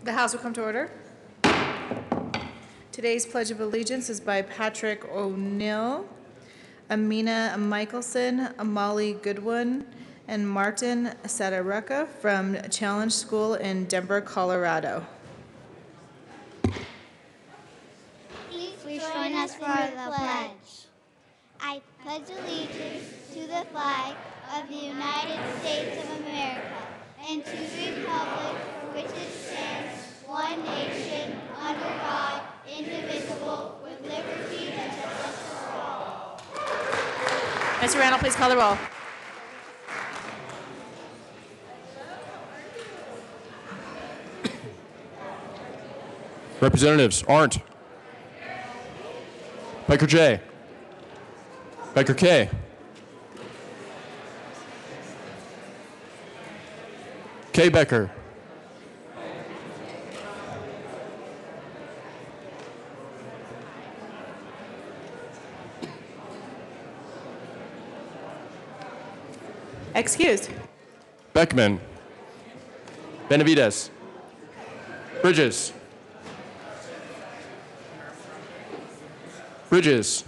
The House will come to order. Today's Pledge of Allegiance is by Patrick O'Neill, Amina Michelson, Amali Goodwin, and Martin Sadaraka from Challenge School in Denver, Colorado. Please join us for the pledge. I pledge allegiance to the flag of the United States of America and to the republic for which it stands, one nation, under God, indivisible, with liberty and justice for all. Mr. Randall, please call the roll. Representatives Arndt, Becker J, Becker K, K. Becker, Excused. Beckman, Benavides, Bridges, Bridges,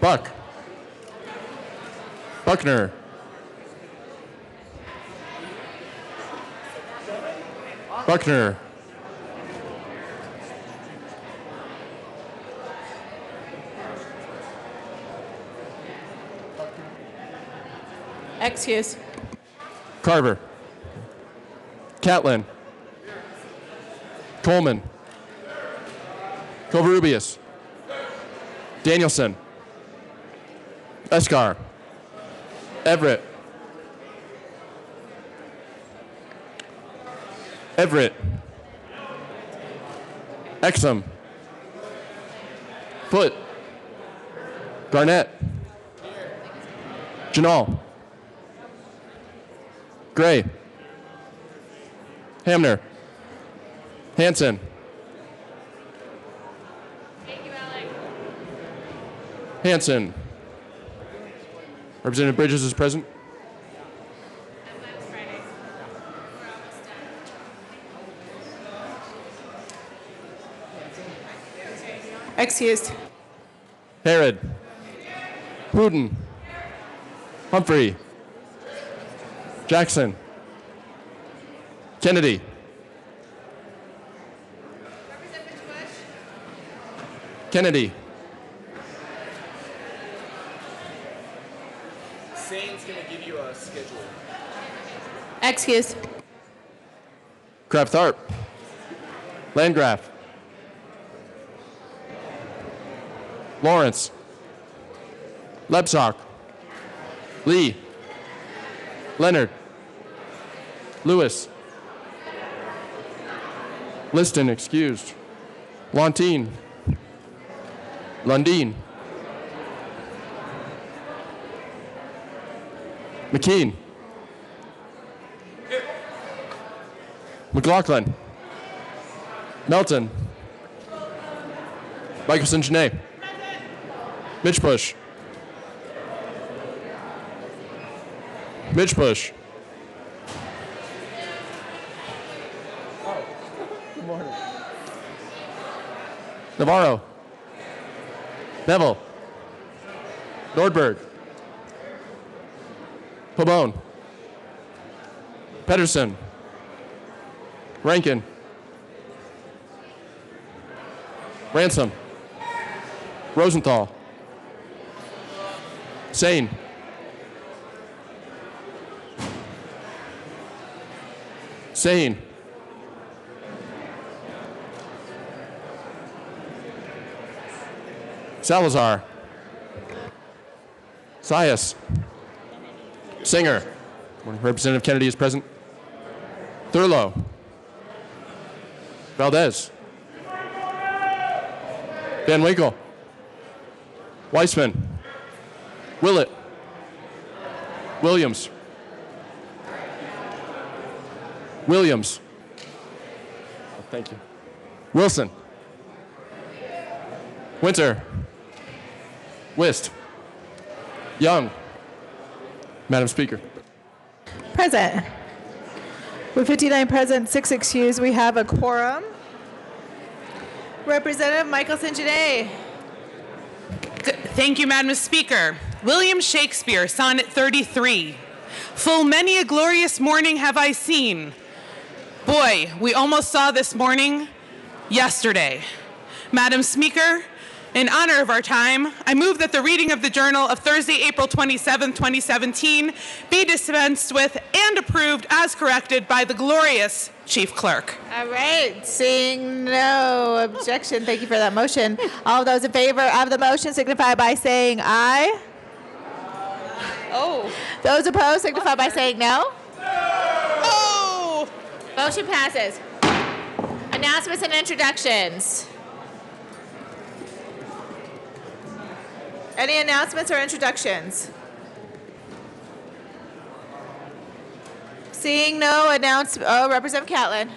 Buck, Buckner, Buckner, Excuse. Carver, Catlin, Coleman, Covarrubias, Danielson, Escar, Everett, Exum, Foot. Garnett. Janal. Gray. Hamner. Hanson. Hanson. Representative Bridges is present. Excused. Herod. Wooten. Humphrey. Jackson. Kennedy. Kennedy. Sane's going to give you a schedule. Excused. Kraft Tharp. Landgraf. Lawrence. Lebsock. Lee. Leonard. Lewis. Liston, excused. Lontine. Lundeen. McKean. McLaughlin. Melton. Michelson Janae. Mitch Bush. Mitch Bush. Navarro. Neville. Nordberg. Pabon. Pedersen. Rankin. Ransom. Rosenthal. Sane. Sane. Salazar. Sias. Singer. Representative Kennedy is present. Thurlow. Valdez. Van Winkle. Weissman. Willett. Williams. Williams. Oh, thank you. Wilson. Winter. Wist. Young. Madam Speaker. Present. With 59 present, 6 excused, we have a quorum. Representative Michelson Janae. Thank you, Madam Speaker. William Shakespeare, Sonnet 33. Full many a glorious morning have I seen. Boy, we almost saw this morning yesterday. Madam Speaker, in honor of our time, I move that the reading of the Journal of Thursday, April 27, 2017 be dispensed with and approved as corrected by the glorious Chief Clerk. All right, seeing no objection, thank you for that motion. All those in favor of the motion signify by saying aye. Oh. Those opposed signify by saying no. Oh! Motion passes. Announcements and introductions. Any announcements or introductions? Seeing no announcement, Representative Catlin.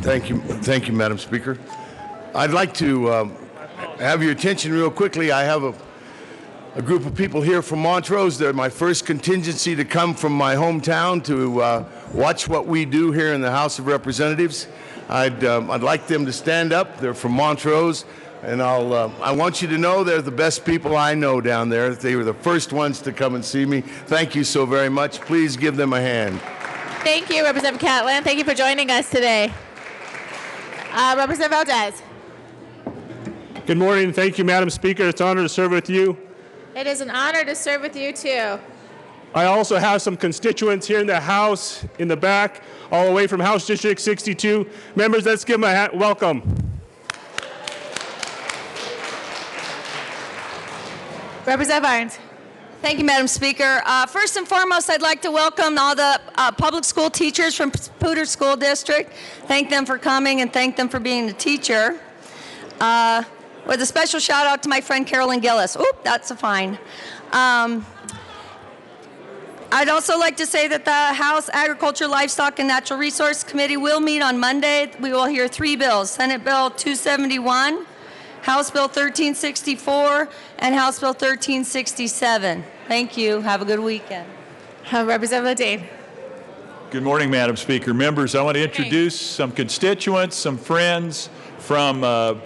Thank you, Madam Speaker. I'd like to have your attention real quickly. I have a group of people here from Montrose. They're my first contingency to come from my hometown to watch what we do here in the House of Representatives. I'd like them to stand up. They're from Montrose, and I want you to know they're the best people I know down there. They were the first ones to come and see me. Thank you so very much. Please give them a hand. Thank you, Representative Catlin. Thank you for joining us today. Representative Valdez. Good morning. Thank you, Madam Speaker. It's an honor to serve with you. It is an honor to serve with you, too. I also have some constituents here in the House, in the back, all the way from House District 62. Members, let's give them a welcome. Representative Irons. Thank you, Madam Speaker. First and foremost, I'd like to welcome all the public school teachers from Poudre School District. Thank them for coming and thank them for being a teacher. With a special shout out to my friend Carolyn Gillis. Oop, that's a fine. I'd also like to say that the House Agriculture, Livestock, and Natural Resource Committee will meet on Monday. We will hear 3 bills: Senate Bill 271, House Bill 1364, and House Bill 1367. Thank you. Have a good weekend. Representative Dane. Good morning, Madam Speaker. Members, I want to introduce some constituents, some friends from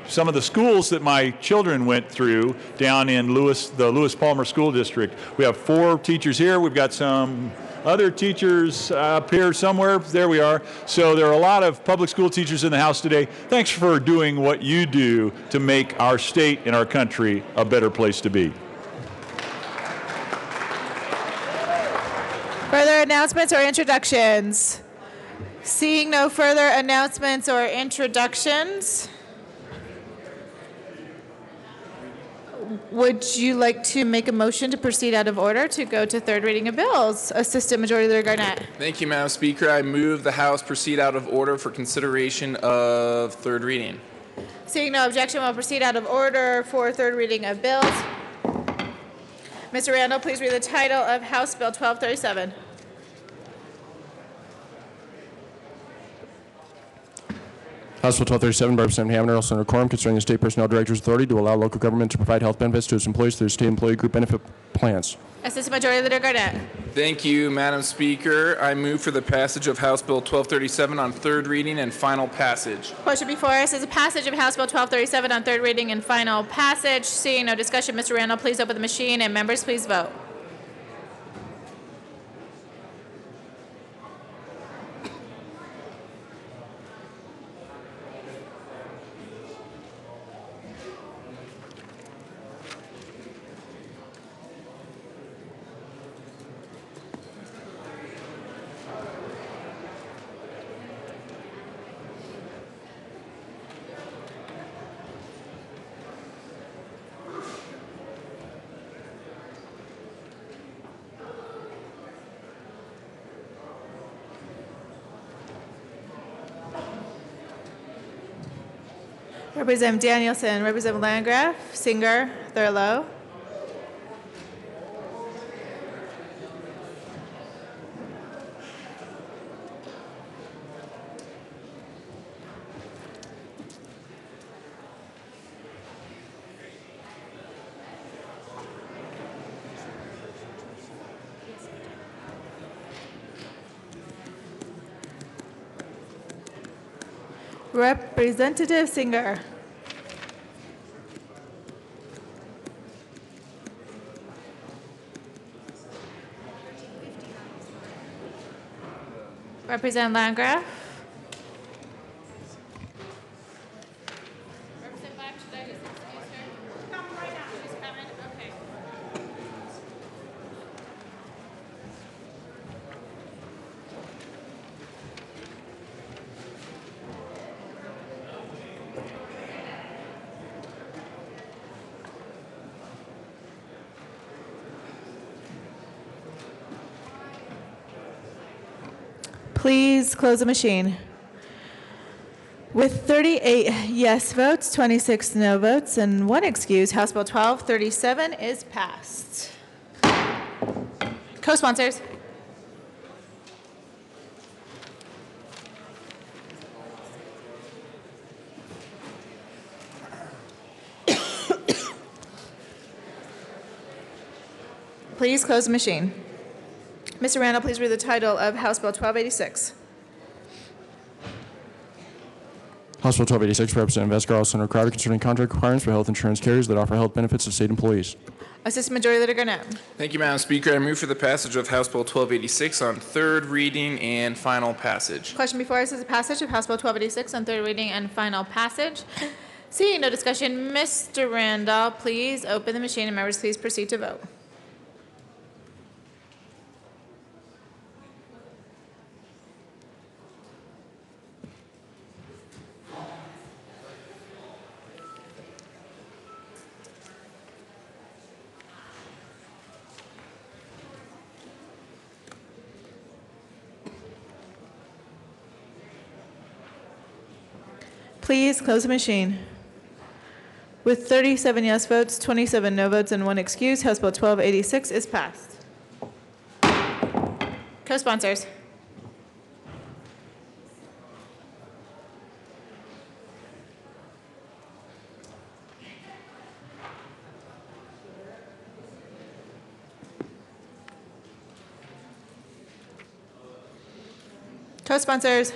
some of the schools that my children went through down in the Lewis Palmer School District. We have 4 teachers here. We've got some other teachers up here somewhere. There we are. So there are a lot of public school teachers in the House today. Thanks for doing what you do to make our state and our country a better place to be. Further announcements or introductions? Seeing no further announcements or introductions, would you like to make a motion to proceed out of order to go to third reading of bills? Assistant Majority Leader Garnett. Thank you, Madam Speaker. I move the House proceed out of order for consideration of third reading. Seeing no objection, we'll proceed out of order for third reading of bills. Mr. Randall, please read the title of House Bill 1237. House Bill 1237 by Representative Hamner, also under quorum, concerning the State Personnel Director's authority to allow local government to provide health benefits to its employees through state employee group benefit plans. Assistant Majority Leader Garnett. Thank you, Madam Speaker. I move for the passage of House Bill 1237 on third reading and final passage. Question before us is a passage of House Bill 1237 on third reading and final passage. Seeing no discussion, Mr. Randall, please open the machine, and members, please vote. Representative Danielson, Representative Landgraf, Singer, Thurlow. Representative Singer. Representative Landgraf. Representative Black, should I just excuse her? Come right now. She's coming. Okay. Please close the machine. With 38 yes votes, 26 no votes, and 1 excuse, House Bill 1237 is passed. Co-sponsors. Please close the machine. Mr. Randall, please read the title of House Bill 1286. House Bill 1286 by Representative Vescar, also under Crowder, concerning contract requirements for health insurance carriers that offer health benefits to state employees. Assistant Majority Leader Garnett. Thank you, Madam Speaker. I move for the passage of House Bill 1286 on third reading and final passage. Question before us is a passage of House Bill 1286 on third reading and final passage. Seeing no discussion, Mr. Randall, please open the machine, and members, please proceed to vote. Please close the machine. With 37 yes votes, 27 no votes, and 1 excuse, House Bill 1286 is passed. Co-sponsors. Co-sponsors.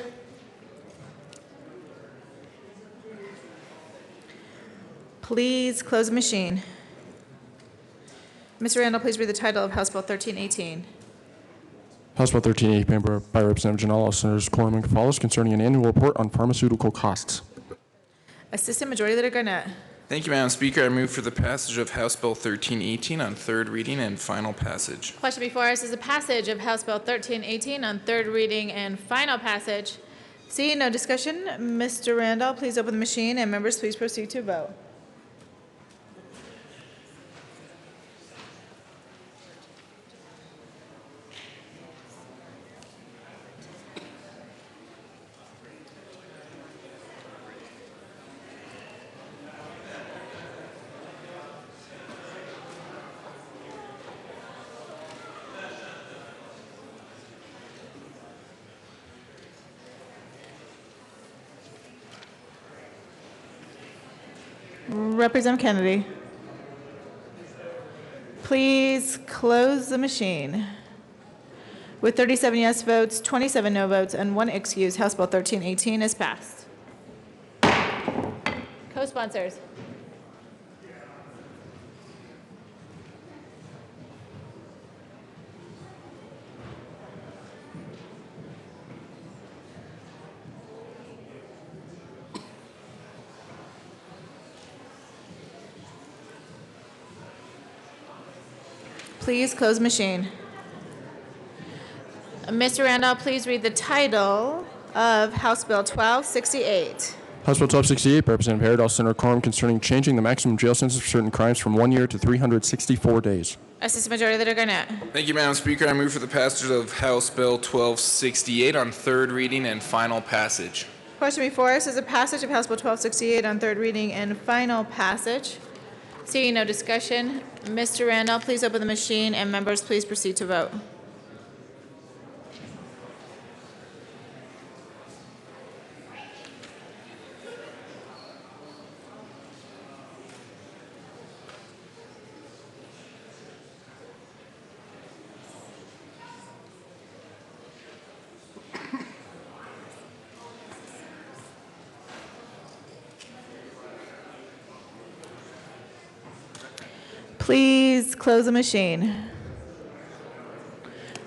Please close the machine. Mr. Randall, please read the title of House Bill 1318. House Bill 1380, by Representative Janela, Senators Quorum and Gonzalez, concerning an annual report on pharmaceutical costs. Assistant Majority Leader Garnett. Thank you, Madam Speaker. I move for the passage of House Bill 1318 on third reading and final passage. Question before us is the passage of House Bill 1318 on third reading and final passage. Seeing no discussion, Mr. Randall, please open the machine, and members, please proceed to vote. Representative Kennedy. Please close the machine. With 37 yes votes, 27 no votes, and 1 excuse, House Bill 1318 is passed. Co-sponsors. Please close machine. Mr. Randall, please read the title of House Bill 1268. House Bill 1268, by Representative Herod, Senator Quorum, concerning changing the maximum jail sentence for certain crimes from 1 year to 364 days. Assistant Majority Leader Garnett. Thank you, Madam Speaker. I move for the passage of House Bill 1268 on third reading and final passage. Question before us is the passage of House Bill 1268 on third reading and final passage. Seeing no discussion, Mr. Randall, please open the machine, and members, please proceed to vote. Please close the machine.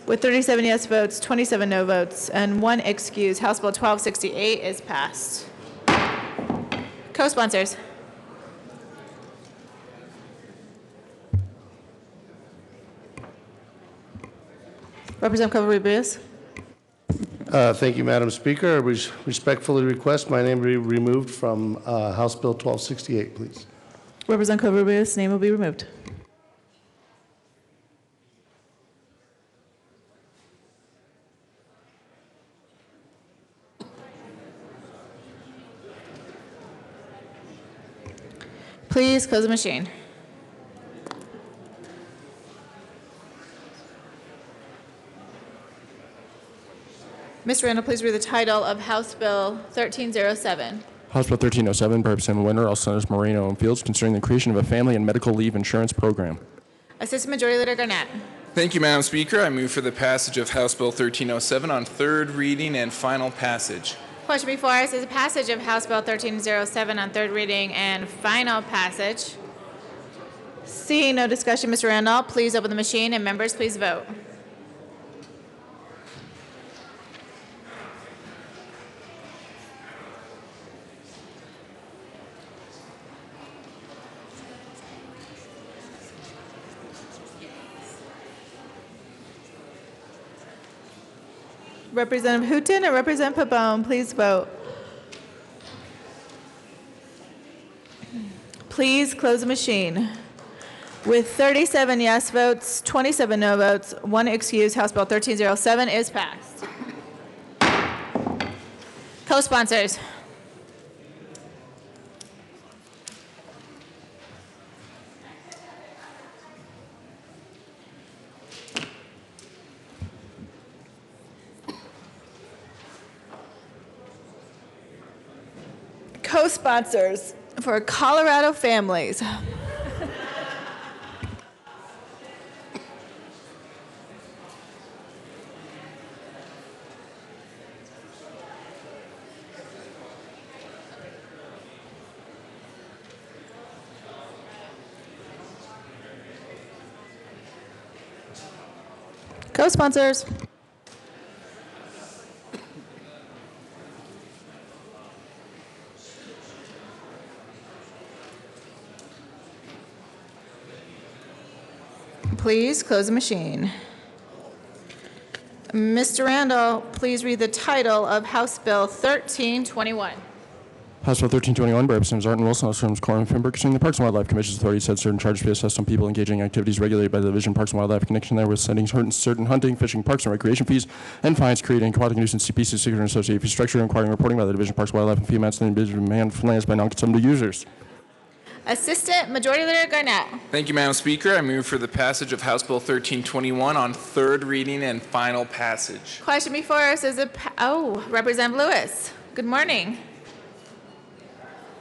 With 37 yes votes, 27 no votes, and 1 excuse, House Bill 1268 is passed. Co-sponsors. Representative Covarrubias. Thank you, Madam Speaker. I respectfully request my name be removed from House Bill 1268, please. Representative Covarrubias' name will be removed. Please close the machine. Mr. Randall, please read the title of House Bill 1307. House Bill 1307, by Representative Winter, all Senators Moreno and Fields, concerning the creation of a family and medical leave insurance program. Assistant Majority Leader Garnett. Thank you, Madam Speaker. I move for the passage of House Bill 1307 on third reading and final passage. Question before us is a passage of House Bill 1307 on third reading and final passage. Seeing no discussion, Mr. Randall, please open the machine, and members, please vote. Representative Hooton and Representative Pabon, please vote. Please close the machine. With 37 yes votes, 27 no votes, 1 excuse, House Bill 1307 is passed. Co-sponsors. Co-sponsors for Colorado families. Co-sponsors. Please close the machine. Mr. Randall, please read the title of House Bill 1321. House Bill 1321 by Representatives Art and Wilson, House Representatives Quorum and Finberg, concerning the Parks and Wildlife Commission's authority to set certain charges to be assessed on people engaging in activities regulated by the Division of Parks and Wildlife in connection therewith, setting certain hunting, fishing, parks, and recreation fees and fines, creating aquatic nuisance species, secret and associated fee structure, and requiring reporting by the Division of Parks and Wildlife and fee amounts and demand for lands by non-consumable users. Assistant Majority Leader Garnett. Thank you, Madam Speaker. I move for the passage of House Bill 1321 on third reading and final passage. Question before us is Representative Lewis. Good morning.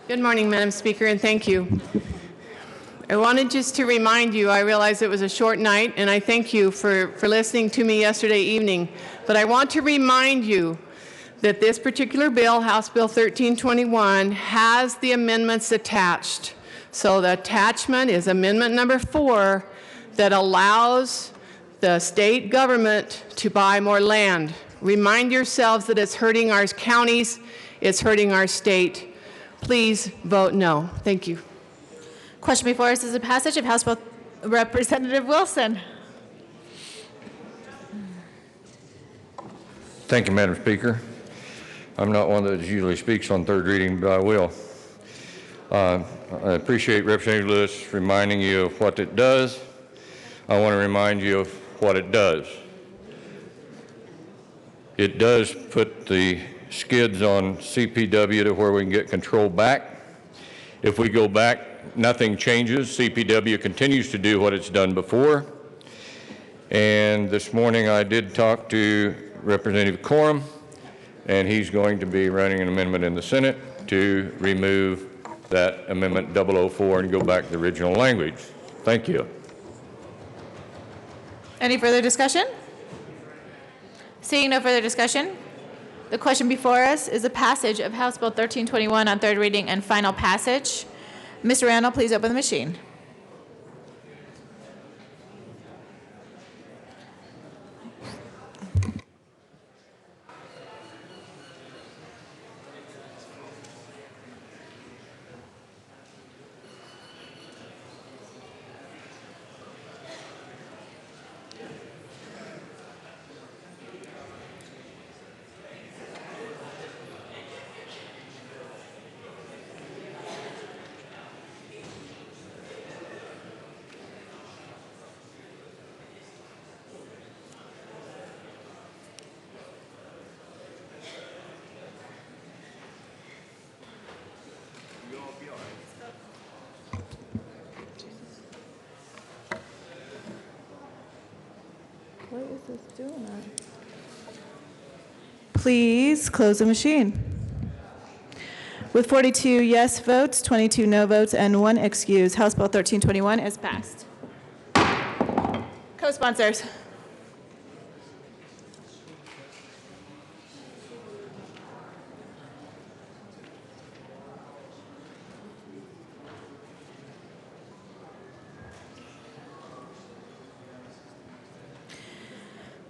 Good morning, Madam Speaker, and thank you. I wanted just to remind you, I realize it was a short night, and I thank you for listening to me yesterday evening, but I want to remind you that this particular bill, House Bill 1321, has the amendments attached. So the attachment is Amendment number 4 that allows the state government to buy more land. Remind yourselves that it's hurting our counties, it's hurting our state. Please vote no. Thank you. Question before us is a passage of House Bill. Representative Wilson. Thank you, Madam Speaker. I'm not one that usually speaks on third reading, but I will. I appreciate Representative Lewis reminding you of what it does. I want to remind you of what it does. It does put the skids on CPW to where we can get control back. If we go back, nothing changes. CPW continues to do what it's done before. And this morning I did talk to Representative Quorum, and he's going to be running an amendment in the Senate to remove that Amendment 004 and go back to the original language. Thank you. Any further discussion? Seeing no further discussion, the question before us is a passage of House Bill 1321 on third reading and final passage. Mr. Randall, please open the machine. What is this doing? Please close the machine. With 42 yes votes, 22 no votes, and 1 excuse, House Bill 1321 is passed. Co-sponsors.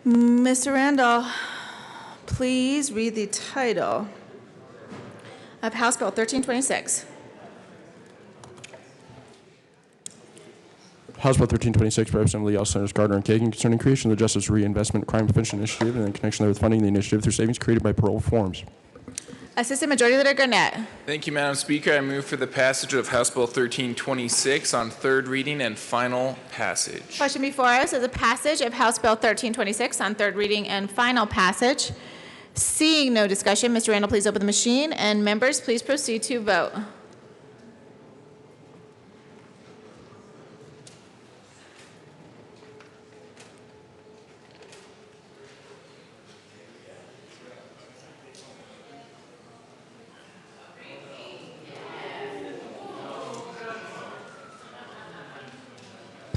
Mr. Randall, please read the title of House Bill 1326. House Bill 1326 by Representative Lee, Senators Gardner and Kagan, concerning creation of the Justice Reinvestment Crime Prevention Initiative and in connection with funding the initiative through savings created by parole reforms. Assistant Majority Leader Garnett. Thank you, Madam Speaker. I move for the passage of House Bill 1326 on third reading and final passage. Question before us is a passage of House Bill 1326 on third reading and final passage. Seeing no discussion, Mr. Randall, please open the machine, and members, please proceed to vote.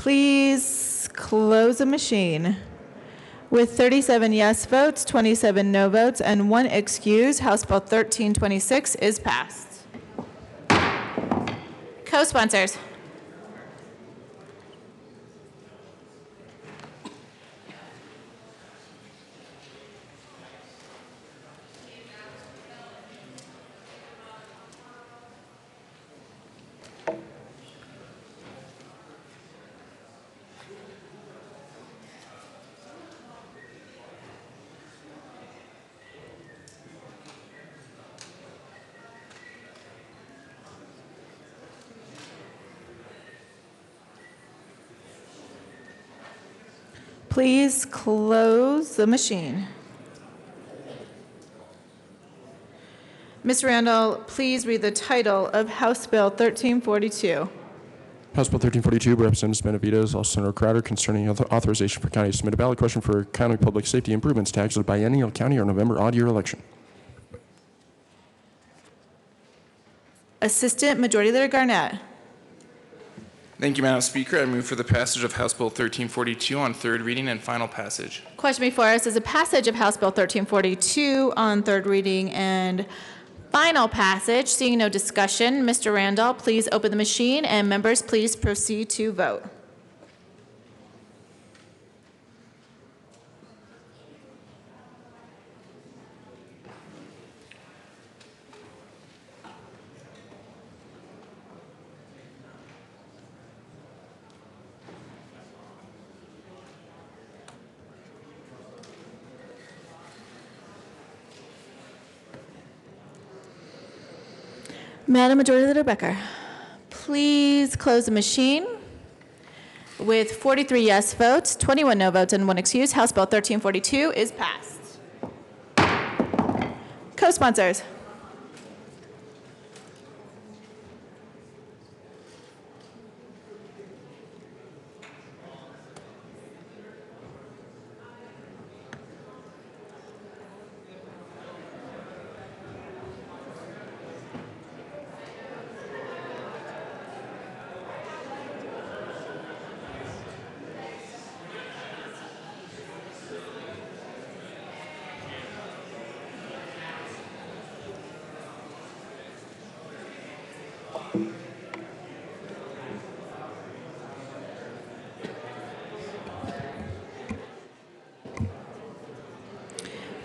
Please close the machine. With 37 yes votes, 27 no votes, and 1 excuse, House Bill 1326 is passed. Co-sponsors. Please close the machine. Ms. Randall, please read the title of House Bill 1342. House Bill 1342 by Representatives Benavides, also Senator Crowder, concerning authorization for county to submit a ballot question for county public safety improvements tax at a biennial county or November odd year election. Assistant Majority Leader Garnett. Thank you, Madam Speaker. I move for the passage of House Bill 1342 on third reading and final passage. Question before us is a passage of House Bill 1342 on third reading and final passage. Seeing no discussion, Mr. Randall, please open the machine, and members, please proceed to vote. Madam Majority Leader Becker, please close the machine. With 43 yes votes, 21 no votes, and 1 excuse, House Bill 1342 is passed. Co-sponsors.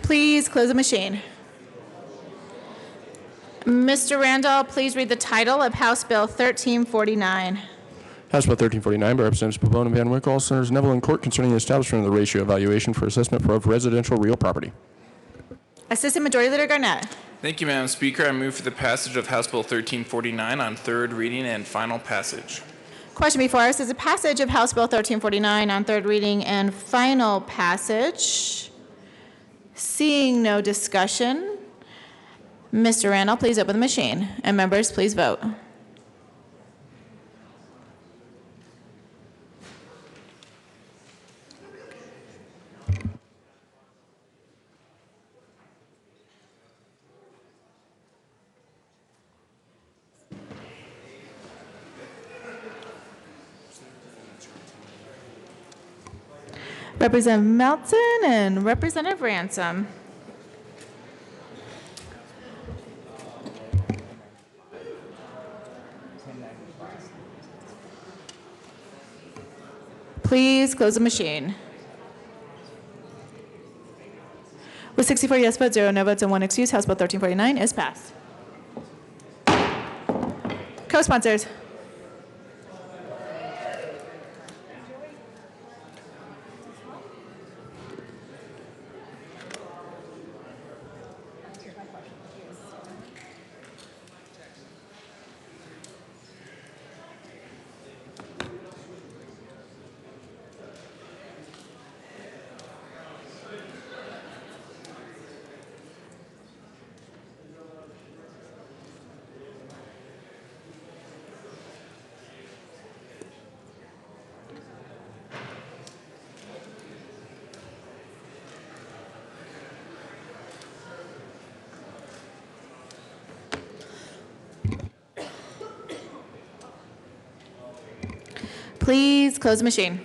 Please close the machine. Mr. Randall, please read the title of House Bill 1349. House Bill 1349 by Representatives Pavone and Van Winkle, Senators Neville and Court, concerning the establishment of the ratio evaluation for assessment of residential real property. Assistant Majority Leader Garnett. Thank you, Madam Speaker. I move for the passage of House Bill 1349 on third reading and final passage. Question before us is a passage of House Bill 1349 on third reading and final passage. Seeing no discussion, Mr. Randall, please open the machine, and members, please vote. Representative Melton and Representative Ransom. Please close the machine. With 64 yes votes, 0 no votes, and 1 excuse, House Bill 1349 is passed. Co-sponsors. Please close the machine.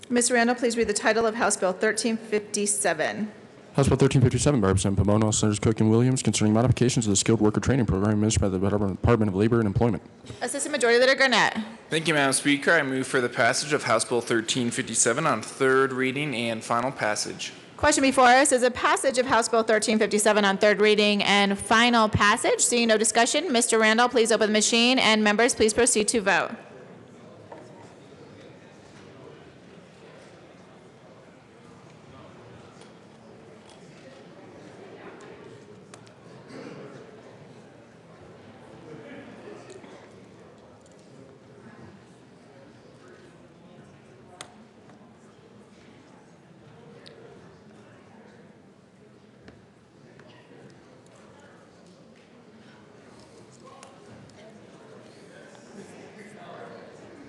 Mr. Randall, please read the title of House Bill 1357. House Bill 1357 by Representative Pomona, Senators Cook and Williams, concerning modifications to the Skilled Worker Training Program administered by the Department of Labor and Employment. Assistant Majority Leader Garnett. Thank you, Madam Speaker. I move for the passage of House Bill 1357 on third reading and final passage. Question before us is a passage of House Bill 1357 on third reading and final passage. Seeing no discussion, Mr. Randall, please open the machine, and members, please proceed to vote.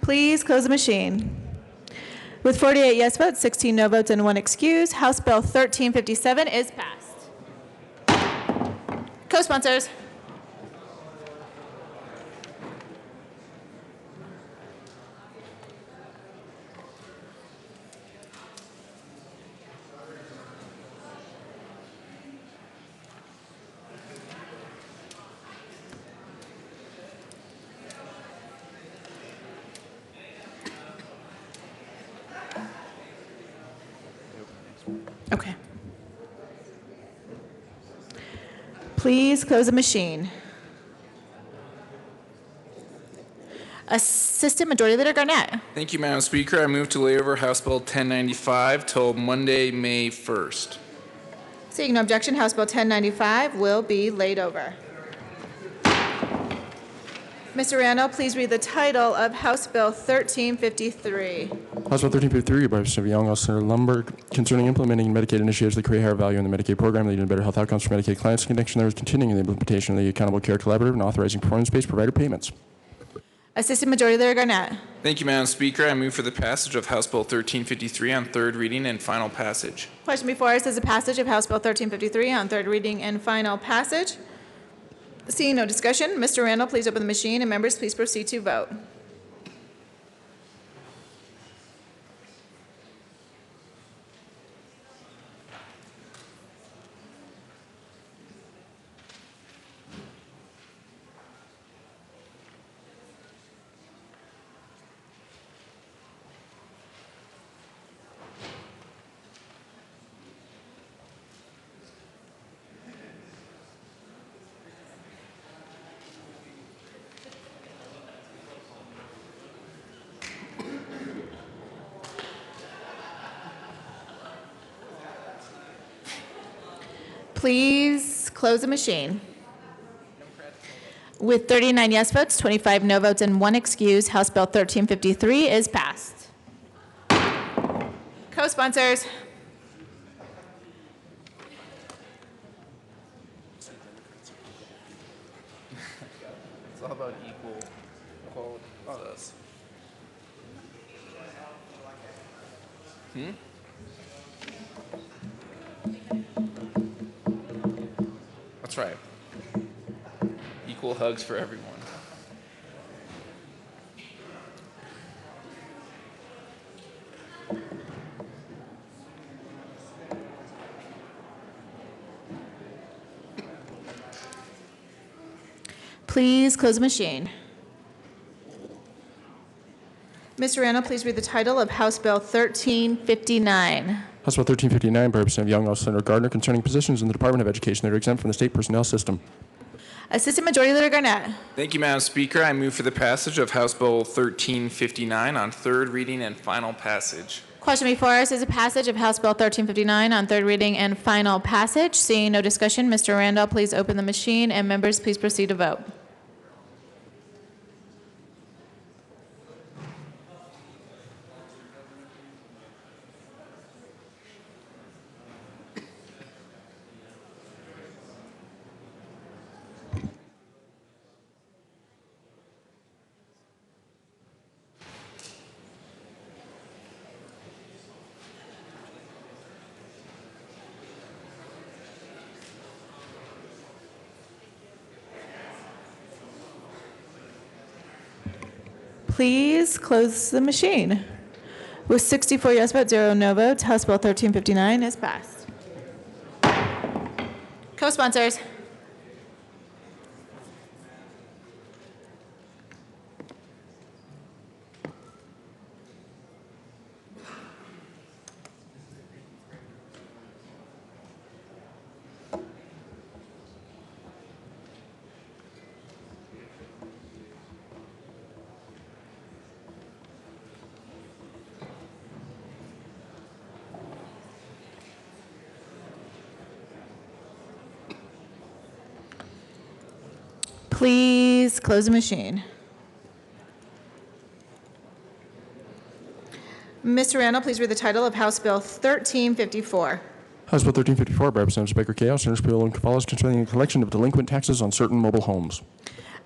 Please close the machine. With 48 yes votes, 16 no votes, and 1 excuse, House Bill 1357 is passed. Co-sponsors. Okay. Please close the machine. Assistant Majority Leader Garnett. Thank you, Madam Speaker. I move to lay over House Bill 1095 till Monday, May 1st. Seeing no objection, House Bill 1095 will be laid over. Mr. Randall, please read the title of House Bill 1353. House Bill 1353 by Representative Young, Senator Lumberg, concerning implementing Medicaid initiatives that create higher value in the Medicaid program, leading to better health outcomes for Medicaid clients. In connection, there is continuing the implementation of the Accountable Care Collaborative and authorizing performance-based provider payments. Assistant Majority Leader Garnett. Thank you, Madam Speaker. I move for the passage of House Bill 1353 on third reading and final passage. Question before us is a passage of House Bill 1353 on third reading and final passage. Seeing no discussion, Mr. Randall, please open the machine, and members, please proceed to vote. Please close the machine. With 39 yes votes, 25 no votes, and 1 excuse, House Bill 1353 is passed. Co-sponsors. It's all about equal quality. That's right. Equal hugs for everyone. Please close the machine. Mr. Randall, please read the title of House Bill 1359. House Bill 1359 by Representative Young, Senator Gardner, concerning positions in the Department of Education that are exempt from the state personnel system. Assistant Majority Leader Garnett. Thank you, Madam Speaker. I move for the passage of House Bill 1359 on third reading and final passage. Question before us is a passage of House Bill 1359 on third reading and final passage. Seeing no discussion, Mr. Randall, please open the machine, and members, please proceed to vote. Please close the machine. With 64 yes votes, 0 no votes, House Bill 1359 is passed. Co-sponsors. Please close the machine. Mr. Randall, please read the title of House Bill 1354. House Bill 1354 by Representatives Baker Cahill, Senators Peel and Cavallo, concerning the collection of delinquent taxes on certain mobile homes.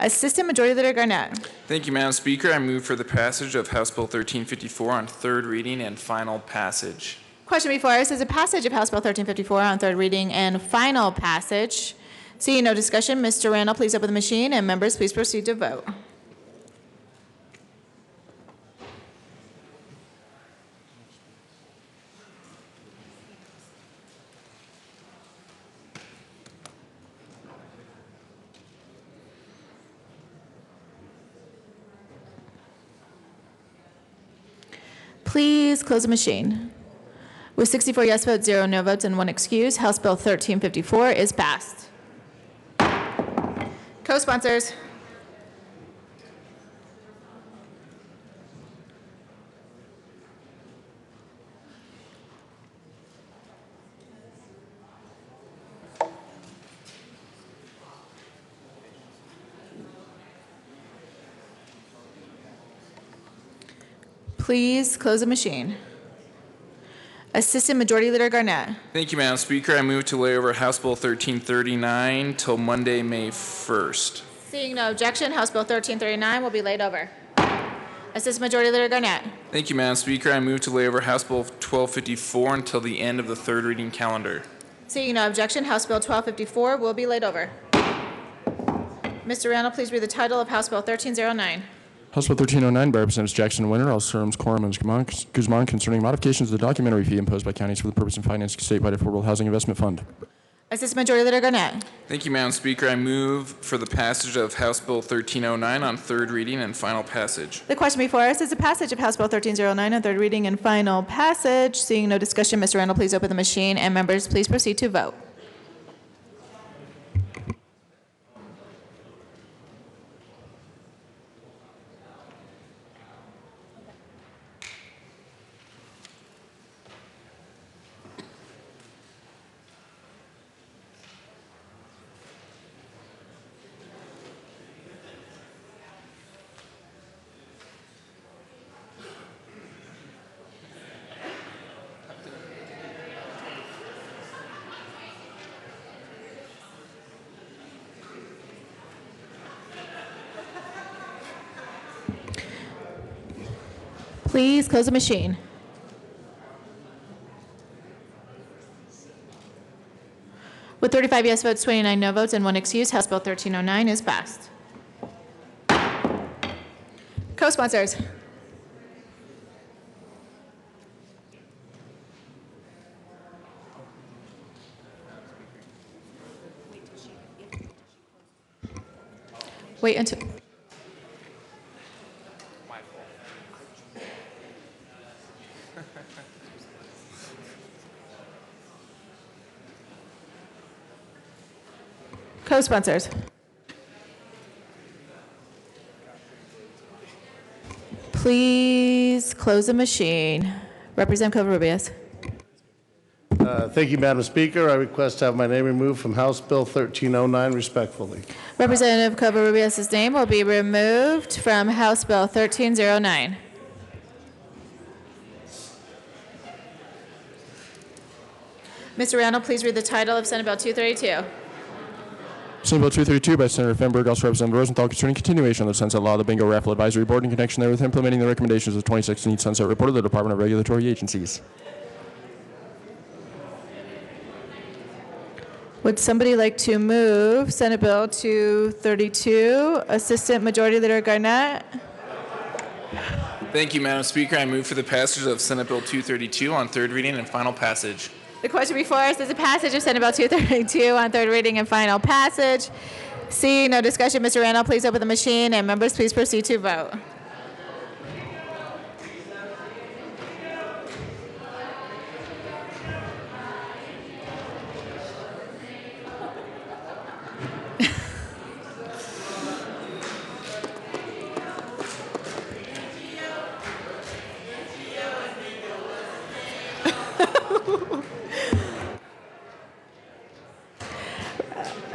Assistant Majority Leader Garnett. Thank you, Madam Speaker. I move for the passage of House Bill 1354 on third reading and final passage. Question before us is a passage of House Bill 1354 on third reading and final passage. Seeing no discussion, Mr. Randall, please open the machine, and members, please proceed to vote. Please close the machine. With 64 yes votes, 0 no votes, and 1 excuse, House Bill 1354 is passed. Co-sponsors. Please close the machine. Assistant Majority Leader Garnett. Thank you, Madam Speaker. I move to lay over House Bill 1339 till Monday, May 1st. Seeing no objection, House Bill 1339 will be laid over. Assistant Majority Leader Garnett. Thank you, Madam Speaker. I move to lay over House Bill 1254 until the end of the third reading calendar. Seeing no objection, House Bill 1254 will be laid over. Mr. Randall, please read the title of House Bill 1309. House Bill 1309 by Representatives Jackson and Winter, also terms Quorum and Guzman, concerning modifications to the documentary fee imposed by counties for the purpose of financing statewide affordable housing investment fund. Assistant Majority Leader Garnett. Thank you, Madam Speaker. I move for the passage of House Bill 1309 on third reading and final passage. The question before us is the passage of House Bill 1309 on third reading and final passage. Seeing no discussion, Mr. Randall, please open the machine, and members, please proceed to vote. Please close the machine. With 35 yes votes, 29 no votes, and 1 excuse, House Bill 1309 is passed. Co-sponsors. Wait until... Co-sponsors. Please close the machine. Representative Covarrubias. Thank you, Madam Speaker. I request to have my name removed from House Bill 1309 respectfully. Representative Covarrubias' name will be removed from House Bill 1309. Mr. Randall, please read the title of Senate Bill 232. Senate Bill 232 by Senator Fenberg, also Representative Rosenthal, concerning continuation of the Sunset Law, the Bingo Raffle Advisory Board, in connection therewith implementing the recommendations of the 2016 Sunset Report of the Department of Regulatory Agencies. Would somebody like to move Senate Bill 232? Assistant Majority Leader Garnett. Thank you, Madam Speaker. I move for the passage of Senate Bill 232 on third reading and final passage. The question before us is a passage of Senate Bill 232 on third reading and final passage. Seeing no discussion, Mr. Randall, please open the machine, and members, please proceed to vote.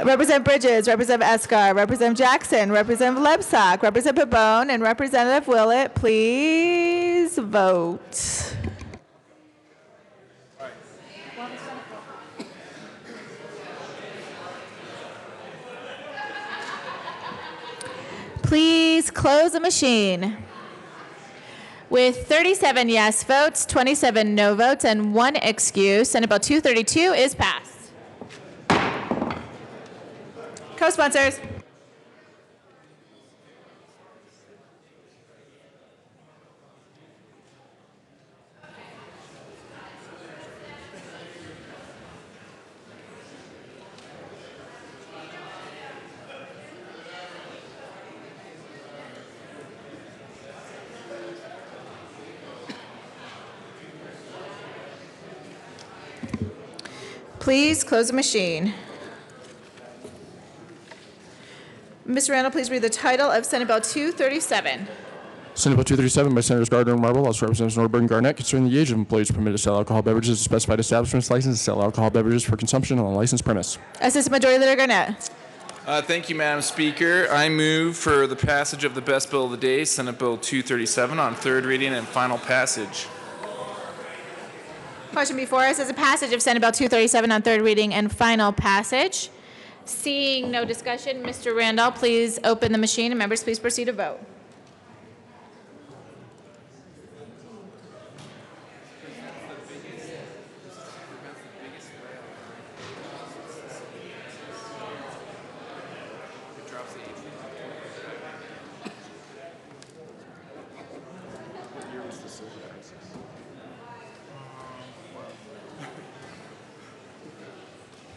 Representative Bridges, Representative Escar, Representative Jackson, Representative Lebsack, Representative Pabon, and Representative Willett, please vote. Please close the machine. With 37 yes votes, 27 no votes, and 1 excuse, Senate Bill 232 is passed. Co-sponsors. Please close the machine. Mr. Randall, please read the title of Senate Bill 237. Senate Bill 237 by Senators Gardner and Marble, House Representatives Norberg and Garnett, concerning the age of employees permitted to sell alcohol beverages to specified establishments licensed to sell alcohol beverages for consumption on a licensed premise. Assistant Majority Leader Garnett. Thank you, Madam Speaker. I move for the passage of the best bill of the day, Senate Bill 237, on third reading and final passage. Question before us is a passage of Senate Bill 237 on third reading and final passage. Seeing no discussion, Mr. Randall, please open the machine, and members, please proceed to vote.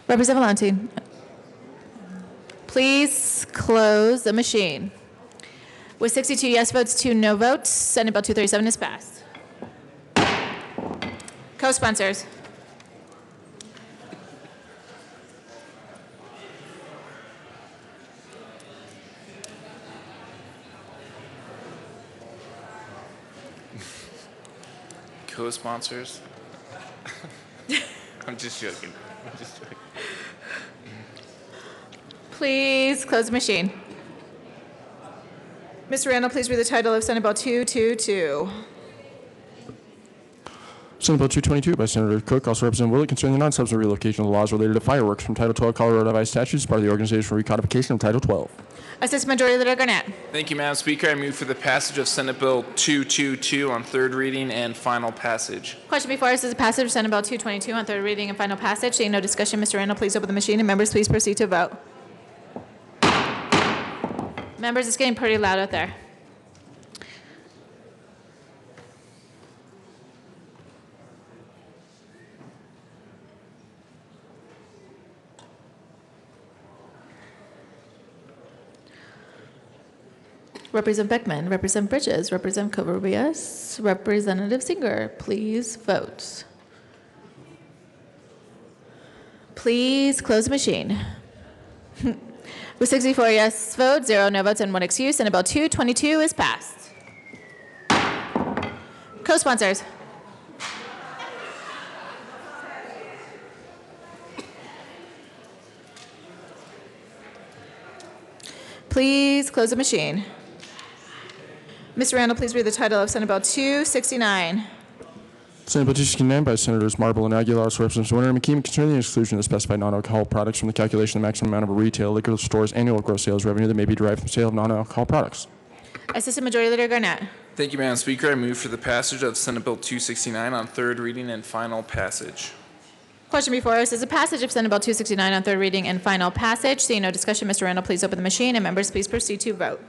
Representative Valentine. Please close the machine. With 62 yes votes, 2 no votes, Senate Bill 237 is passed. Co-sponsors. Co-sponsors? I'm just joking. I'm just joking. Please close the machine. Mr. Randall, please read the title of Senate Bill 222. Senate Bill 222 by Senator Cook, also Representative Willett, concerning the non-substantive relocation of the laws related to fireworks from Title 12 Colorado Revised Statutes, part of the Organization for Recodification of Title 12. Assistant Majority Leader Garnett. Thank you, Madam Speaker. I move for the passage of Senate Bill 222 on third reading and final passage. Question before us is a passage of Senate Bill 222 on third reading and final passage. Seeing no discussion, Mr. Randall, please open the machine, and members, please proceed to vote. Members, it's getting pretty loud out there. Representative Beckman, Representative Bridges, Representative Covarrubias, Representative Singer, please vote. Please close the machine. With 64 yes votes, 0 no votes, and 1 excuse, Senate Bill 222 is passed. Co-sponsors. Please close the machine. Mr. Randall, please read the title of Senate Bill 269. Senate Bill 269 by Senators Marble and Aguilar, House Representatives Warner and McKean, concerning the exclusion of specified non-alcoholic products from the calculation of the maximum amount of a retail liquor store's annual gross sales revenue that may be derived from sale of non-alcoholic products. Assistant Majority Leader Garnett. Thank you, Madam Speaker. I move for the passage of Senate Bill 269 on third reading and final passage. Question before us is a passage of Senate Bill 269 on third reading and final passage. Seeing no discussion, Mr. Randall, please open the machine, and members, please proceed to vote.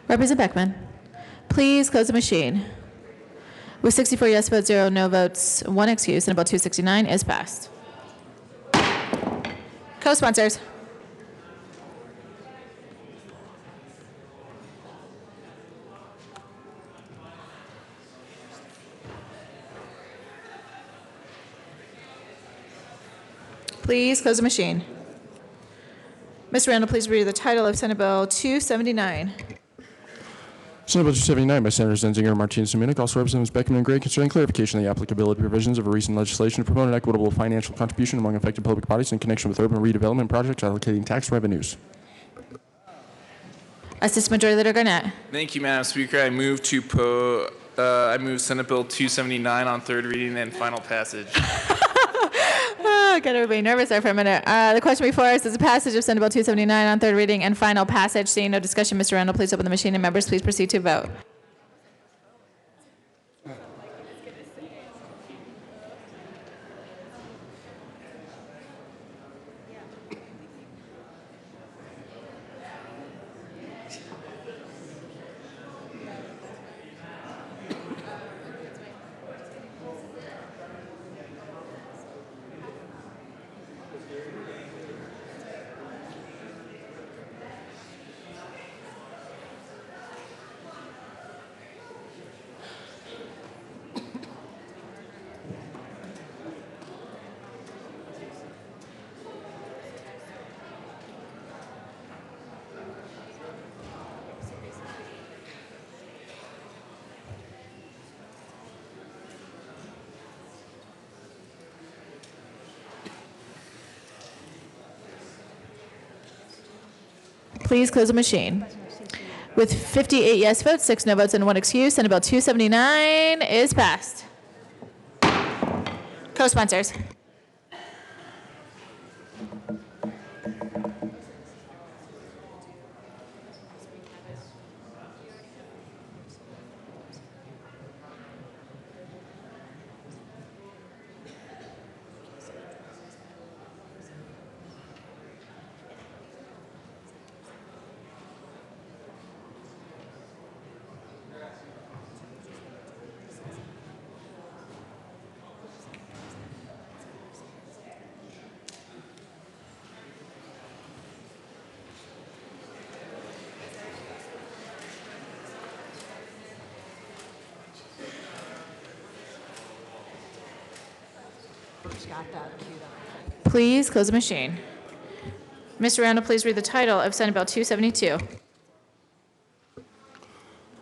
Representative Beckman, please close the machine. With 64 yes votes, 0 no votes, 1 excuse, Senate Bill 269 is passed. Co-sponsors. Please close the machine. Mr. Randall, please read the title of Senate Bill 279. Senate Bill 279 by Senators Zenzinger, Martinez, and Minnick, also Representatives Beckman and Gray, concerning clarification of the applicability provisions of a recent legislation to promote an equitable financial contribution among affected public bodies in connection with urban redevelopment projects allocating tax revenues. Assistant Majority Leader Garnett. Thank you, Madam Speaker. I move Senate Bill 279 on third reading and final passage. Oh, got everybody nervous there for a minute. The question before us is the passage of Senate Bill 279 on third reading and final passage. Seeing no discussion, Mr. Randall, please open the machine, and members, please proceed to vote. Please close the machine. With 58 yes votes, 6 no votes, and 1 excuse, Senate Bill 279 is passed. Co-sponsors. Please close the machine. Mr. Randall, please read the title of Senate Bill 272.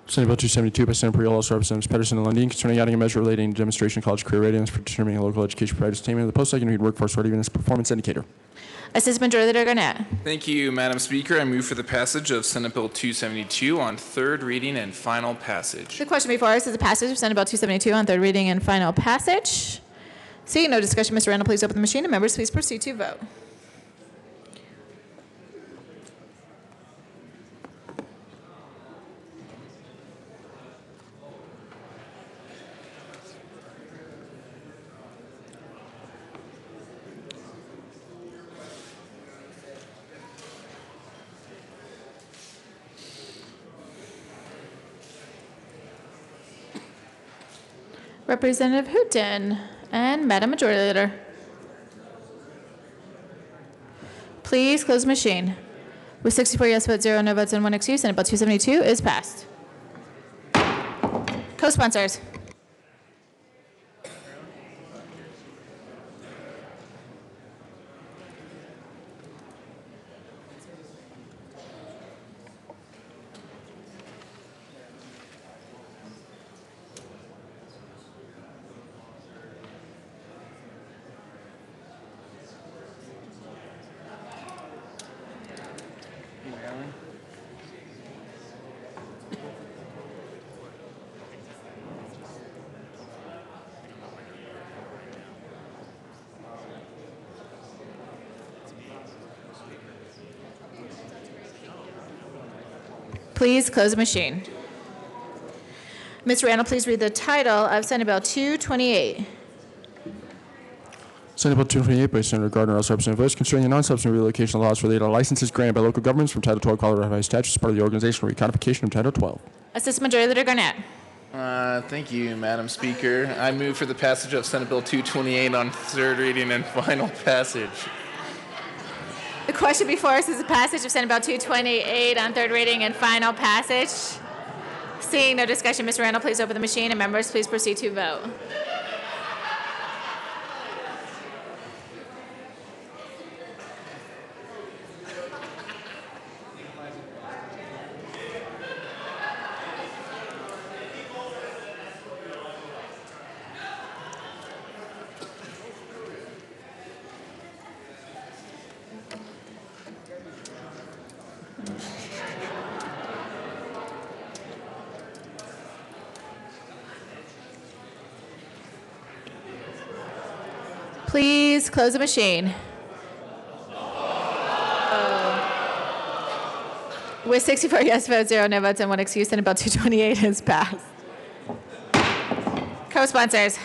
Senate Bill 272 by Senator Priol, also Representatives Pedersen and Lundin, concerning adding a measure relating to demonstration college career readiness for determining a local education provider's attainment of the post-secondary workforce readiness performance indicator. Assistant Majority Leader Garnett. Thank you, Madam Speaker. I move for the passage of Senate Bill 272 on third reading and final passage. The question before us is the passage of Senate Bill 272 on third reading and final passage. Seeing no discussion, Mr. Randall, please open the machine, and members, please proceed to vote. Representative Hooton and Madam Majority Leader. Please close the machine. With 64 yes votes, 0 no votes, and 1 excuse, Senate Bill 272 is passed. Co-sponsors. Please close the machine. Mr. Randall, please read the title of Senate Bill 228. Senate Bill 228 by Senator Gardner, also Representative Lewis, concerning the non-substantive relocation of laws related to licenses granted by local governments from Title 12 Colorado Revised Statutes as part of the organizational recodification of Title 12. Assistant Majority Leader Garnett. Thank you, Madam Speaker. I move for the passage of Senate Bill 228 on third reading and final passage. The question before us is the passage of Senate Bill 228 on third reading and final passage. Seeing no discussion, Mr. Randall, please open the machine, and members, please proceed to vote. Please close the machine. With 64 yes votes, 0 no votes, and 1 excuse, Senate Bill 228 is passed. Co-sponsors.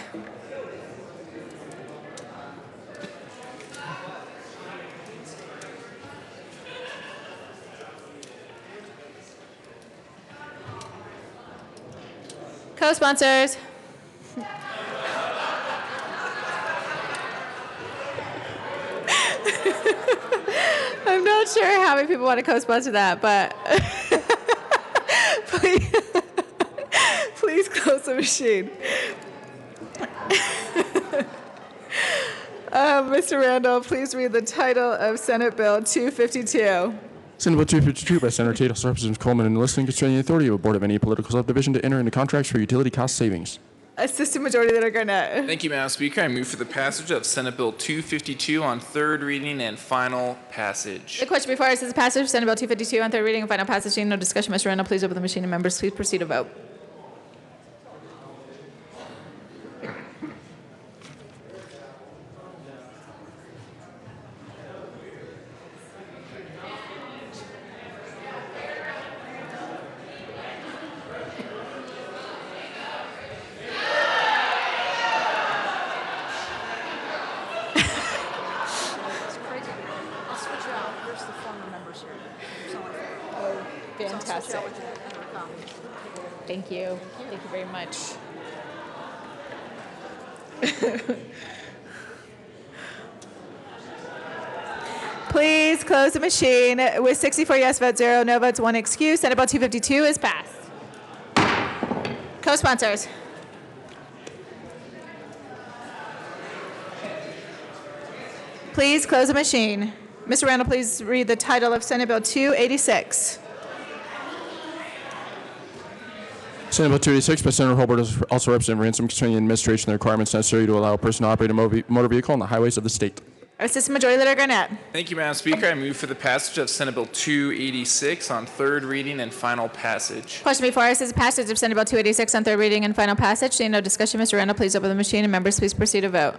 Co-sponsors. I'm not sure how many people want to co-sponsor that, but please close the machine. Mr. Randall, please read the title of Senate Bill 252. Senate Bill 252 by Senator Tate, also Representative Coleman, and listing concerning the authority of a board of any political subdivision to enter into contracts for utility cost savings. Assistant Majority Leader Garnett. Thank you, Madam Speaker. I move for the passage of Senate Bill 252 on third reading and final passage. The question before us is the passage of Senate Bill 252 on third reading and final passage. Seeing no discussion, Mr. Randall, please open the machine, and members, please proceed to vote. Fantastic. Thank you. Thank you very much. Please close the machine. With 64 yes votes, 0 no votes, 1 excuse, Senate Bill 252 is passed. Co-sponsors. Please close the machine. Mr. Randall, please read the title of Senate Bill 286. Senate Bill 286 by Senator Hurlburt, also Representative Ransom, concerning the administration of the requirements necessary to allow a person to operate a motor vehicle on the highways of the state. Assistant Majority Leader Garnett. Thank you, Madam Speaker. I move for the passage of Senate Bill 286 on third reading and final passage. Question before us is the passage of Senate Bill 286 on third reading and final passage. Seeing no discussion, Mr. Randall, please open the machine, and members, please proceed to vote.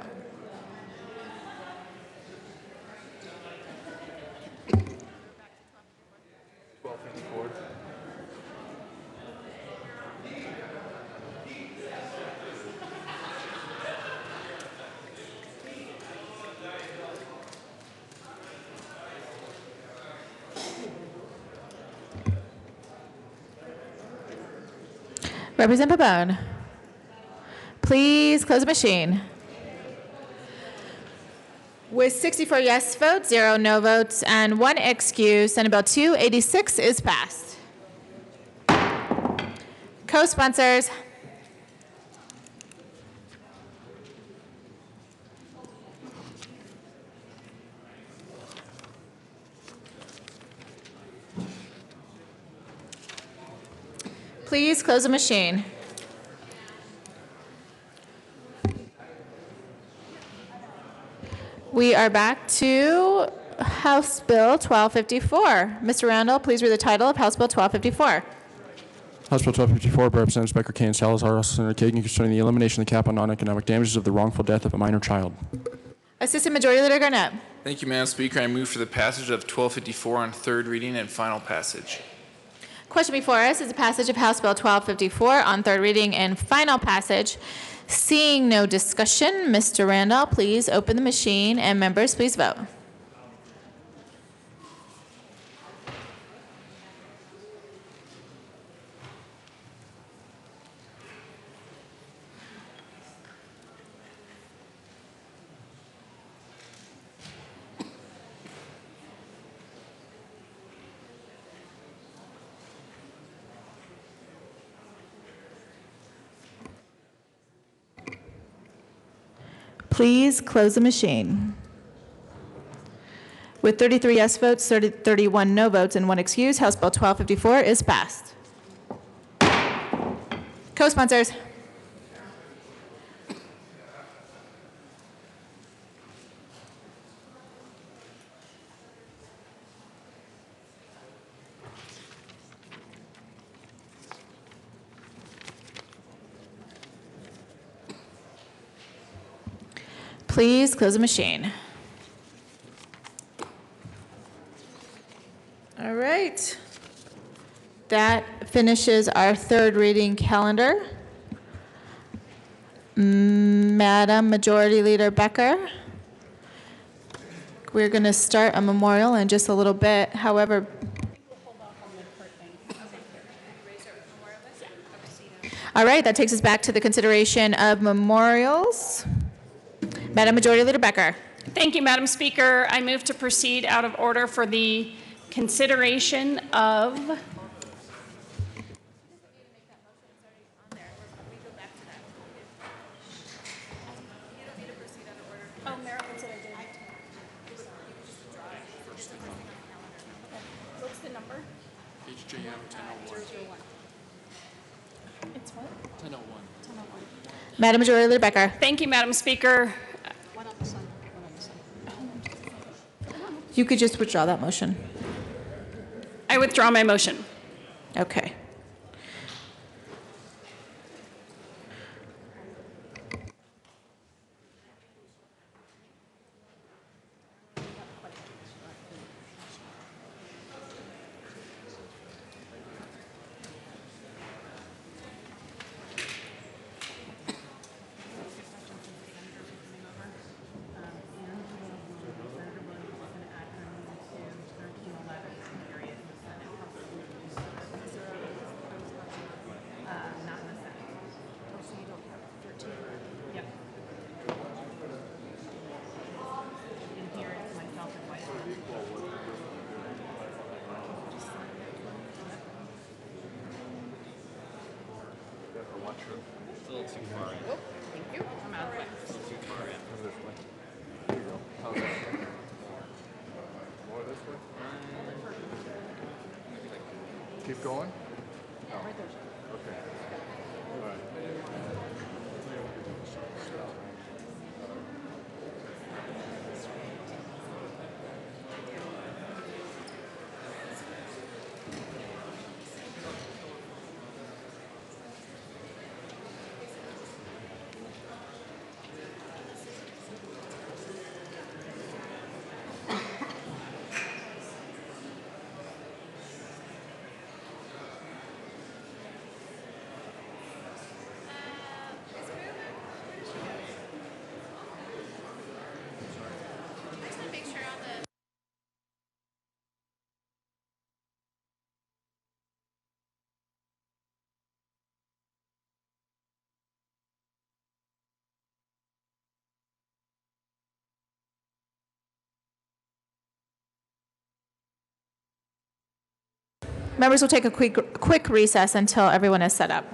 Representative Pabon, please close the machine. With 64 yes votes, 0 no votes, and 1 excuse, Senate Bill 286 is passed. Co-sponsors. Please close the machine. We are back to House Bill 1254. Mr. Randall, please read the title of House Bill 1254. House Bill 1254 by Representatives Becker, Kane, Salazar, also Senator Kagan, concerning the elimination of the cap on non-economic damages of the wrongful death of a minor child. Assistant Majority Leader Garnett. Thank you, Madam Speaker. I move for the passage of 1254 on third reading and final passage. Question before us is the passage of House Bill 1254 on third reading and final passage. Seeing no discussion, Mr. Randall, please open the machine, and members, please vote. Please close the machine. With 33 yes votes, 31 no votes, and 1 excuse, House Bill 1254 is passed. Co-sponsors. Please close the machine. All right. That finishes our third reading calendar. Madam Majority Leader Becker, we're going to start a memorial in just a little bit. However, all right, that takes us back to the consideration of memorials. Madam Majority Leader Becker. Thank you, Madam Speaker. I move to proceed out of order for the consideration of What's the number? HJM 1001. It's what? 1001. Madam Majority Leader Becker. Thank you, Madam Speaker. You could just withdraw that motion. I withdraw my motion. Okay. Keep going. Members will take a quick recess until everyone is set up.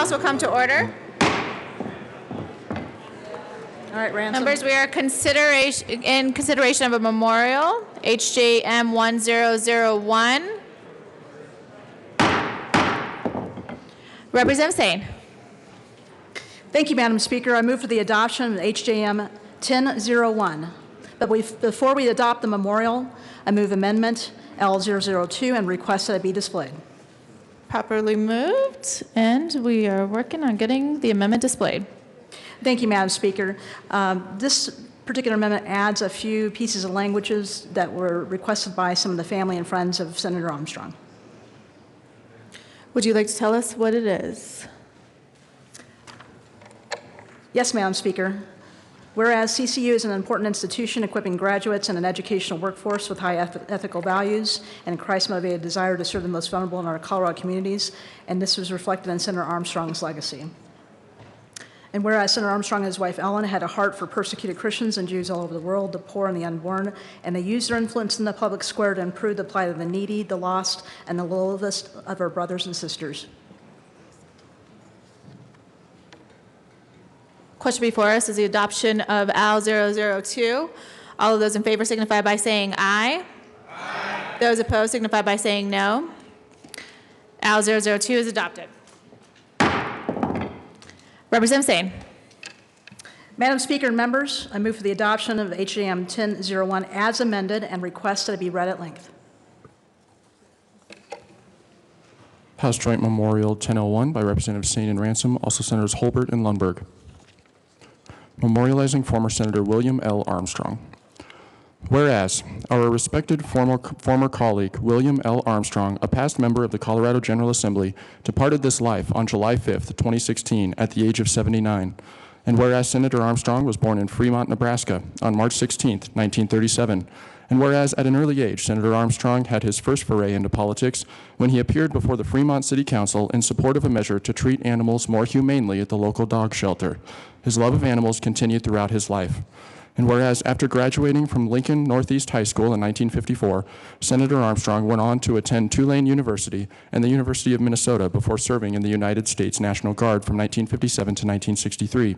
House will come to order. All right, Ransom. Members, we are in consideration of a memorial, HJM 1001. Representative Sane. Thank you, Madam Speaker. I move for the adoption of HJM 1001. But before we adopt the memorial, I move amendment L002 and request that it be displayed. Properly moved, and we are working on getting the amendment displayed. Thank you, Madam Speaker. This particular amendment adds a few pieces of languages that were requested by some of the family and friends of Senator Armstrong. Would you like to tell us what it is? Yes, Madam Speaker. Whereas CCU is an important institution equipping graduates and an educational workforce with high ethical values and a Christ-motivated desire to serve the most vulnerable in our Colorado communities, and this was reflected in Senator Armstrong's legacy. And whereas Senator Armstrong and his wife Ellen had a heart for persecuted Christians and Jews all over the world, the poor and the unborn, and they used their influence in the public square to improve the plight of the needy, the lost, and the lowest of our brothers and sisters. Question before us is the adoption of L002. All of those in favor signify by saying aye. Aye. Those opposed signify by saying no. L002 is adopted. Representative Sane. Madam Speaker and members, I move for the adoption of HJM 1001 as amended and request that it be read at length. House Joint Memorial 1001 by Representative Sane and Ransom, also Senators Holbert and Lundberg. Memorializing former Senator William L. Armstrong. Whereas, our respected former colleague, William L. Armstrong, a past member of the Colorado General Assembly, departed this life on July 5th, 2016, at the age of 79. And whereas Senator Armstrong was born in Fremont, Nebraska, on March 16th, 1937. And whereas at an early age, Senator Armstrong had his first foray into politics when he appeared before the Fremont City Council in support of a measure to treat animals more humanely at the local dog shelter. His love of animals continued throughout his life. And whereas after graduating from Lincoln Northeast High School in 1954, Senator Armstrong went on to attend Tulane University and the University of Minnesota before serving in the United States National Guard from 1957 to 1963.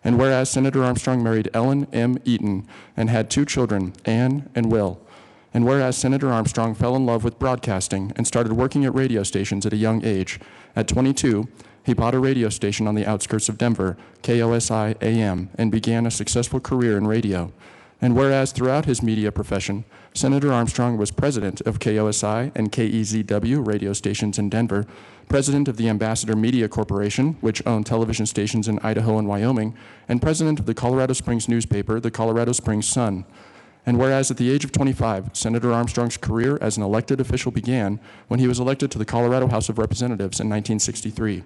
And whereas Senator Armstrong married Ellen M. Eaton and had 2 children, Anne and Will. And whereas Senator Armstrong fell in love with broadcasting and started working at radio stations at a young age, at 22, he bought a radio station on the outskirts of Denver, KOSI AM, and began a successful career in radio. And whereas throughout his media profession, Senator Armstrong was president of KOSI and KEZW radio stations in Denver, president of the Ambassador Media Corporation, which owned television stations in Idaho and Wyoming, and president of the Colorado Springs newspaper, the Colorado Springs Sun. And whereas at the age of 25, Senator Armstrong's career as an elected official began when he was elected to the Colorado House of Representatives in 1963.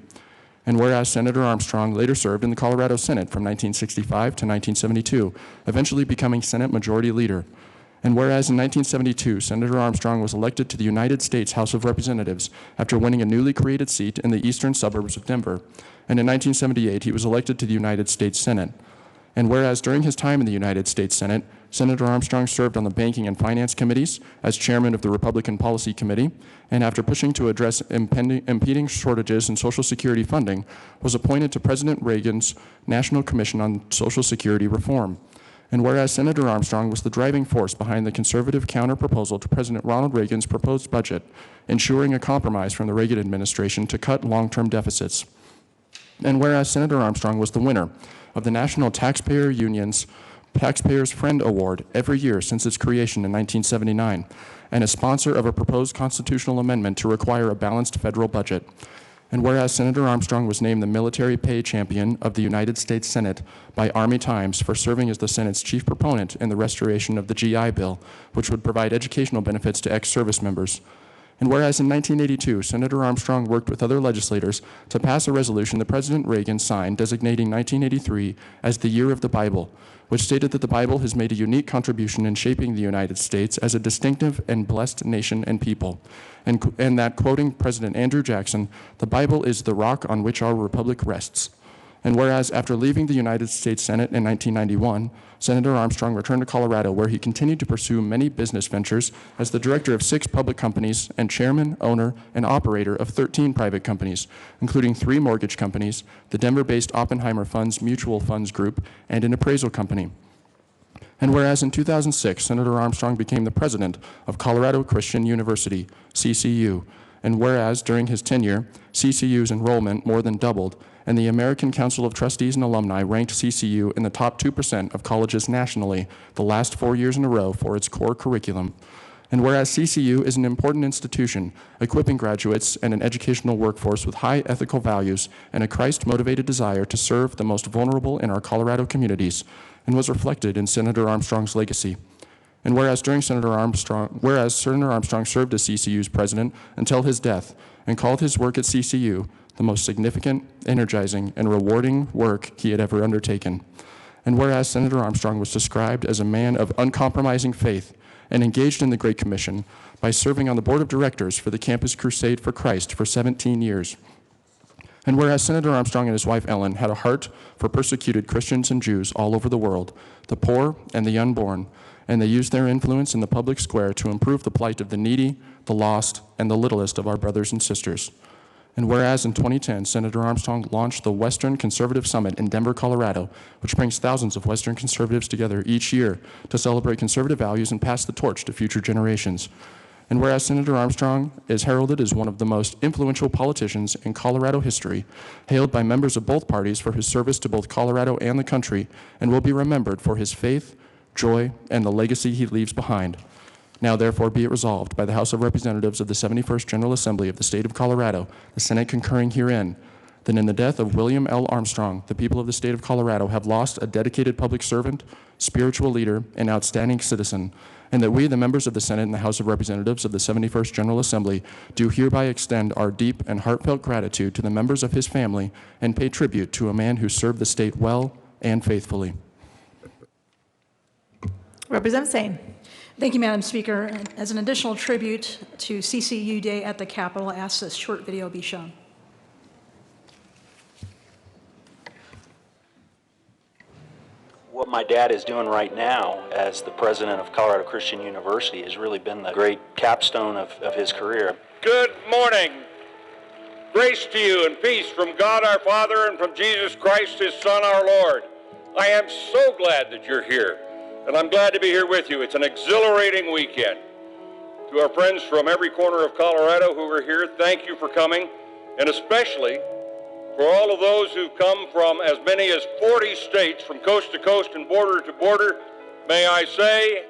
And whereas Senator Armstrong later served in the Colorado Senate from 1965 to 1972, eventually becoming Senate Majority Leader. And whereas in 1972, Senator Armstrong was elected to the United States House of Representatives after winning a newly created seat in the eastern suburbs of Denver. And in 1978, he was elected to the United States Senate. And whereas during his time in the United States Senate, Senator Armstrong served on the Banking and Finance Committees as chairman of the Republican Policy Committee, and after pushing to address impeding shortages in Social Security funding, was appointed to President Reagan's National Commission on Social Security Reform. And whereas Senator Armstrong was the driving force behind the conservative counter-proposal to President Ronald Reagan's proposed budget, ensuring a compromise from the Reagan administration to cut long-term deficits. And whereas Senator Armstrong was the winner of the National Taxpayer Union's Taxpayers Friend Award every year since its creation in 1979, and a sponsor of a proposed constitutional amendment to require a balanced federal budget. And whereas Senator Armstrong was named the Military Pay Champion of the United States Senate by Army Times for serving as the Senate's chief proponent in the restoration of the GI Bill, which would provide educational benefits to ex-service members. And whereas in 1982, Senator Armstrong worked with other legislators to pass a resolution that President Reagan signed designating 1983 as the Year of the Bible, which stated that the Bible has made a unique contribution in shaping the United States as a distinctive and blessed nation and people, and that, quoting President Andrew Jackson, "The Bible is the rock on which our republic rests." And whereas after leaving the United States Senate in 1991, Senator Armstrong returned to Colorado, where he continued to pursue many business ventures as the director of 6 public companies and chairman, owner, and operator of 13 private companies, including 3 mortgage companies, the Denver-based Oppenheimer Funds Mutual Funds Group, and an appraisal company. And whereas in 2006, Senator Armstrong became the president of Colorado Christian University, CCU, and whereas during his tenure, CCU's enrollment more than doubled, and the American Council of Trustees and Alumni ranked CCU in the top 2% of colleges nationally the last 4 years in a row for its core curriculum. And whereas CCU is an important institution, equipping graduates and an educational workforce with high ethical values and a Christ-motivated desire to serve the most vulnerable in our Colorado communities, and was reflected in Senator Armstrong's legacy. And whereas Senator Armstrong served as CCU's president until his death and called his work at CCU the most significant, energizing, and rewarding work he had ever undertaken. And whereas Senator Armstrong was described as a man of uncompromising faith and engaged in the Great Commission by serving on the board of directors for the Campus Crusade for Christ for 17 years. And whereas Senator Armstrong and his wife Ellen had a heart for persecuted Christians and Jews all over the world, the poor and the unborn, and they used their influence in the public square to improve the plight of the needy, the lost, and the littlest of our brothers and sisters. And whereas in 2010, Senator Armstrong launched the Western Conservative Summit in Denver, Colorado, which brings thousands of Western conservatives together each year to celebrate conservative values and pass the torch to future generations. And whereas Senator Armstrong is heralded as one of the most influential politicians in Colorado history, hailed by members of both parties for his service to both Colorado and the country, and will be remembered for his faith, joy, and the legacy he leaves behind. Now therefore be it resolved by the House of Representatives of the 71st General Assembly of the State of Colorado, the Senate concurring herein, that in the death of William L. Armstrong, the people of the state of Colorado have lost a dedicated public servant, spiritual leader, and outstanding citizen, and that we, the members of the Senate and the House of Representatives of the 71st General Assembly, do hereby extend our deep and heartfelt gratitude to the members of his family and pay tribute to a man who served the state well and faithfully. Representative Sane. Thank you, Madam Speaker. And as an additional tribute to CCU Day at the Capitol, I ask this short video be shown. What my dad is doing right now as the president of Colorado Christian University has really been the great capstone of his career. Good morning. Grace to you and peace from God our Father and from Jesus Christ, his Son, our Lord. I am so glad that you're here, and I'm glad to be here with you. It's an exhilarating weekend. To our friends from every corner of Colorado who are here, thank you for coming, and especially for all of those who've come from as many as 40 states, from coast to coast and border to border, may I say,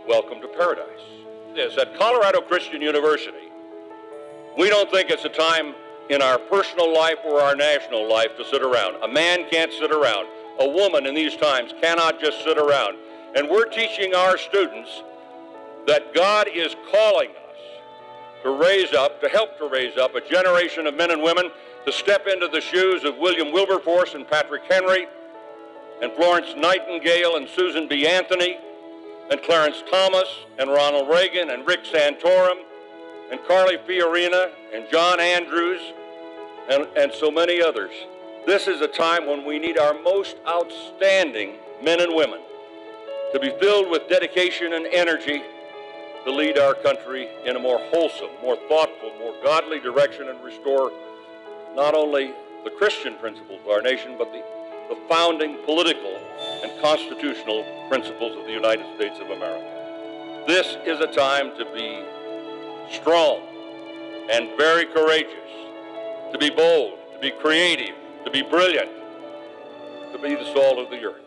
welcome to paradise. Yes, at Colorado Christian University, we don't think it's a time in our personal life or our national life to sit around. A man can't sit around. A woman in these times cannot just sit around. And we're teaching our students that God is calling us to help to raise up a generation of men and women to step into the shoes of William Wilberforce and Patrick Henry and Florence Nightingale and Susan B. Anthony and Clarence Thomas and Ronald Reagan and Rick Santorum and Carly Fiorina and John Andrews and so many others. This is a time when we need our most outstanding men and women to be filled with dedication and energy to lead our country in a more wholesome, more thoughtful, more godly direction and restore not only the Christian principles of our nation, but the founding political and constitutional principles of the United States of America. This is a time to be strong and very courageous, to be bold, to be creative, to be brilliant, to be the salt of the earth.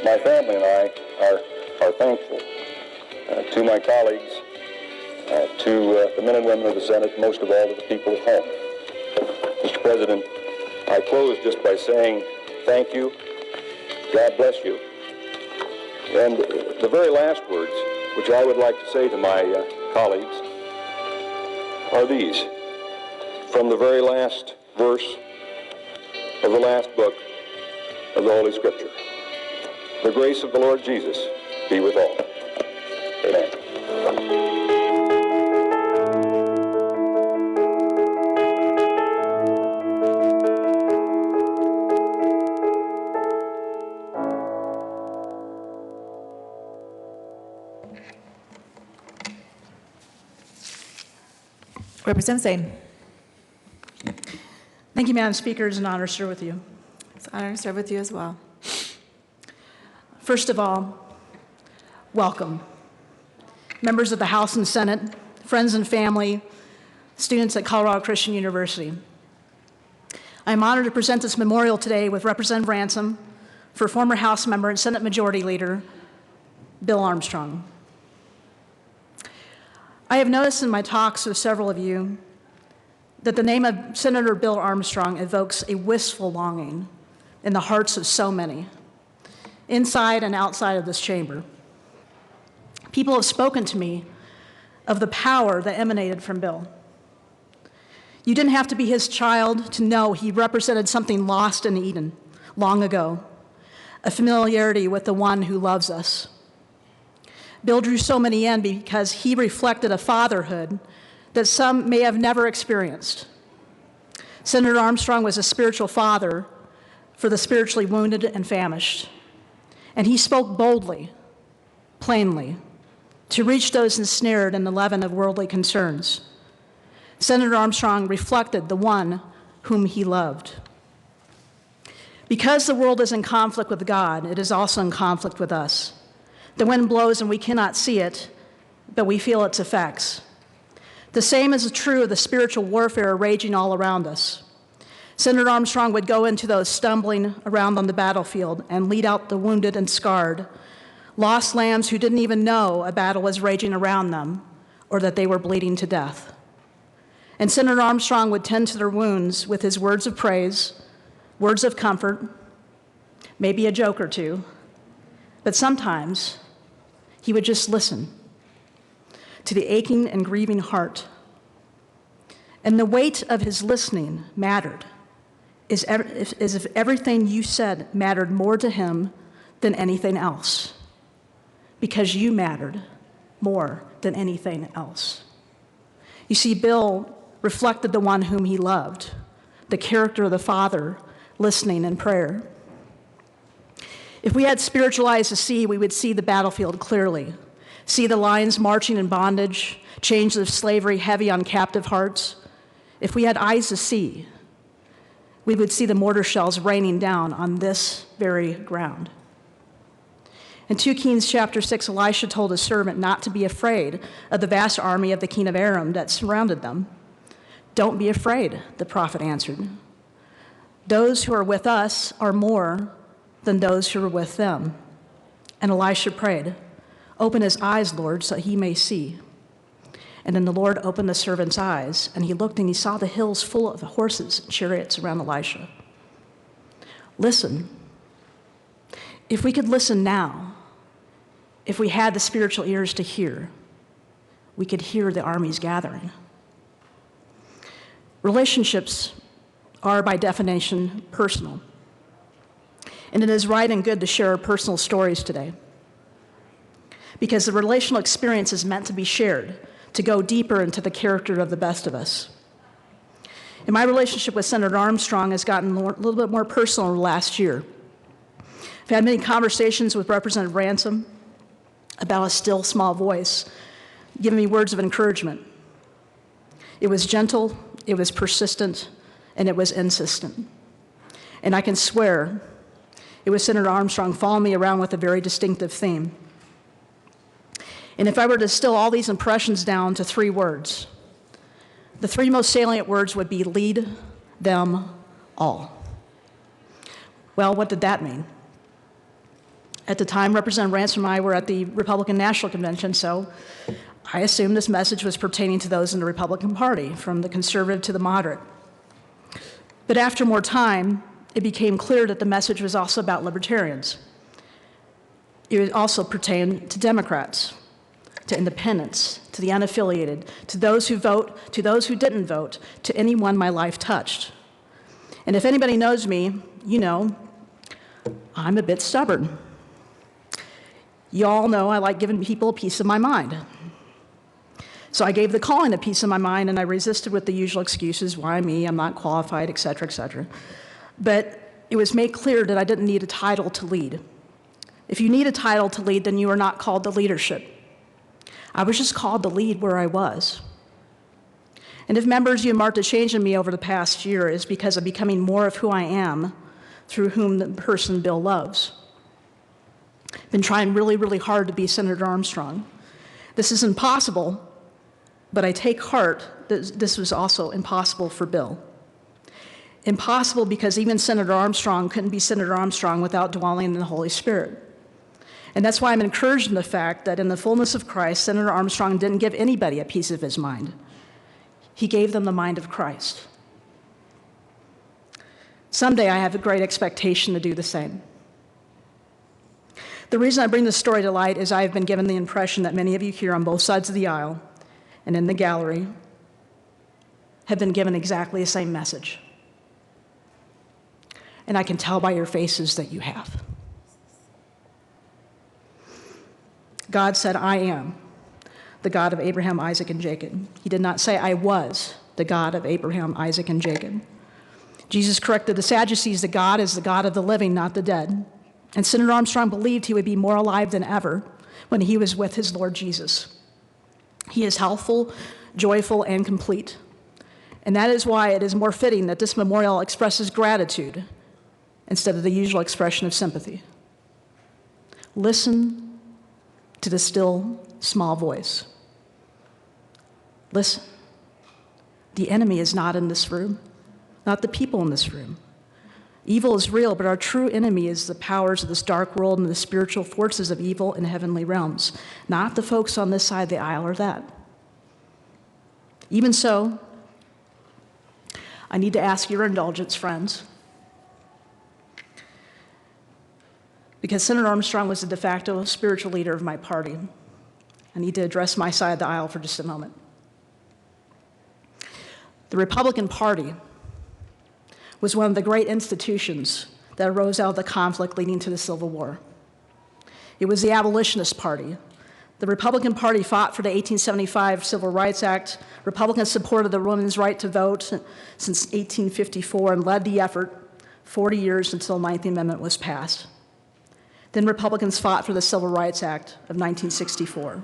My family and I are thankful to my colleagues, to the men and women of the Senate, most of all to the people at home. Mr. President, I close just by saying thank you, God bless you, and the very last words, which I would like to say to my colleagues, are these, from the very last verse of the last book of the Holy Scripture. The grace of the Lord Jesus be with all. Amen. Representative Zane. Thank you, Madam Speaker. It's an honor to serve with you. It's an honor to serve with you as well. First of all, welcome. Members of the House and Senate, friends and family, students at Colorado Christian University. I am honored to present this memorial today with Representative Ransom for former House member and Senate Majority Leader Bill Armstrong. I have noticed in my talks with several of you that the name of Senator Bill Armstrong evokes a wistful longing in the hearts of so many, inside and outside of this chamber. People have spoken to me of the power that emanated from Bill. You didn't have to be his child to know he represented something lost in Eden long ago, a familiarity with the one who loves us. Bill drew so many in because he reflected a fatherhood that some may have never experienced. Senator Armstrong was a spiritual father for the spiritually wounded and famished, and he spoke boldly, plainly, to reach those ensnared in the leaven of worldly concerns. Senator Armstrong reflected the one whom he loved. Because the world is in conflict with God, it is also in conflict with us. The wind blows and we cannot see it, but we feel its effects. The same is true of the spiritual warfare raging all around us. Senator Armstrong would go into those stumbling around on the battlefield and lead out the wounded and scarred, lost lambs who didn't even know a battle was raging around them or that they were bleeding to death. And Senator Armstrong would tend to their wounds with his words of praise, words of comfort, maybe a joke or two, but sometimes he would just listen to the aching and grieving heart. And the weight of his listening mattered, as if everything you said mattered more to him than anything else, because you mattered more than anything else. You see, Bill reflected the one whom he loved, the character of the Father, listening in prayer. If we had spiritual eyes to see, we would see the battlefield clearly, see the lions marching in bondage, chains of slavery heavy on captive hearts. If we had eyes to see, we would see the mortar shells raining down on this very ground. In 2 Kings chapter 6, Elisha told his servant not to be afraid of the vast army of the king of Aram that surrounded them. Don't be afraid, the prophet answered. Those who are with us are more than those who are with them. And Elisha prayed, open his eyes, Lord, so he may see. And then the Lord opened the servant's eyes, and he looked and he saw the hills full of horses and chariots around Elisha. Listen. If we could listen now, if we had the spiritual ears to hear, we could hear the armies gathering. Relationships are, by definition, personal. And it is right and good to share our personal stories today, because the relational experience is meant to be shared, to go deeper into the character of the best of us. And my relationship with Senator Armstrong has gotten a little bit more personal in the last year. I've had many conversations with Representative Ransom about a still small voice, giving me words of encouragement. It was gentle, it was persistent, and it was insistent. And I can swear it was Senator Armstrong following me around with a very distinctive theme. And if I were to distill all these impressions down to 3 words, the 3 most salient words would be lead them all. Well, what did that mean? At the time, Representative Ransom and I were at the Republican National Convention, so I assumed this message was pertaining to those in the Republican Party, from the conservative to the moderate. But after more time, it became clear that the message was also about libertarians. It would also pertain to Democrats, to independents, to the unaffiliated, to those who vote, to those who didn't vote, to anyone my life touched. And if anybody knows me, you know I'm a bit stubborn. You all know I like giving people a piece of my mind. So I gave the calling a piece of my mind, and I resisted with the usual excuses, why me, I'm not qualified, et cetera, et cetera. But it was made clear that I didn't need a title to lead. If you need a title to lead, then you are not called to leadership. I was just called to lead where I was. And if members, you have marked a change in me over the past year, is because of becoming more of who I am through whom the person Bill loves. Been trying really, really hard to be Senator Armstrong. This is impossible, but I take heart that this was also impossible for Bill. Impossible because even Senator Armstrong couldn't be Senator Armstrong without dwelling in the Holy Spirit. And that's why I'm encouraged in the fact that in the fullness of Christ, Senator Armstrong didn't give anybody a piece of his mind. He gave them the mind of Christ. Someday I have a great expectation to do the same. The reason I bring this story to light is I have been given the impression that many of you here on both sides of the aisle and in the gallery have been given exactly the same message. And I can tell by your faces that you have. God said, I am the God of Abraham, Isaac, and Jacob. He did not say, I was the God of Abraham, Isaac, and Jacob. Jesus corrected the Sadducees that God is the God of the living, not the dead. And Senator Armstrong believed he would be more alive than ever when he was with his Lord Jesus. He is healthful, joyful, and complete. And that is why it is more fitting that this memorial expresses gratitude instead of the usual expression of sympathy. Listen to the still, small voice. Listen. The enemy is not in this room, not the people in this room. Evil is real, but our true enemy is the powers of this dark world and the spiritual forces of evil in heavenly realms, not the folks on this side of the aisle or that. Even so, I need to ask your indulgence, friends, because Senator Armstrong was the de facto spiritual leader of my party. I need to address my side of the aisle for just a moment. The Republican Party was one of the great institutions that arose out of the conflict leading to the Civil War. It was the Abolitionist Party. The Republican Party fought for the 1875 Civil Rights Act. Republicans supported the women's right to vote since 1854 and led the effort 40 years until the 9th Amendment was passed. Then Republicans fought for the Civil Rights Act of 1964.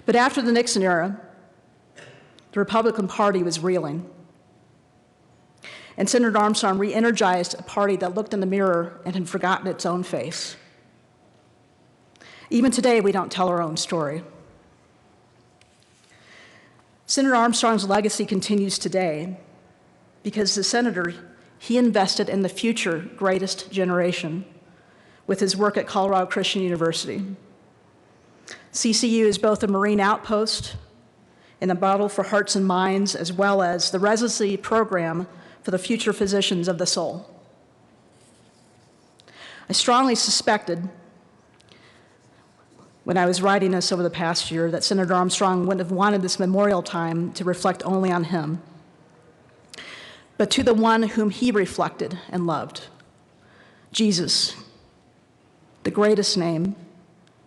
But after the Nixon era, the Republican Party was reeling. And Senator Armstrong re-energized a party that looked in the mirror and had forgotten its own face. Even today, we don't tell our own story. Senator Armstrong's legacy continues today because the senator, he invested in the future greatest generation with his work at Colorado Christian University. CCU is both a Marine outpost and a battle for hearts and minds, as well as the residency program for the future physicians of the soul. I strongly suspected when I was writing this over the past year that Senator Armstrong wouldn't have wanted this memorial time to reflect only on him, but to the one whom he reflected and loved, Jesus, the greatest name,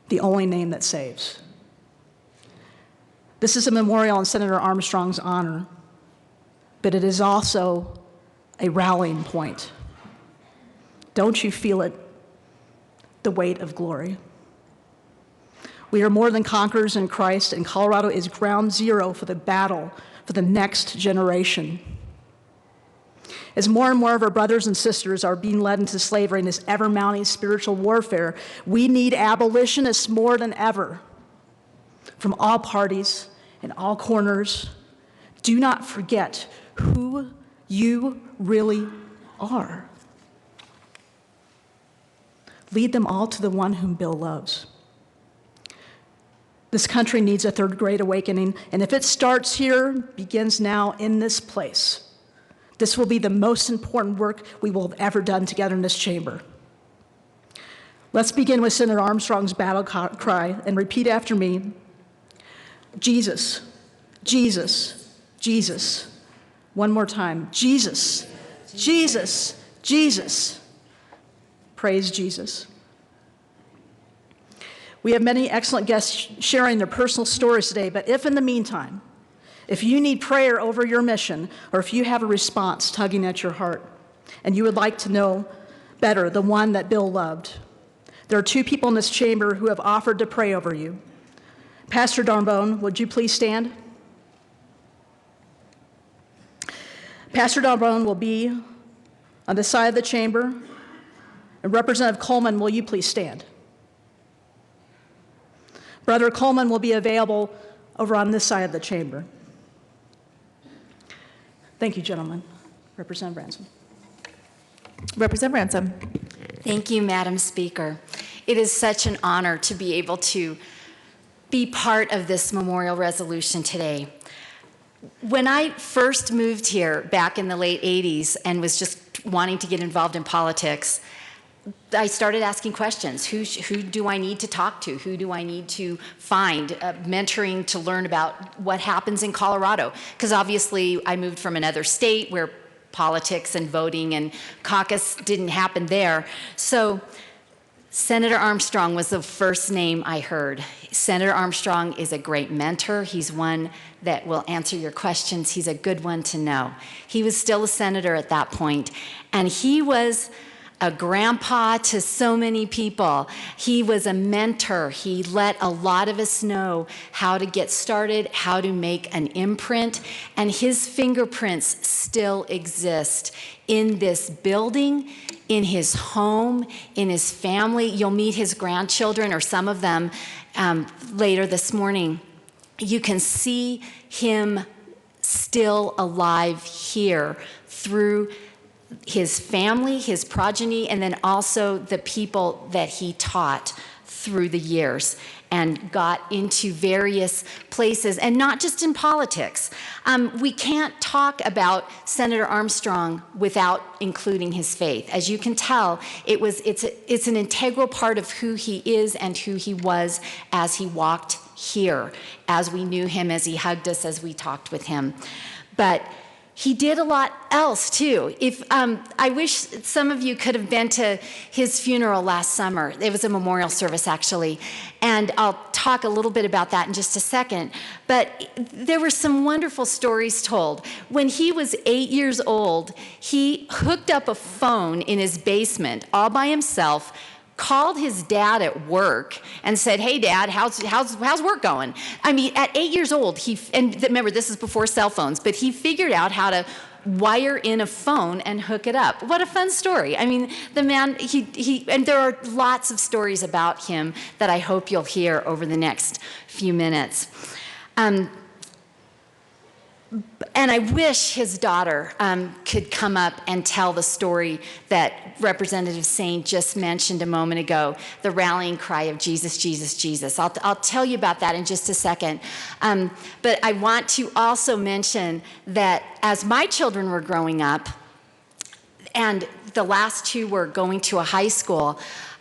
the only name that saves. This is a memorial in Senator Armstrong's honor, but it is also a rallying point. Don't you feel it? The weight of glory. We are more than conquerors in Christ, and Colorado is ground zero for the battle for the next generation. As more and more of our brothers and sisters are being led into slavery in this ever-mounting spiritual warfare, we need abolitionists more than ever from all parties and all corners. Do not forget who you really are. Lead them all to the one whom Bill loves. This country needs a third great awakening, and if it starts here, begins now in this place, this will be the most important work we will have ever done together in this chamber. Let's begin with Senator Armstrong's battle cry and repeat after me. Jesus, Jesus, Jesus. One more time. Jesus, Jesus, Jesus. Praise Jesus. We have many excellent guests sharing their personal stories today, but if in the meantime, if you need prayer over your mission, or if you have a response tugging at your heart, and you would like to know better the one that Bill loved, there are two people in this chamber who have offered to pray over you. Pastor Darbone, would you please stand? Pastor Dalbrone will be on this side of the chamber. And Representative Coleman, will you please stand? Brother Coleman will be available over on this side of the chamber. Thank you, gentlemen. Representative Ransom. Representative Ransom. Thank you, Madam Speaker. It is such an honor to be able to be part of this memorial resolution today. When I first moved here back in the late 80s and was just wanting to get involved in politics, I started asking questions. Who do I need to talk to? Who do I need to find? Mentoring to learn about what happens in Colorado. Because obviously I moved from another state where politics and voting and caucus didn't happen there. So Senator Armstrong was the first name I heard. Senator Armstrong is a great mentor. He's one that will answer your questions. He's a good one to know. He was still a senator at that point, and he was a grandpa to so many people. He was a mentor. He let a lot of us know how to get started, how to make an imprint, and his fingerprints still exist in this building, in his home, in his family. You'll meet his grandchildren, or some of them, later this morning. You can see him still alive here through his family, his progeny, and then also the people that he taught through the years and got into various places, and not just in politics. We can't talk about Senator Armstrong without including his faith. As you can tell, it's an integral part of who he is and who he was as he walked here, as we knew him, as he hugged us, as we talked with him. But he did a lot else too. I wish some of you could have been to his funeral last summer. It was a memorial service, actually, and I'll talk a little bit about that in just a second. But there were some wonderful stories told. When he was 8 years old, he hooked up a phone in his basement all by himself, called his dad at work and said, "Hey, Dad, how's work going?" I mean, at 8 years old, and remember, this is before cell phones, but he figured out how to wire in a phone and hook it up. What a fun story. I mean, the man, and there are lots of stories about him that I hope you'll hear over the next few minutes. And I wish his daughter could come up and tell the story that Representative Sain just mentioned a moment ago, the rallying cry of Jesus, Jesus, Jesus. I'll tell you about that in just a second. But I want to also mention that as my children were growing up, and the last two were going to a high school,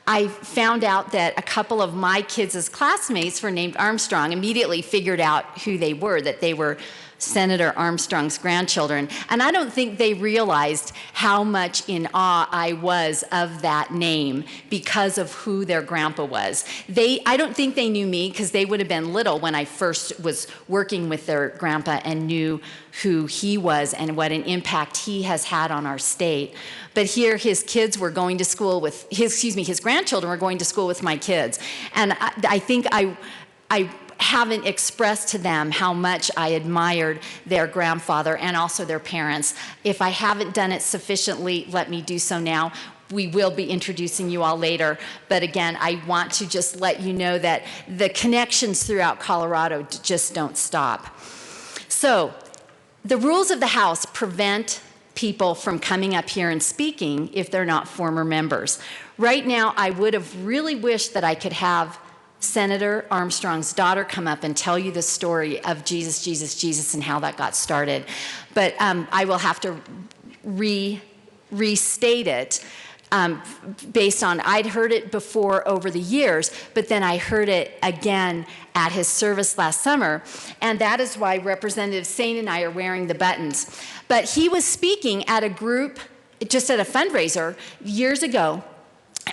I found out that a couple of my kids' classmates were named Armstrong. Immediately figured out who they were, that they were Senator Armstrong's grandchildren. And I don't think they realized how much in awe I was of that name because of who their grandpa was. I don't think they knew me because they would have been little when I first was working with their grandpa and knew who he was and what an impact he has had on our state. But here his kids were going to school with, his grandchildren were going to school with my kids. And I think I haven't expressed to them how much I admired their grandfather and also their parents. If I haven't done it sufficiently, let me do so now. We will be introducing you all later. But again, I want to just let you know that the connections throughout Colorado just don't stop. So the rules of the House prevent people from coming up here and speaking if they're not former members. Right now, I would have really wished that I could have Senator Armstrong's daughter come up and tell you the story of Jesus, Jesus, Jesus and how that got started. But I will have to restate it based on, I'd heard it before over the years, but then I heard it again at his service last summer. And that is why Representative Sain and I are wearing the buttons. But he was speaking at a group, just at a fundraiser years ago,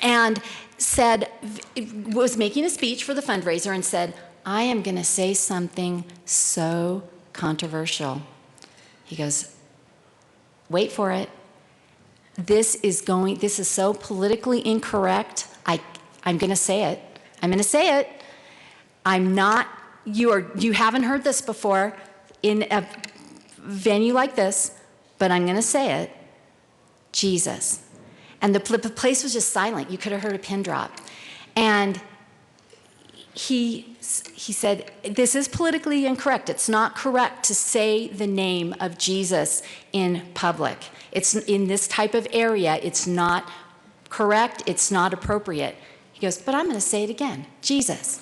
and was making a speech for the fundraiser and said, "I am going to say something so controversial." He goes, "Wait for it. This is so politically incorrect. I'm going to say it. I'm going to say it. You haven't heard this before in a venue like this. but I'm going to say it, Jesus. And the place was just silent. You could have heard a pin drop. And he said, this is politically incorrect. It's not correct to say the name of Jesus in public. It's in this type of area. It's not correct. It's not appropriate. He goes, but I'm going to say it again, Jesus.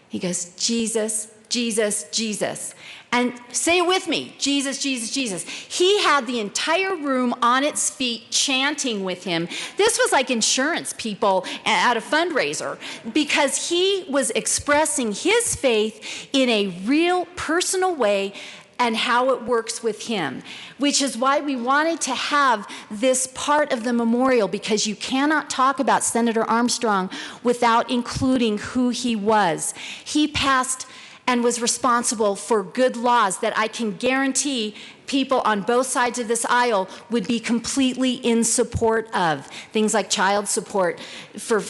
He goes, Jesus, Jesus, Jesus. And say it with me, Jesus, Jesus, Jesus. He had the entire room on its feet chanting with him. This was like insurance people at a fundraiser, because he was expressing his faith in a real personal way and how it works with him, which is why we wanted to have this part of the memorial, because you cannot talk about Senator Armstrong without including who he was. He passed and was responsible for good laws that I can guarantee people on both sides of this aisle would be completely in support of. Things like child support for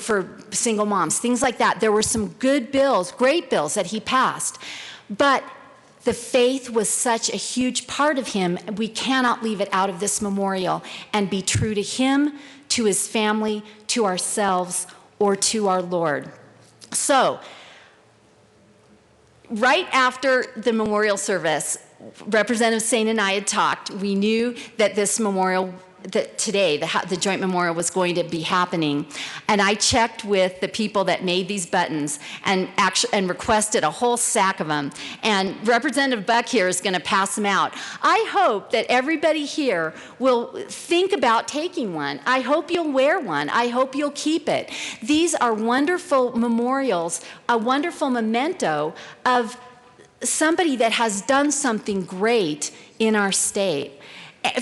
single moms, things like that. There were some good bills, great bills that he passed. But the faith was such a huge part of him, we cannot leave it out of this memorial, and be true to him, to his family, to ourselves, or to our Lord. So, right after the memorial service, Representative Sain and I had talked. We knew that this memorial, that today, the joint memorial was going to be happening. And I checked with the people that made these buttons and requested a whole sack of them. And Representative Buck here is going to pass them out. I hope that everybody here will think about taking one. I hope you'll wear one. I hope you'll keep it. These are wonderful memorials, a wonderful memento of somebody that has done something great in our state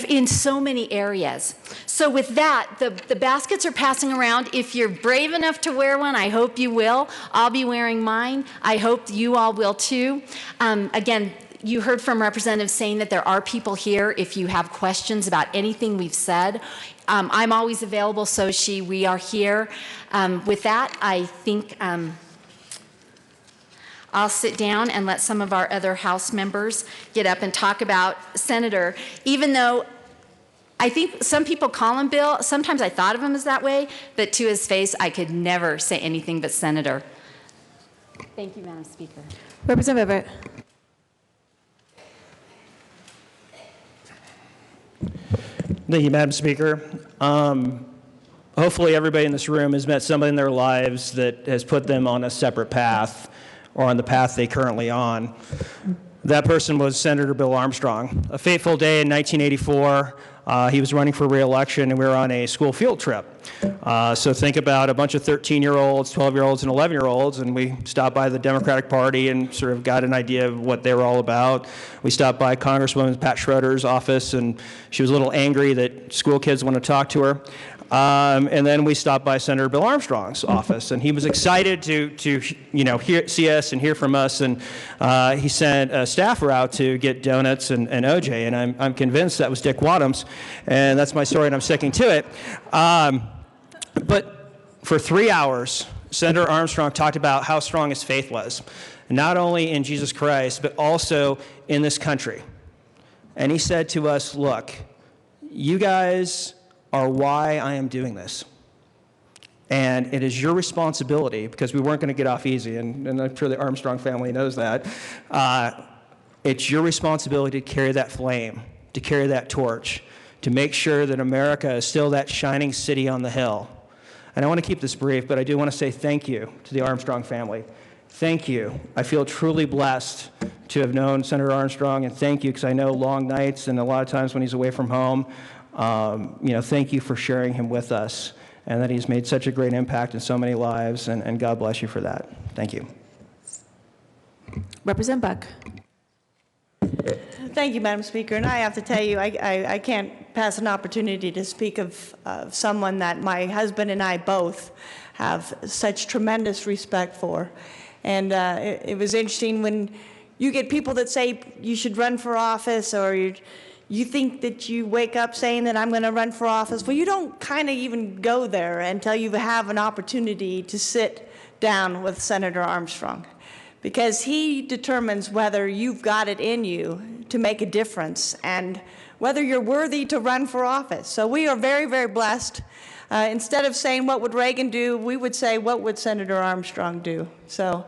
in so many areas. So with that, the baskets are passing around. If you're brave enough to wear one, I hope you will. I'll be wearing mine. I hope you all will too. Again, you heard from Representative saying that there are people here if you have questions about anything we've said. I'm always available, so we are here. With that, I think I'll sit down and let some of our other House members get up and talk about Senator, even though I think some people call him Bill. Sometimes I thought of him as that way, but to his face, I could never say anything but Senator. Thank you, Madam Speaker. Representative Everett. Thank you, Madam Speaker. Hopefully everybody in this room has met somebody in their lives that has put them on a separate path, or on the path they currently on. That person was Senator Bill Armstrong. A fateful day in 1984, he was running for re-election, and we were on a school field trip. So think about a bunch of 13-year-olds, 12-year-olds, and 11-year-olds, and we stopped by the Democratic Party and sort of got an idea of what they were all about. We stopped by Congresswoman Pat Schroeder's office, and she was a little angry that school kids want to talk to her. And then we stopped by Senator Bill Armstrong's office, and he was excited to see us and hear from us, and he sent a staffer out to get donuts and OJ, and I'm convinced that was Dick Wadhams, and that's my story, and I'm sticking to it. But for 3 hours, Senator Armstrong talked about how strong his faith was, not only in Jesus Christ, but also in this country. And he said to us, look, you guys are why I am doing this. And it is your responsibility, because we weren't going to get off easy, and I'm sure the Armstrong family knows that. It's your responsibility to carry that flame, to carry that torch, to make sure that America is still that shining city on the hill. And I want to keep this brief, but I do want to say thank you to the Armstrong family. Thank you. I feel truly blessed to have known Senator Armstrong, and thank you, because I know long nights and a lot of times when he's away from home, thank you for sharing him with us, and that he's made such a great impact in so many lives, and God bless you for that. Thank you. Representative Buck. Thank you, Madam Speaker. And I have to tell you, I can't pass an opportunity to speak of someone that my husband and I both have such tremendous respect for. And it was interesting when you get people that say you should run for office, or you think that you wake up saying that I'm going to run for office. Well, you don't kind of even go there until you have an opportunity to sit down with Senator Armstrong, because he determines whether you've got it in you to make a difference, and whether you're worthy to run for office. So we are very, very blessed. Instead of saying, what would Reagan do, we would say, what would Senator Armstrong do? So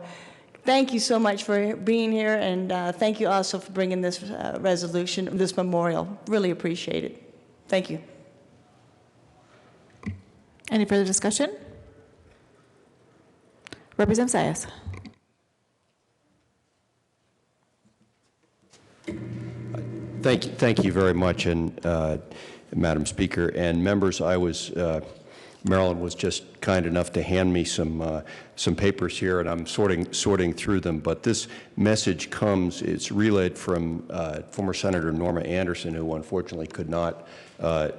thank you so much for being here, and thank you also for bringing this resolution, this memorial. Really appreciate it. Thank you. Any further discussion? Representative Zayas. Thank you very much, and Madam Speaker and members. Marilyn was just kind enough to hand me some papers here, and I'm sorting through them. But this message it's relayed from former Senator Norma Anderson, who unfortunately could not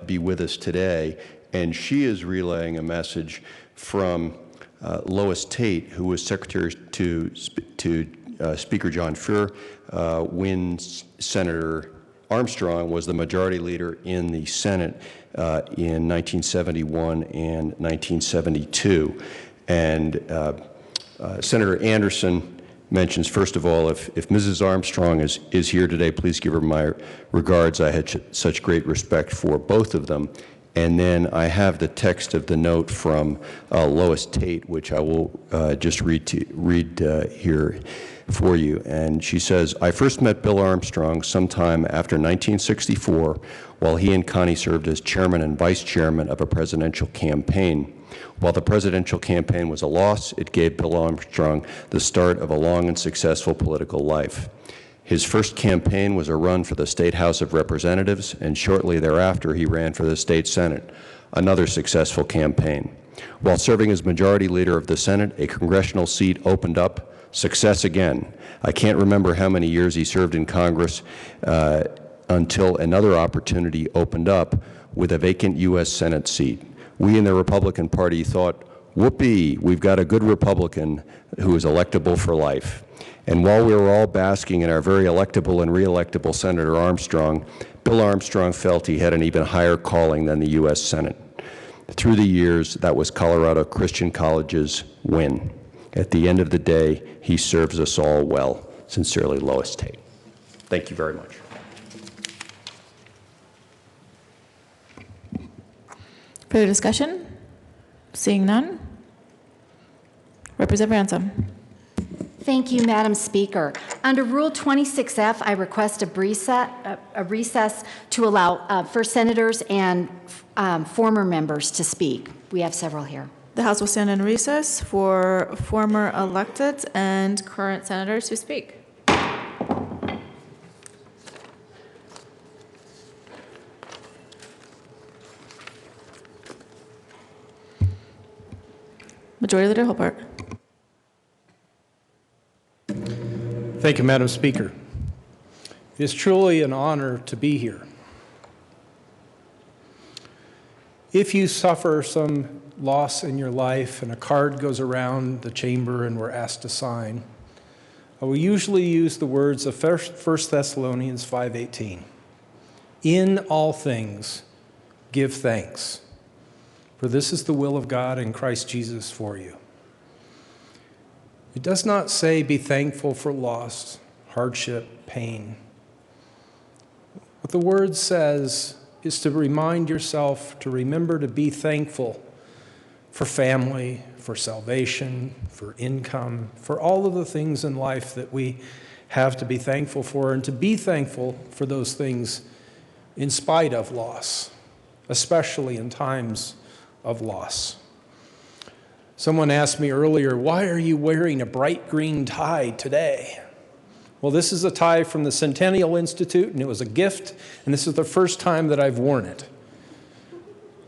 be with us today, and she is relaying a message from Lois Tate, who was Secretary to Speaker John Fuhr when Senator Armstrong was the majority leader in the Senate in 1971 and 1972. And Senator Anderson mentions, first of all, if Mrs. Armstrong is here today, please give her my regards. I had such great respect for both of them. And then I have the text of the note from Lois Tate, which I will just read here for you. And she says, I first met Bill Armstrong sometime after 1964 while he and Connie served as chairman and vice chairman of a presidential campaign. While the presidential campaign was a loss, it gave Bill Armstrong the start of a long and successful political life. His first campaign was a run for the State House of Representatives, and shortly thereafter he ran for the State Senate, another successful campaign. While serving as majority leader of the Senate, a congressional seat opened up. Success again. I can't remember how many years he served in Congress until another opportunity opened up with a vacant U.S. Senate seat. We in the Republican Party thought, whoopee, we've got a good Republican who is electable for life. And while we were all basking in our very electable and re-electable Senator Armstrong, Bill Armstrong felt he had an even higher calling than the U.S. Senate. Through the years, that was Colorado Christian College's win. At the end of the day, he serves us all well. Sincerely, Lois Tate. Thank you very much. Further discussion? Seeing none. Representative Ransom. Thank you, Madam Speaker. Under Rule 26F, I request a recess to allow for senators and former members to speak. We have several here. The House will stand in recess for former elected and current senators to speak. Majority Leader Hobart. Thank you, Madam Speaker. It is truly an honor to be here. If you suffer some loss in your life and a card goes around the chamber and we're asked to sign, I will usually use the words of 1 Thessalonians 5:18. In all things, give thanks, for this is the will of God in Christ Jesus for you. It does not say be thankful for loss, hardship, pain. What the word says is to remind yourself to remember to be thankful for family, for salvation, for income, for all of the things in life that we have to be thankful for, and to be thankful for those things in spite of loss, especially in times of loss. Someone asked me earlier, why are you wearing a bright green tie today? Well, this is a tie from the Centennial Institute, and it was a gift, and this is the first time that I've worn it.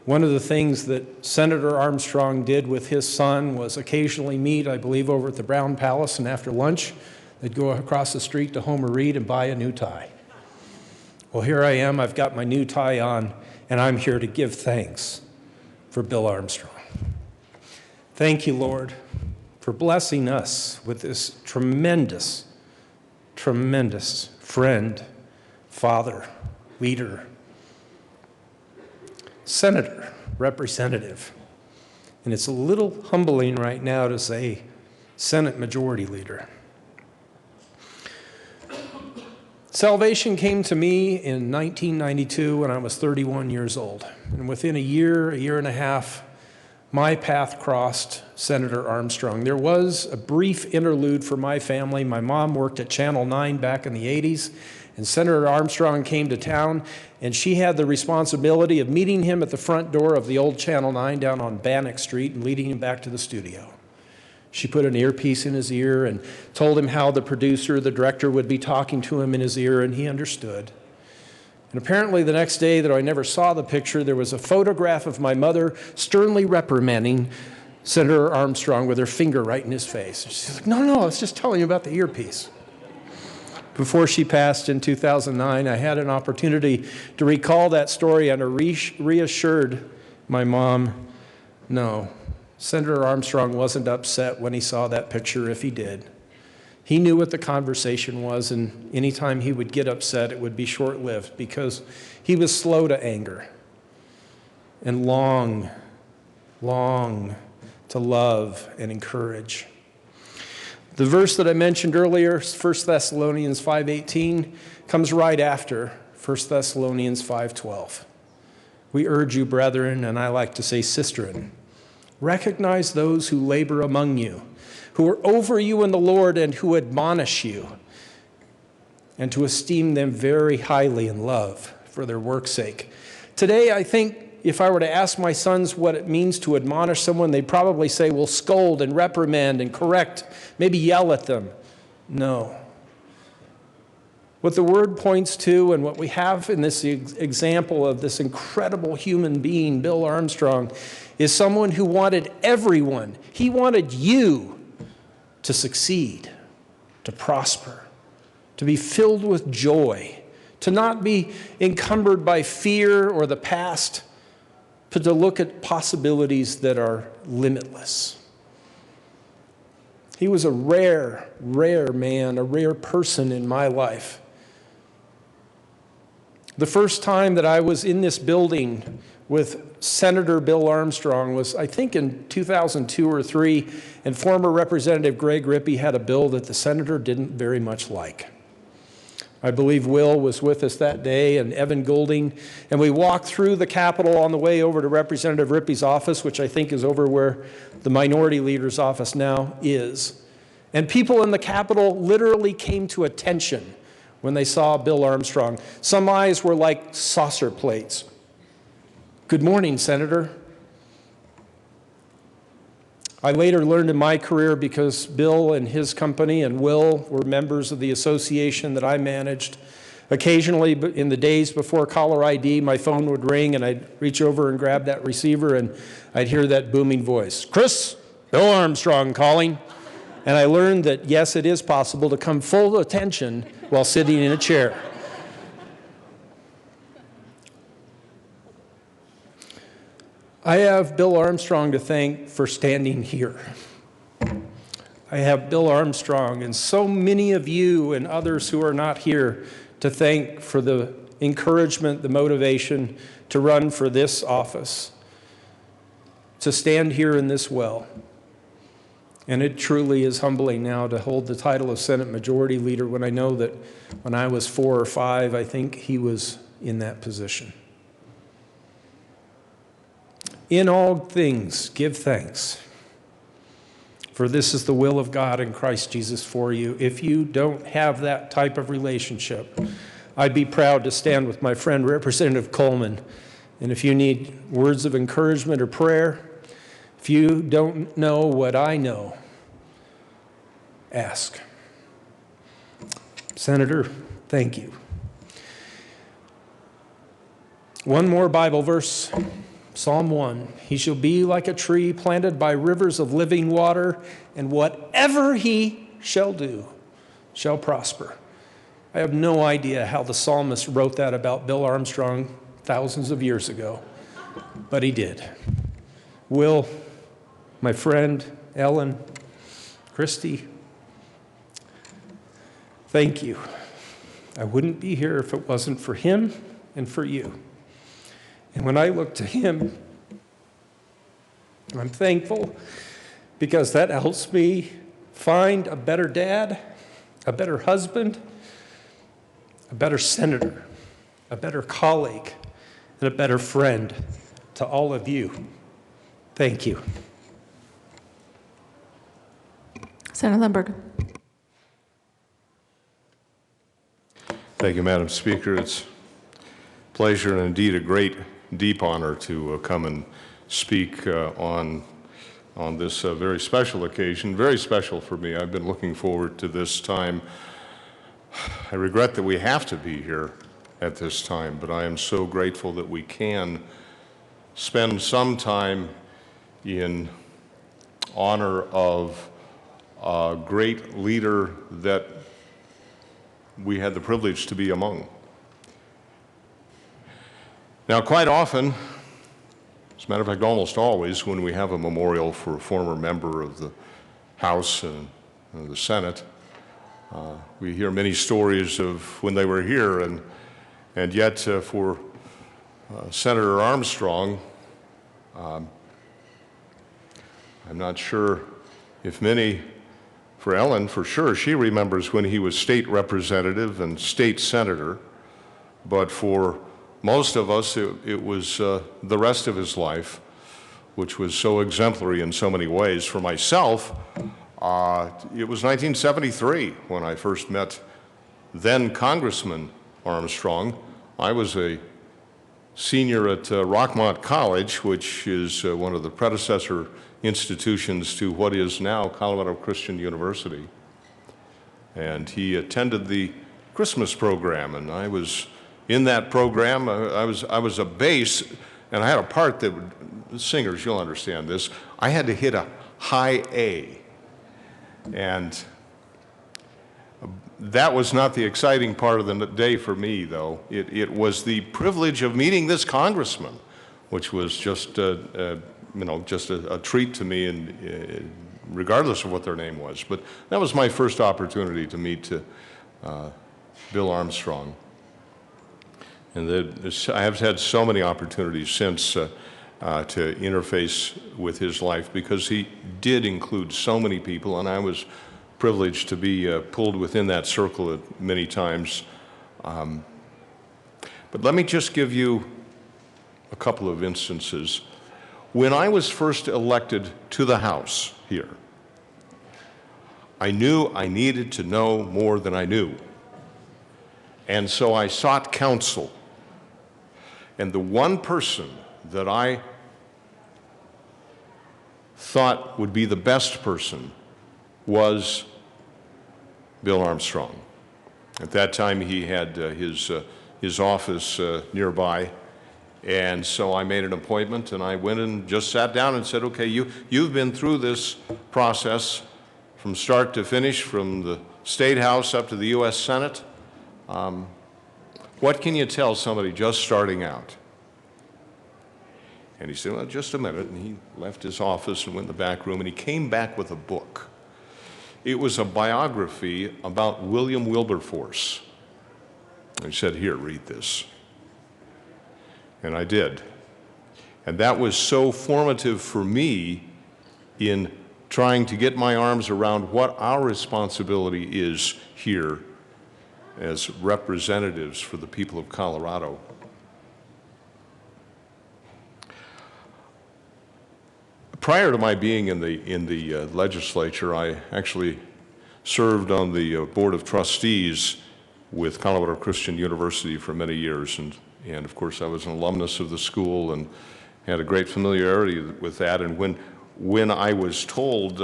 One of the things that Senator Armstrong did with his son was occasionally meet, I believe, over at the Brown Palace, and after lunch, they'd go across the street to Homer Reed and buy a new tie. Well, here I am, I've got my new tie on, and I'm here to give thanks for Bill Armstrong. Thank you, Lord, for blessing us with this tremendous, tremendous friend, father, leader, senator, representative. And it's a little humbling right now to say Senate Majority Leader. Salvation came to me in 1992 when I was 31 years old. And within a year and a half, my path crossed Senator Armstrong. There was a brief interlude for my family. My mom worked at Channel 9 back in the 80s, and Senator Armstrong came to town, and she had the responsibility of meeting him at the front door of the old Channel 9 down on Bannock Street and leading him back to the studio. She put an earpiece in his ear and told him how the producer, the director, would be talking to him in his ear, and he understood. And apparently the next day, that I never saw the picture, there was a photograph of my mother sternly reprimanding Senator Armstrong with her finger right in his face. She's like, no, I was just telling you about the earpiece. Before she passed in 2009, I had an opportunity to recall that story, and I reassured my mom, no, Senator Armstrong wasn't upset when he saw that picture if he did. He knew what the conversation was, and anytime he would get upset, it would be short-lived because he was slow to anger and long to love and encourage. The verse that I mentioned earlier, 1 Thessalonians 5:18, comes right after 1 Thessalonians 5:12. We urge you, brethren, and I like to say sisterin, recognize those who labor among you, who are over you in the Lord and who admonish you, and to esteem them very highly in love for their work's sake. Today, I think if I were to ask my sons what it means to admonish someone, they'd probably say, well, scold and reprimand and correct, maybe yell at them. No. What the word points to, and what we have in this example of this incredible human being, Bill Armstrong, is someone who wanted everyone, he wanted you to succeed, to prosper, to be filled with joy, to not be encumbered by fear or the past, but to look at possibilities that are limitless. He was a rare man, a rare person in my life. The first time that I was in this building with Senator Bill Armstrong was, I think, in 2002 or 3, and former Representative Greg Rippey had a bill that the senator didn't very much like. I believe Will was with us that day, and Evan Goulding, and we walked through the Capitol on the way over to Representative Rippey's office, which I think is over where the minority leader's office now is. And people in the Capitol literally came to attention when they saw Bill Armstrong. Some eyes were like saucer plates. Good morning, Senator. I later learned in my career, because Bill and his company and Will were members of the association that I managed, occasionally in the days before caller ID, my phone would ring and I'd reach over and grab that receiver and I'd hear that booming voice, Chris, Bill Armstrong calling. And I learned that, yes, it is possible to come full attention while sitting in a chair. I have Bill Armstrong to thank for standing here. I have Bill Armstrong and so many of you and others who are not here to thank for the encouragement, the motivation to run for this office, to stand here in this well. And it truly is humbling now to hold the title of Senate Majority Leader when I know that when I was 4 or 5, I think he was in that position. In all things, give thanks, for this is the will of God in Christ Jesus for you. If you don't have that type of relationship, I'd be proud to stand with my friend Representative Coleman. And if you need words of encouragement or prayer, if you don't know what I know, ask. Senator, thank you. One more Bible verse. Psalm 1, he shall be like a tree planted by rivers of living water, and whatever he shall do shall prosper. I have no idea how the psalmist wrote that about Bill Armstrong thousands of years ago, but he did. Will, my friend, Ellen, Christy, thank you. I wouldn't be here if it wasn't for him and for you. And when I look to him, I'm thankful because that helps me find a better dad, a better husband, a better senator, a better colleague, and a better friend to all of you. Thank you. Senator Lindberg. Thank you, Madam Speaker. It's a pleasure and indeed a great, deep honor to come and speak on this very special occasion, very special for me. I've been looking forward to this time. I regret that we have to be here at this time, but I am so grateful that we can spend some time in honor of a great leader that we had the privilege to be among. Now, quite often, as a matter of fact, almost always, when we have a memorial for a former member of the House and the Senate, we hear many stories of when they were here, and yet for Senator Armstrong, I'm not sure if many, for Ellen, for sure, she remembers when he was state representative and state senator, but for most of us, it was the rest of his life, which was so exemplary in so many ways. For myself, it was 1973 when I first met then Congressman Armstrong. I was a senior at Rockmont College, which is one of the predecessor institutions to what is now Colorado Christian University. And he attended the Christmas program, and I was in that program. I was a bass, and I had a part that singers, you'll understand this. I had to hit a high A, and that was not the exciting part of the day for me, though. It was the privilege of meeting this congressman, which was just just a treat to me, and regardless of what their name was. But that was my first opportunity to meet Bill Armstrong. And I have had so many opportunities since to interface with his life, because he did include so many people, and I was privileged to be pulled within that circle at many times. But let me just give you a couple of instances. When I was first elected to the House here, I knew I needed to know more than I knew. And so I sought counsel. And the one person that I thought would be the best person was Bill Armstrong. At that time, he had his office nearby. And so I made an appointment, and I went and just sat down and said, okay, you've been through this process from start to finish, from the State House up to the U.S. Senate. What can you tell somebody just starting out? And he said, well, just a minute. And he left his office and went in the back room, and he came back with a book. It was a biography about William Wilberforce. And he said, here, read this. And I did. And that was so formative for me in trying to get my arms around what our responsibility is here as representatives for the people of Colorado. Prior to my being in the legislature, I actually served on the Board of Trustees with Colorado Christian University for many years, and of course I was an alumnus of the school and had a great familiarity with that. And when I was told,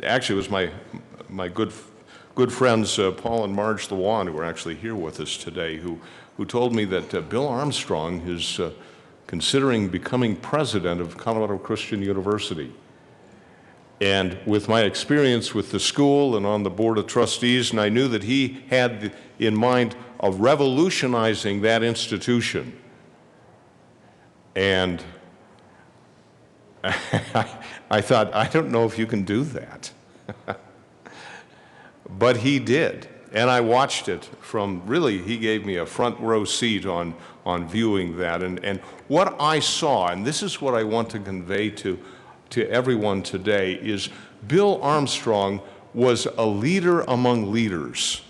actually it was my good friends Paul and Marge Lewan, who are actually here with us today, who told me that Bill Armstrong is considering becoming president of Colorado Christian University. And with my experience with the school and on the Board of Trustees, and I knew that he had in mind of revolutionizing that institution. And I thought, I don't know if you can do that. But he did. And I watched it from, really, he gave me a front row seat on viewing that. And what I saw, and this is what I want to convey to everyone today, is Bill Armstrong was a leader among leaders.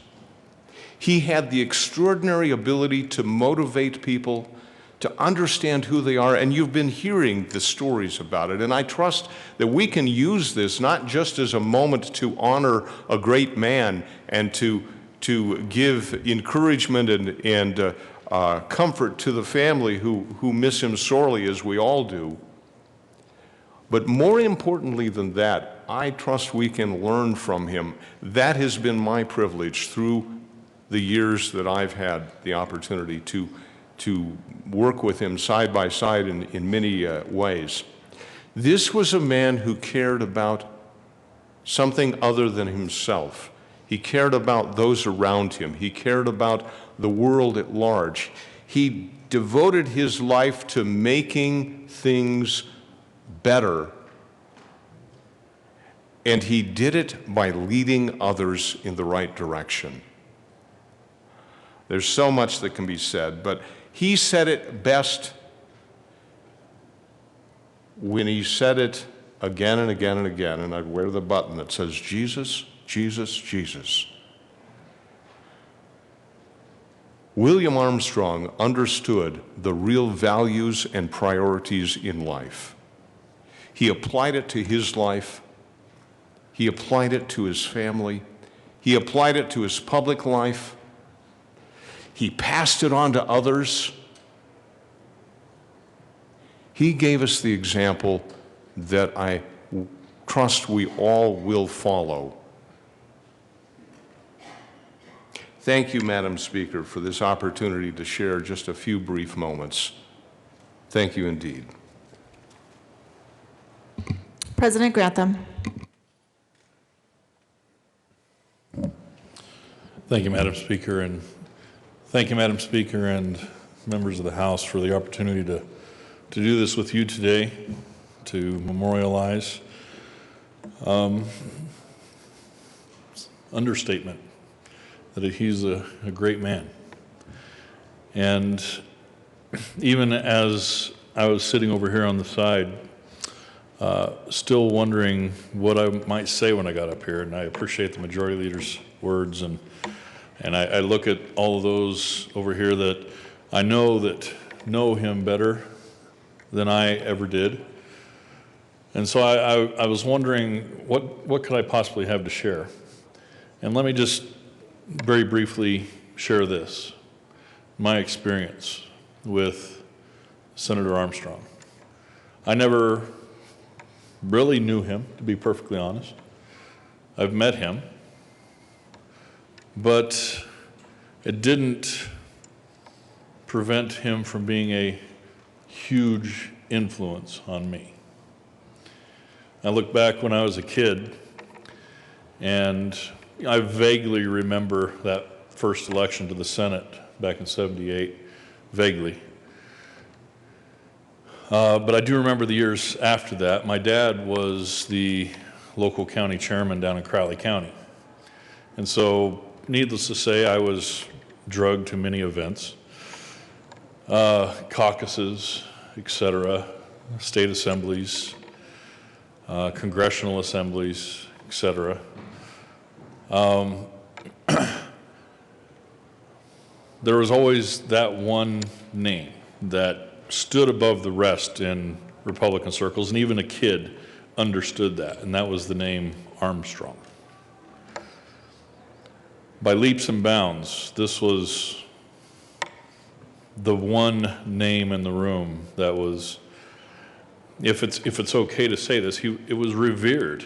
He had the extraordinary ability to motivate people, to understand who they are, and you've been hearing the stories about it. And I trust that we can use this not just as a moment to honor a great man and to give encouragement and comfort to the family who miss him sorely, as we all do. But more importantly than that, I trust we can learn from him. That has been my privilege through the years that I've had the opportunity to work with him side by side in many ways. This was a man who cared about something other than himself. He cared about those around him. He cared about the world at large. He devoted his life to making things better, and he did it by leading others in the right direction. There's so much that can be said, but he said it best when he said it again and again and again, and I'd wear the button that says, Jesus, Jesus, Jesus. William Armstrong understood the real values and priorities in life. He applied it to his life. He applied it to his family. He applied it to his public life. He passed it on to others. He gave us the example that I trust we all will follow. Thank you, Madam Speaker, for this opportunity to share just a few brief moments. Thank you indeed. President Grantham. Thank you, Madam Speaker, and thank you, Madam Speaker, and members of the House for the opportunity to do this with you today, to memorialize. Understatement that he's a great man. And even as I was sitting over here on the side, still wondering what I might say when I got up here, and I appreciate the Majority Leader's words, and I look at all of those over here that I know him better than I ever did. And so I was wondering, what could I possibly have to share? And let me just very briefly share this, my experience with Senator Armstrong. I never really knew him, to be perfectly honest. I've met him, but it didn't prevent him from being a huge influence on me. I look back when I was a kid, and I vaguely remember that first election to the Senate back in '78, vaguely. But I do remember the years after that. My dad was the local county chairman down in Crowley County. And so, needless to say, I was drugged to many events, caucuses, etc., state assemblies, congressional assemblies, etc. There was always that one name that stood above the rest in Republican circles, and even a kid understood that, and that was the name Armstrong. By leaps and bounds, this was the one name in the room that was, if it's okay to say this, it was revered.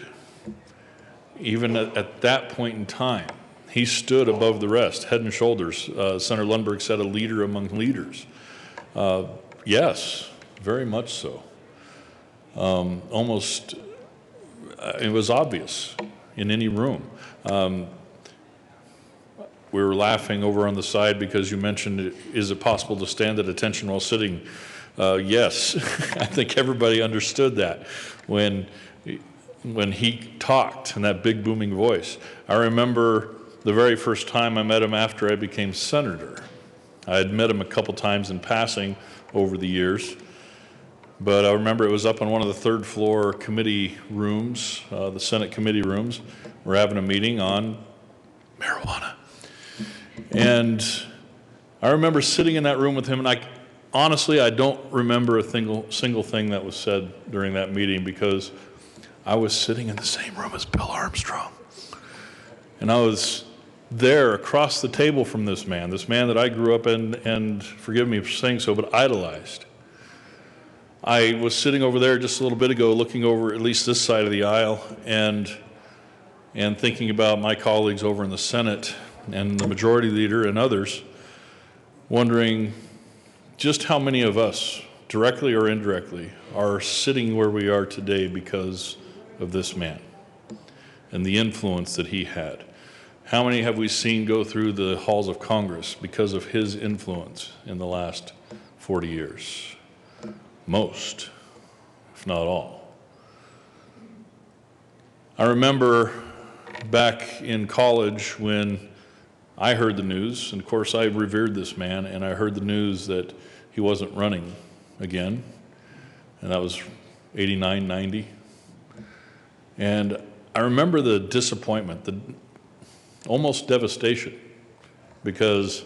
Even at that point in time, he stood above the rest, head and shoulders. Senator Lundberg said a leader among leaders. Yes, very much so. Almost, it was obvious in any room. We were laughing over on the side because you mentioned, is it possible to stand at attention while sitting? Yes, I think everybody understood that when he talked in that big booming voice. I remember the very first time I met him after I became senator. I had met him a couple times in passing over the years, but I remember it was up on one of the third floor committee rooms, the Senate committee rooms. We're having a meeting on marijuana. And I remember sitting in that room with him, and honestly, I don't remember a single thing that was said during that meeting because I was sitting in the same room as Bill Armstrong. And I was there across the table from this man that I grew up in, and forgive me for saying so, but idolized. I was sitting over there just a little bit ago looking over at least this side of the aisle and thinking about my colleagues over in the Senate and the majority leader and others, wondering just how many of us, directly or indirectly, are sitting where we are today because of this man and the influence that he had. How many have we seen go through the halls of Congress because of his influence in the last 40 years? Most, if not all. I remember back in college when I heard the news, and of course I revered this man, and I heard the news that he wasn't running again, and that was 89, 90. And I remember the disappointment, the almost devastation, because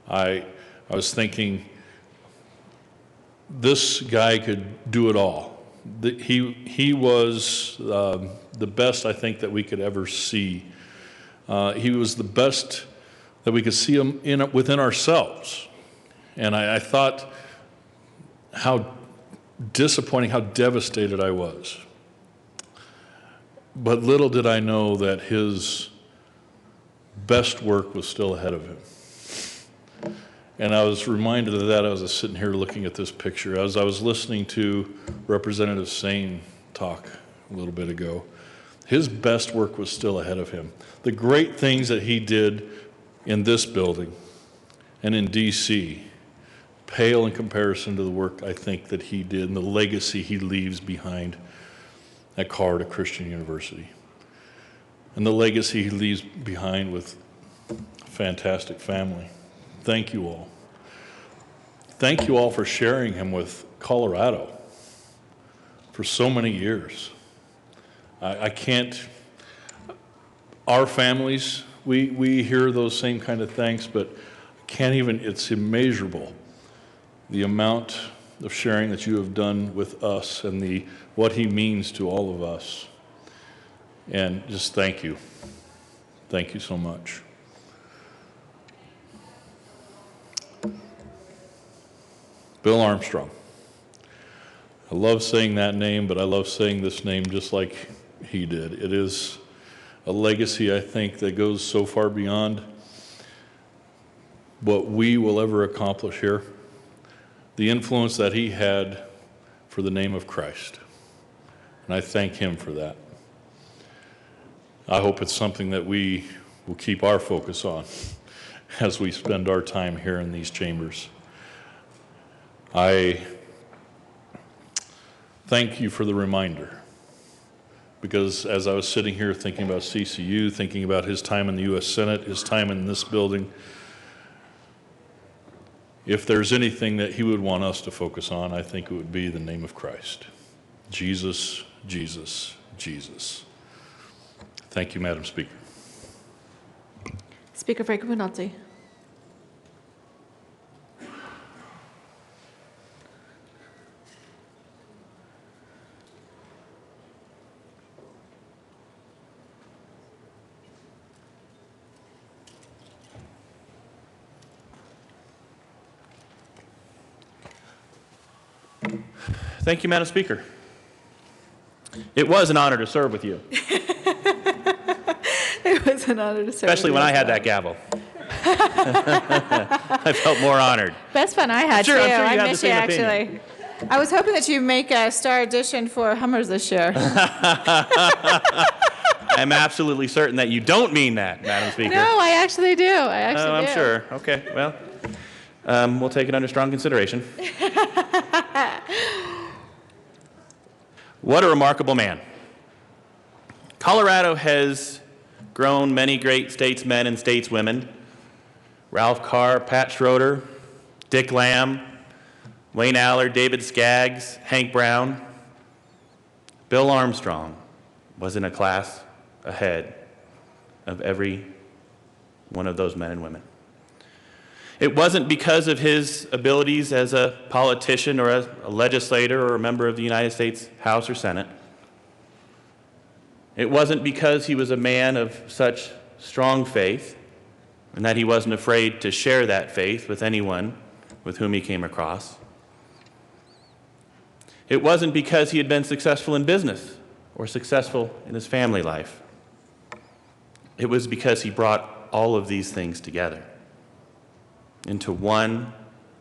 I was thinking, this guy could do it all. He was the best I think that we could ever see. He was the best that we could see him within ourselves. And I thought how disappointing, how devastated I was. But little did I know that his best work was still ahead of him. And I was reminded of that as I was sitting here looking at this picture. As I was listening to Representative Sane talk a little bit ago, his best work was still ahead of him. The great things that he did in this building and in D.C. pale in comparison to the work I think that he did and the legacy he leaves behind at Colorado Christian University. And the legacy he leaves behind with a fantastic family. Thank you all. Thank you all for sharing him with Colorado for so many years. I can't, our families, we hear those same kind of thanks, but I can't even, it's immeasurable, the amount of sharing that you have done with us and what he means to all of us. And just thank you. Thank you so much. Bill Armstrong. I love saying that name, but I love saying this name just like he did. It is a legacy, I think, that goes so far beyond what we will ever accomplish here. The influence that he had for the name of Christ. And I thank him for that. I hope it's something that we will keep our focus on as we spend our time here in these chambers. I thank you for the reminder, because as I was sitting here thinking about CCU, thinking about his time in the U.S. Senate, his time in this building, if there's anything that he would want us to focus on, I think it would be the name of Christ. Jesus, Jesus, Jesus. Thank you, Madam Speaker. Speaker Franco Panazzi. Thank you, Madam Speaker. It was an honor to serve with you. It was an honor to serve. Especially when I had that gavel. I felt more honored. Best fun I had, I'm sure too. you I had the miss you, same opinion. actually. I was hoping that you'd make a star audition for Hummers this year. I'm absolutely certain that you don't mean that, Madam Speaker. No, I actually do. I actually I'm do. sure. Okay, well, we'll take it under strong consideration. What a remarkable man. Colorado has grown many great statesmen and stateswomen. Ralph Carr, Pat Schroeder, Dick Lamb, Wayne Allard, David Skaggs, Hank Brown. Bill Armstrong was in a class ahead of every one of those men and women. It wasn't because of his abilities as a politician or as a legislator or a member of the United States House or Senate. It wasn't because he was a man of such strong faith and that he wasn't afraid to share that faith with anyone with whom he came across. It wasn't because he had been successful in business or successful in his family life. It was because he brought all of these things together into one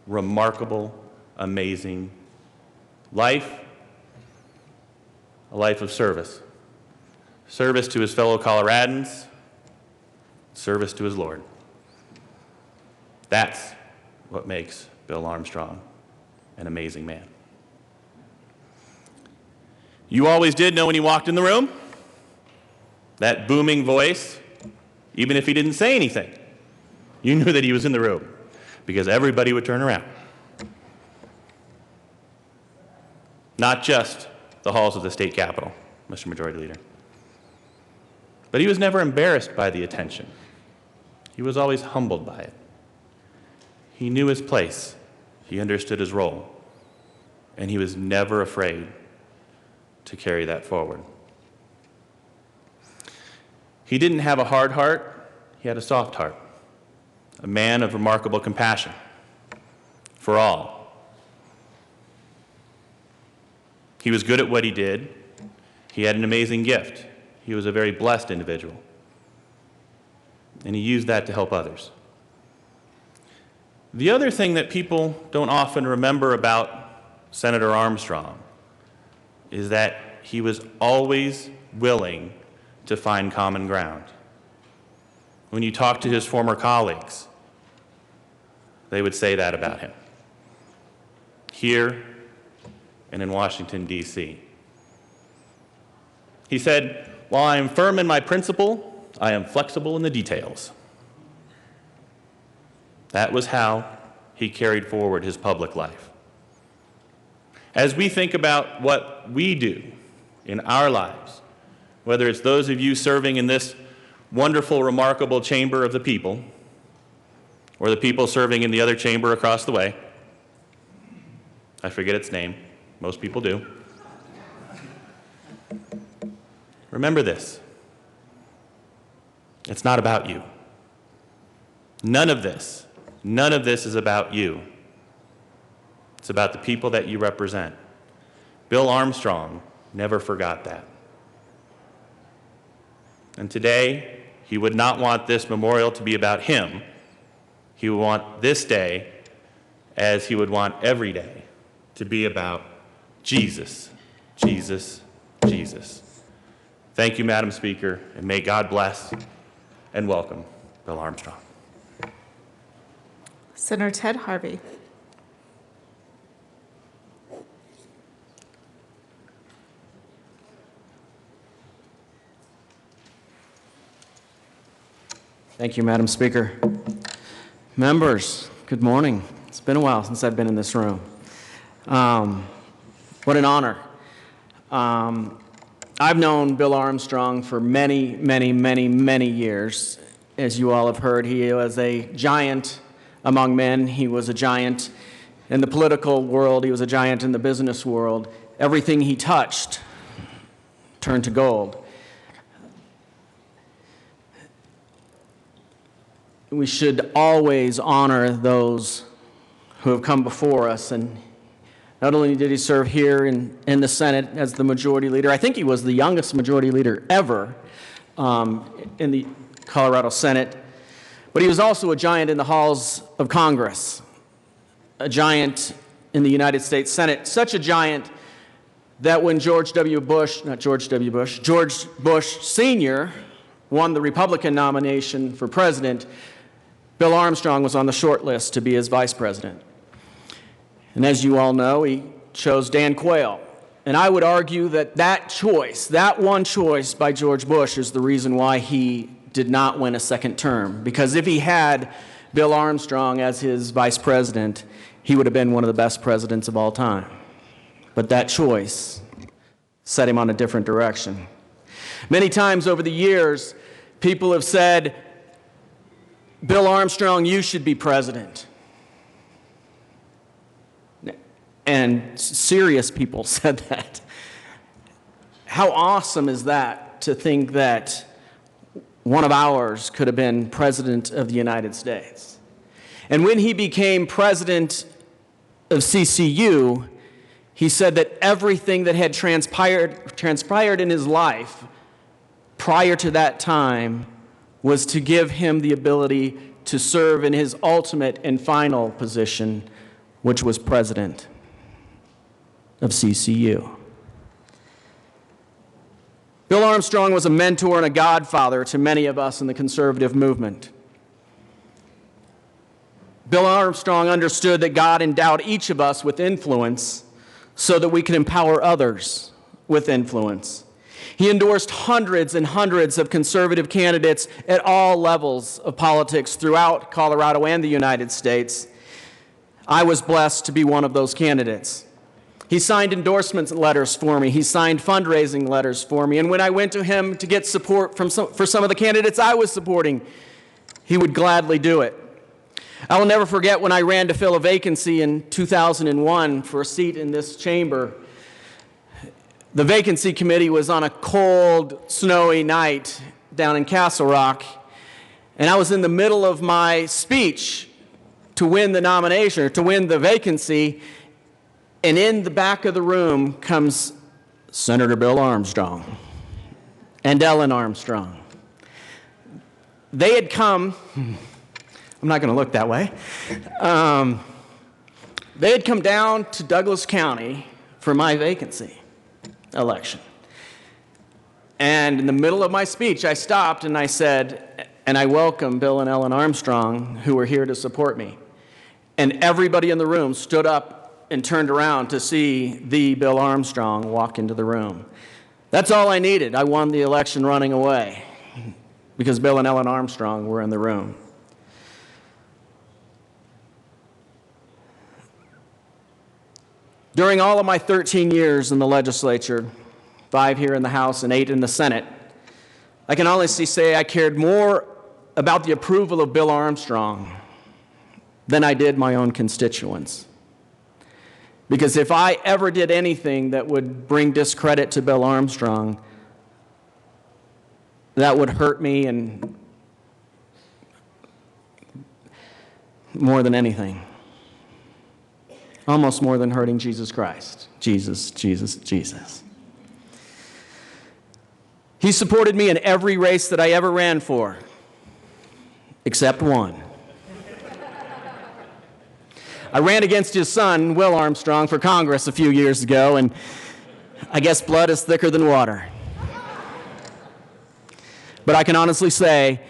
remarkable, amazing life, a life of service. Service to his fellow Coloradans, service to his Lord. That's what makes Bill Armstrong an amazing man. You always did know when he walked in the room, that booming voice, even if he didn't say anything, you knew that he was in the room because everybody would turn around. Not just the halls of the state capitol, Mr. Majority Leader. But he was never embarrassed by the attention. He was always humbled by it. He knew his place. He understood his role. And he was never afraid to carry that forward. He didn't have a hard heart. He had a soft heart. A man of remarkable compassion for all. He was good at what he did. He had an amazing gift. He was a very blessed individual. And he used that to help others. The other thing that people don't often remember about Senator Armstrong is that he was always willing to find common ground. When you talk to his former colleagues, they would say that about him, here and in Washington, D.C. He said, "While I am firm in my principle, I am flexible in the details." That was how he carried forward his public life. As we think about what we do in our lives, whether it's those of you serving in this wonderful, remarkable chamber of the people, or the people serving in the other chamber across the way, I forget its name, most people do. Remember this. It's not about you. None of this is about you. It's about the people that you represent. Bill Armstrong never forgot that. And today, he would not want this memorial to be about him. He would want this day, as he would want every day, to be about Jesus, Jesus, Jesus. Thank you, Madam Speaker, and may God bless and welcome Bill Armstrong. Senator Ted Harvey. Thank you, Madam Speaker. Members, good morning. It's been a while since I've been in this room. What an honor. I've known Bill Armstrong for many, many, many, many years. As you all have heard, he was a giant among men. He was a giant in the political world. He was a giant in the business world. Everything he touched turned to gold. We should always honor those who have come before us. And not only did he serve here in the Senate as the majority leader, I think he was the youngest majority leader ever in the Colorado Senate, but he was also a giant in the halls of Congress, a giant in the United States Senate, such a giant that when George Bush Sr. won the Republican nomination for president, Bill Armstrong was on the short list to be his vice president. And as you all know, he chose Dan Quayle. And I would argue that that one choice by George Bush is the reason why he did not win a second term. Because if he had Bill Armstrong as his vice president, he would have been one of the best presidents of all time. But that choice set him on a different direction. Many times over the years, people have said, Bill Armstrong, you should be president. And serious people said that. How awesome is that to think that one of ours could have been president of the United States? And when he became president of CCU, he said that everything that had transpired in his life prior to that time was to give him the ability to serve in his ultimate and final position, which was president of CCU. Bill Armstrong was a mentor and a godfather to many of us in the conservative movement. Bill Armstrong understood that God endowed each of us with influence so that we could empower others with influence. He endorsed hundreds and hundreds of conservative candidates at all levels of politics throughout Colorado and the United States. I was blessed to be one of those candidates. He signed endorsement letters for me. He signed fundraising letters for me. And when I went to him to get support for some of the candidates I was supporting, he would gladly do it. I will never forget when I ran to fill a vacancy in 2001 for a seat in this chamber. The vacancy committee was on a cold, snowy night down in Castle Rock, and I was in the middle of my speech to win the nomination, or to win the vacancy, and in the back of the room comes Senator Bill Armstrong and Ellen Armstrong. They had come, I'm not going to look that way, they had come down to Douglas County for my vacancy election. And in the middle of my speech, I stopped and I said, and I welcome Bill and Ellen Armstrong, who are here to support me. And everybody in the room stood up and turned around to see the Bill Armstrong walk into the room. That's all I needed. I won the election running away because Bill and Ellen Armstrong were in the room. During all of my 13 years in the legislature, 5 here in the House and 8 in the Senate, I can honestly say I cared more about the approval of Bill Armstrong than I did my own constituents. Because if I ever did anything that would bring discredit to Bill Armstrong, that would hurt me, and more than anything. Almost more than hurting Jesus Christ. Jesus, Jesus, Jesus. He supported me in every race that I ever ran for, except one. I ran against his son, Will Armstrong, for Congress a few years ago, and I guess blood is thicker than water. But I can honestly say,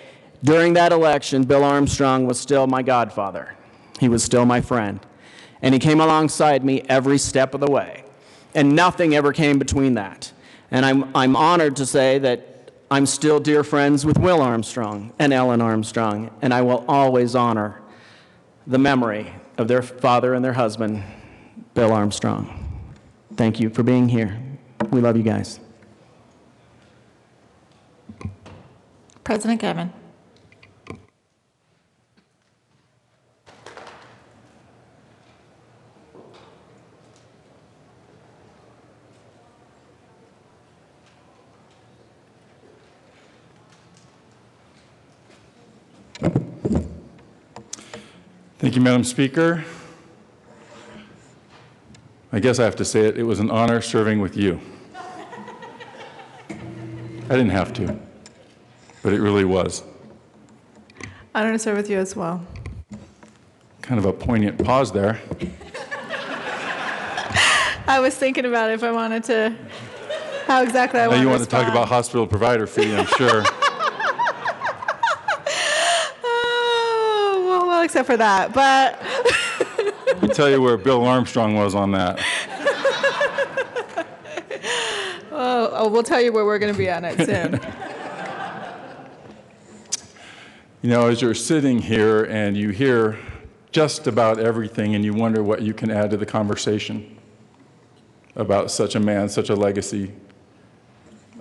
during that election, Bill Armstrong was still my godfather. He was still my friend. And he came alongside me every step of the way. And nothing ever came between that. And I'm honored to say that I'm still dear friends with Will Armstrong and Ellen Armstrong, and I will always honor the memory of their father and their husband, Bill Armstrong. Thank you for being here. We love you guys. President Kevin. Thank you, Madam Speaker. I guess I have to say it, it was an honor serving with you. I didn't have to, but it really was. Honor to serve with you as well. Kind of a poignant pause there. I was thinking about if I wanted to, how exactly I wanted to Now you want to talk respond. about hospital provider fee, I'm sure. Well, except for that, but I'll tell you where Bill Armstrong was on that. we'll tell you where we're going to be on it soon. You know, as you're sitting here and you hear just about everything and you wonder what you can add to the conversation about such a man, such a legacy,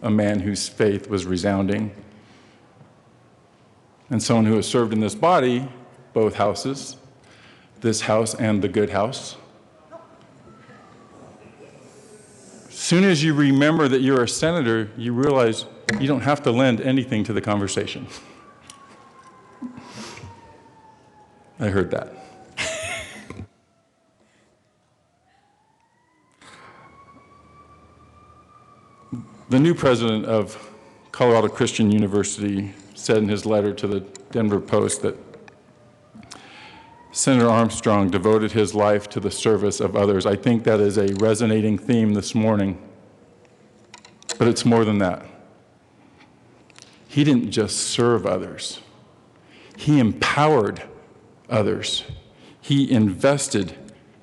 a man whose faith was resounding. and someone who has served in this body, both houses, this house and the good house. As soon as you remember that you're a senator, you realize you don't have to lend anything to the conversation. I heard that. The new president of Colorado Christian University said in his letter to the Denver Post that Senator Armstrong devoted his life to the service of others. I think that is a resonating theme this morning, but it's more than that. He didn't just serve others. He empowered others. He invested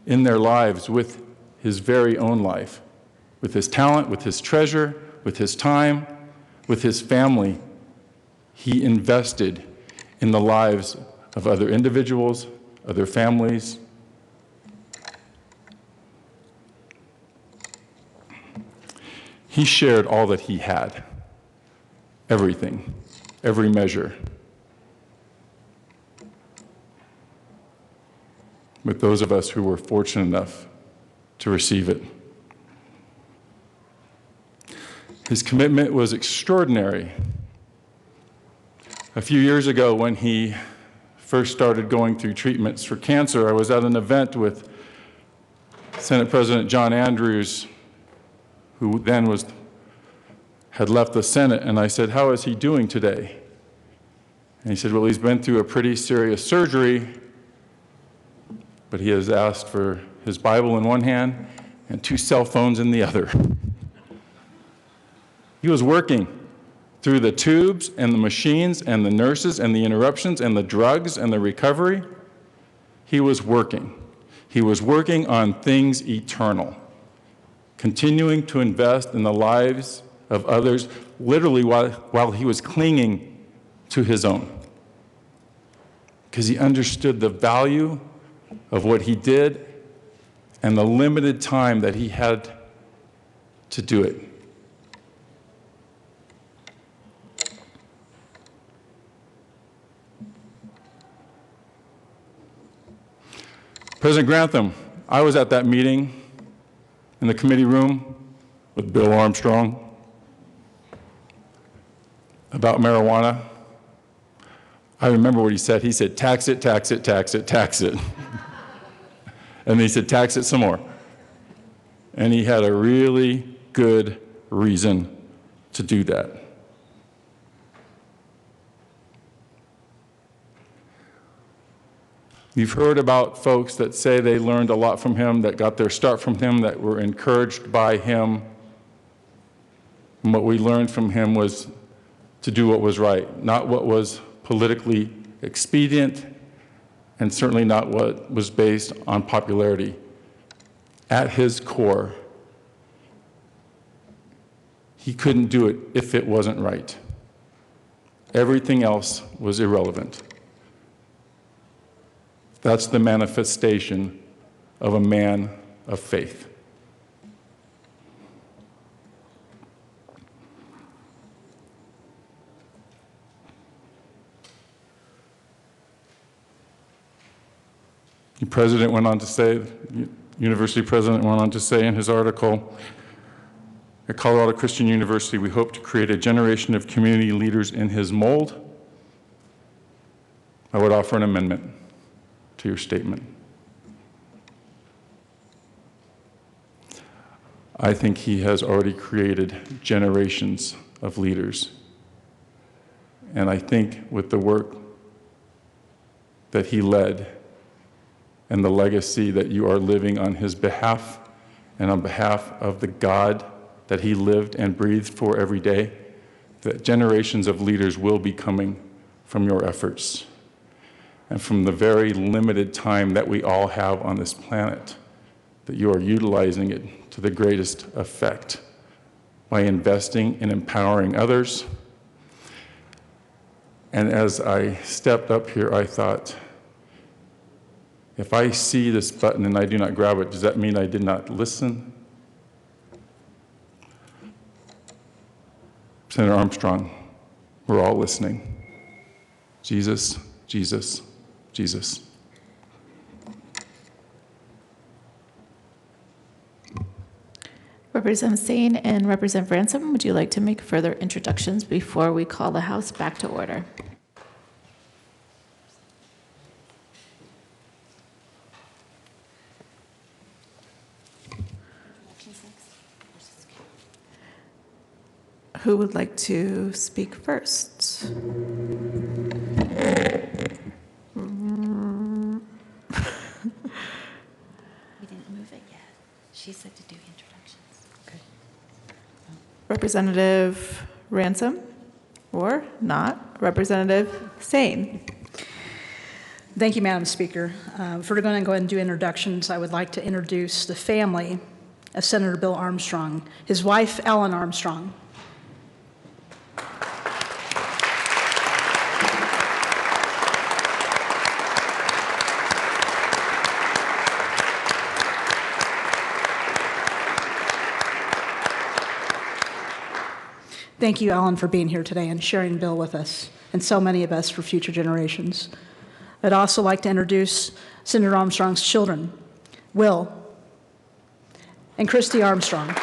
in their lives with his very own life, with his talent, with his treasure, with his time, with his family. He invested in the lives of other individuals, other families. He shared all that he had, everything, every measure, with those of us who were fortunate enough to receive it. His commitment was extraordinary. A few years ago, when he first started going through treatments for cancer, I was at an event with Senate President John Andrews, who then had left the Senate, and I said, "How is he doing today?" And he said, "Well, he's been through a pretty serious surgery, but he has asked for his Bible in one hand and 2 cell phones in the other." He was working through the tubes and the machines and the nurses and the interruptions and the drugs and the recovery. He was working. He was working on things eternal, continuing to invest in the lives of others, literally while he was clinging to his own, because he understood the value of what he did and the limited time that he had to do it. President Grantham, I was at that meeting in the committee room with Bill Armstrong about marijuana. I remember what he said. He said, "Tax it, tax it, tax it, tax it." And then he said, "Tax it some more." And he had a really good reason to do that. You've heard about folks that say they learned a lot from him, that got their start from him, that were encouraged by him. And what we learned from him was to do what was right, not what was politically expedient, and certainly not what was based on popularity. At his core, he couldn't do it if it wasn't right. Everything else was irrelevant. That's the manifestation of a man of faith. The president went on to say, the university president went on to say in his article, "At Colorado Christian University, we hope to create a generation of community leaders in his mold." I would offer an amendment to your statement. I think he has already created generations of leaders. And I think with the work that he led and the legacy that you are living on his behalf and on behalf of the God that he lived and breathed for every day, that generations of leaders will be coming from your efforts and from the very limited time that we all have on this planet, that you are utilizing it to the greatest effect by investing in empowering others. And as I stepped up here, I thought, if I see this button and I do not grab it, does that mean I did not listen? Senator Armstrong, we're all listening. Jesus, Jesus, Jesus. Representative Sane and Representative Ransom, would you like to make further introductions before we call the House back to order? Who would like to speak first? We didn't move it yet. She said to do introductions. Okay. Representative Ransom, or not, Representative Sane. Thank you, Madam Speaker. If we're going to go ahead and do introductions, I would like to introduce the family of Senator Bill Armstrong, his wife, Ellen Armstrong. Thank you, Ellen, for being here today and sharing Bill with us and so many of us for future generations. I'd also like to introduce Senator Armstrong's children, Will and Christy Armstrong.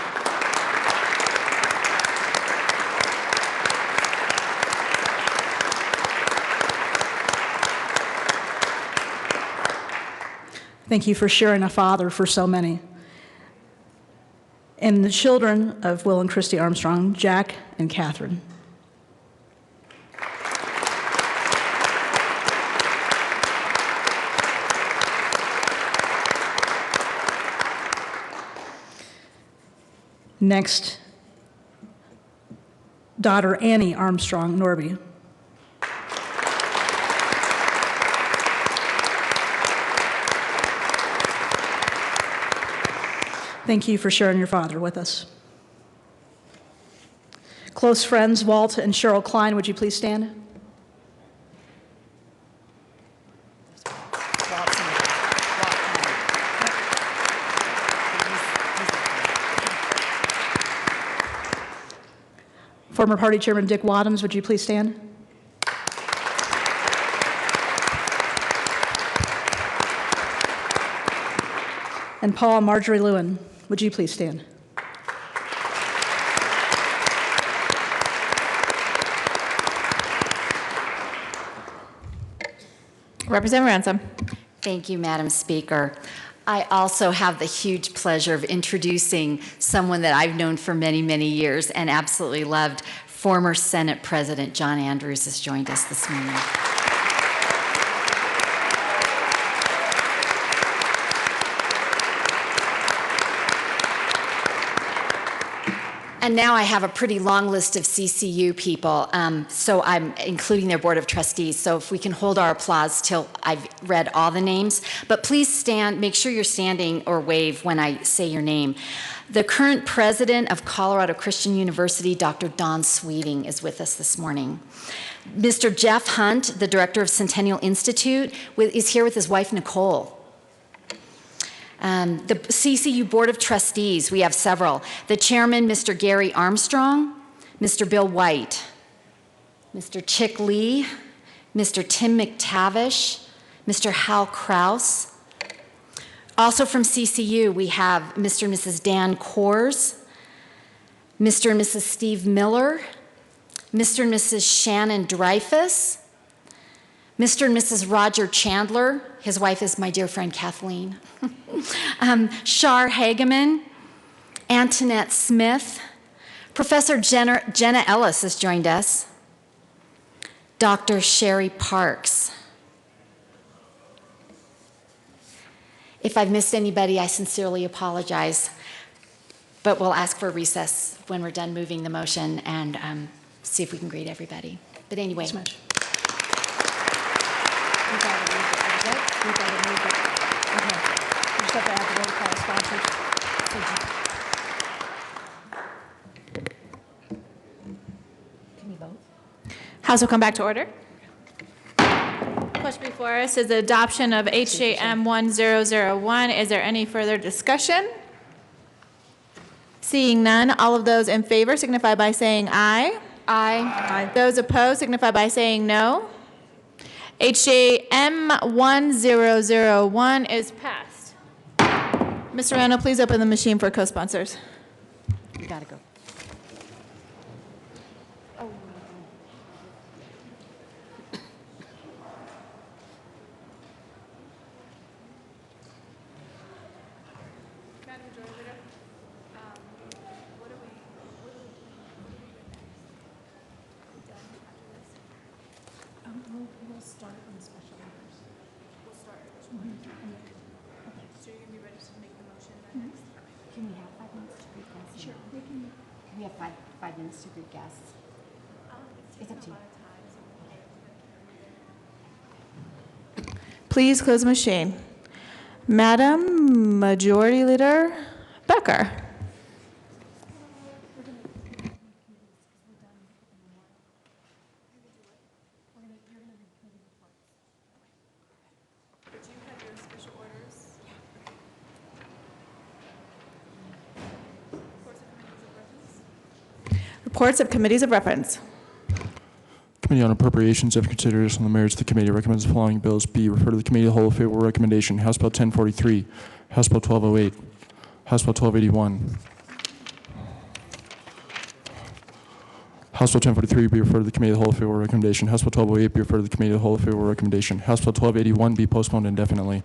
Thank you for sharing a father for so many. And the children of Will and Christy Armstrong, Jack and Catherine. Next, daughter Annie Armstrong Norby. Thank you for sharing your father with us. Close friends, Walt and Cheryl Klein, would you please stand? Former Party Chairman Dick Wadhams, would you please stand? And Paul and Marjorie Lewin, would you please stand? Representative Ransom. Thank you, Madam Speaker. I also have the huge pleasure of introducing someone that I've known for many, many years and absolutely loved. Former Senate President John Andrews has joined us this morning. And now I have a pretty long list of CCU people, so I'm including their Board of Trustees. So if we can hold our applause till I've read all the names. But please stand, make sure you're standing or wave when I say your name. The current president of Colorado Christian University, Dr. Don Sweeting, is with us this morning. Mr. Jeff Hunt, the director of Centennial Institute, is here with his wife, Nicole. The CCU Board of Trustees, we have several. The chairman, Mr. Gary Armstrong, Mr. Bill White, Mr. Chick Lee, Mr. Tim McTavish, Mr. Hal Kraus. Also from CCU, we have Mr. and Mrs. Dan Kors, Mr. and Mrs. Steve Miller, Mr. and Mrs. Shannon Dreyfus, Mr. and Mrs. Roger Chandler, his wife is my dear friend Kathleen, Shar Hageman, Antoinette Smith, Professor Jenna Ellis has joined us, Dr. Sherry Parks. If I've missed anybody, I sincerely apologize, but we'll ask for a recess when we're done moving the motion and see if we can greet everybody. But anyway. House will come back to order. Question before us is the adoption of HJM 1001. Is there any further discussion? Seeing none, all of those in favor signify by saying aye. Aye. Those opposed signify by saying no. HJM 1001 is passed. Mr. Rano, please open the machine for co-sponsors. You gotta go. We'll start on special orders. We'll start. Okay. So you're gonna be ready to make the motion next? Can we have 5 minutes to greet guests? Sure. Can we have five minutes to greet guests? It's up to you. Please close the machine. Madam Majority Leader Becker. Reports of committees of reference. Committee on Appropriations, after consideration on the merits, the committee recommends the following bills be referred to the Committee of the Whole with favorable recommendation. House Bill 1043, House Bill 1208, House Bill 1281. House Bill 1043 be referred to the Committee of the Whole with favorable recommendation. House Bill 1208 be referred to the Committee of the Whole with favorable recommendation. House Bill 1281 be postponed indefinitely.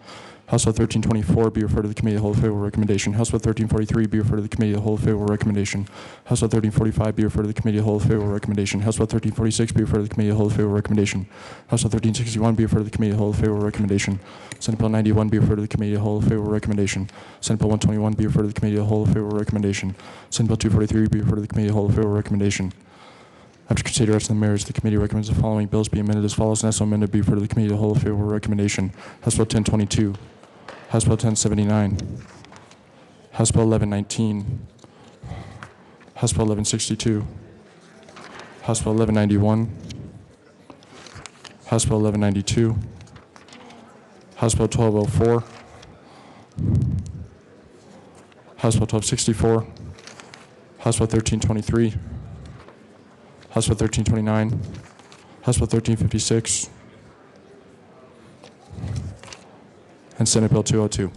House Bill 1324 be referred to the Committee of the Whole with favorable recommendation. House Bill 1343 be referred to the Committee of the Whole with favorable recommendation. House Bill 1345 be referred to the Committee of the Whole with favorable recommendation. House Bill 1346 be referred to the Committee of the Whole with favorable recommendation. House Bill 1361 be referred to the Committee of the Whole with favorable recommendation. Senate Bill 91 be referred to the Committee of the Whole with favorable recommendation. Senate Bill 121 be referred to the Committee of the Whole with favorable recommendation. Senate Bill 243 be referred to the Committee of the Whole with favorable recommendation. After consideration of the merits, the committee recommends the following bills be amended as follows, and as so amended be referred to the Committee of the Whole with favorable recommendation. House Bill 1022, House Bill 1079, House Bill 1119, House Bill 1162, House Bill 1191, House Bill 1192, House Bill 1204, House Bill 1264, House Bill 1323, House Bill 1329, House Bill 1356, and Senate Bill 202.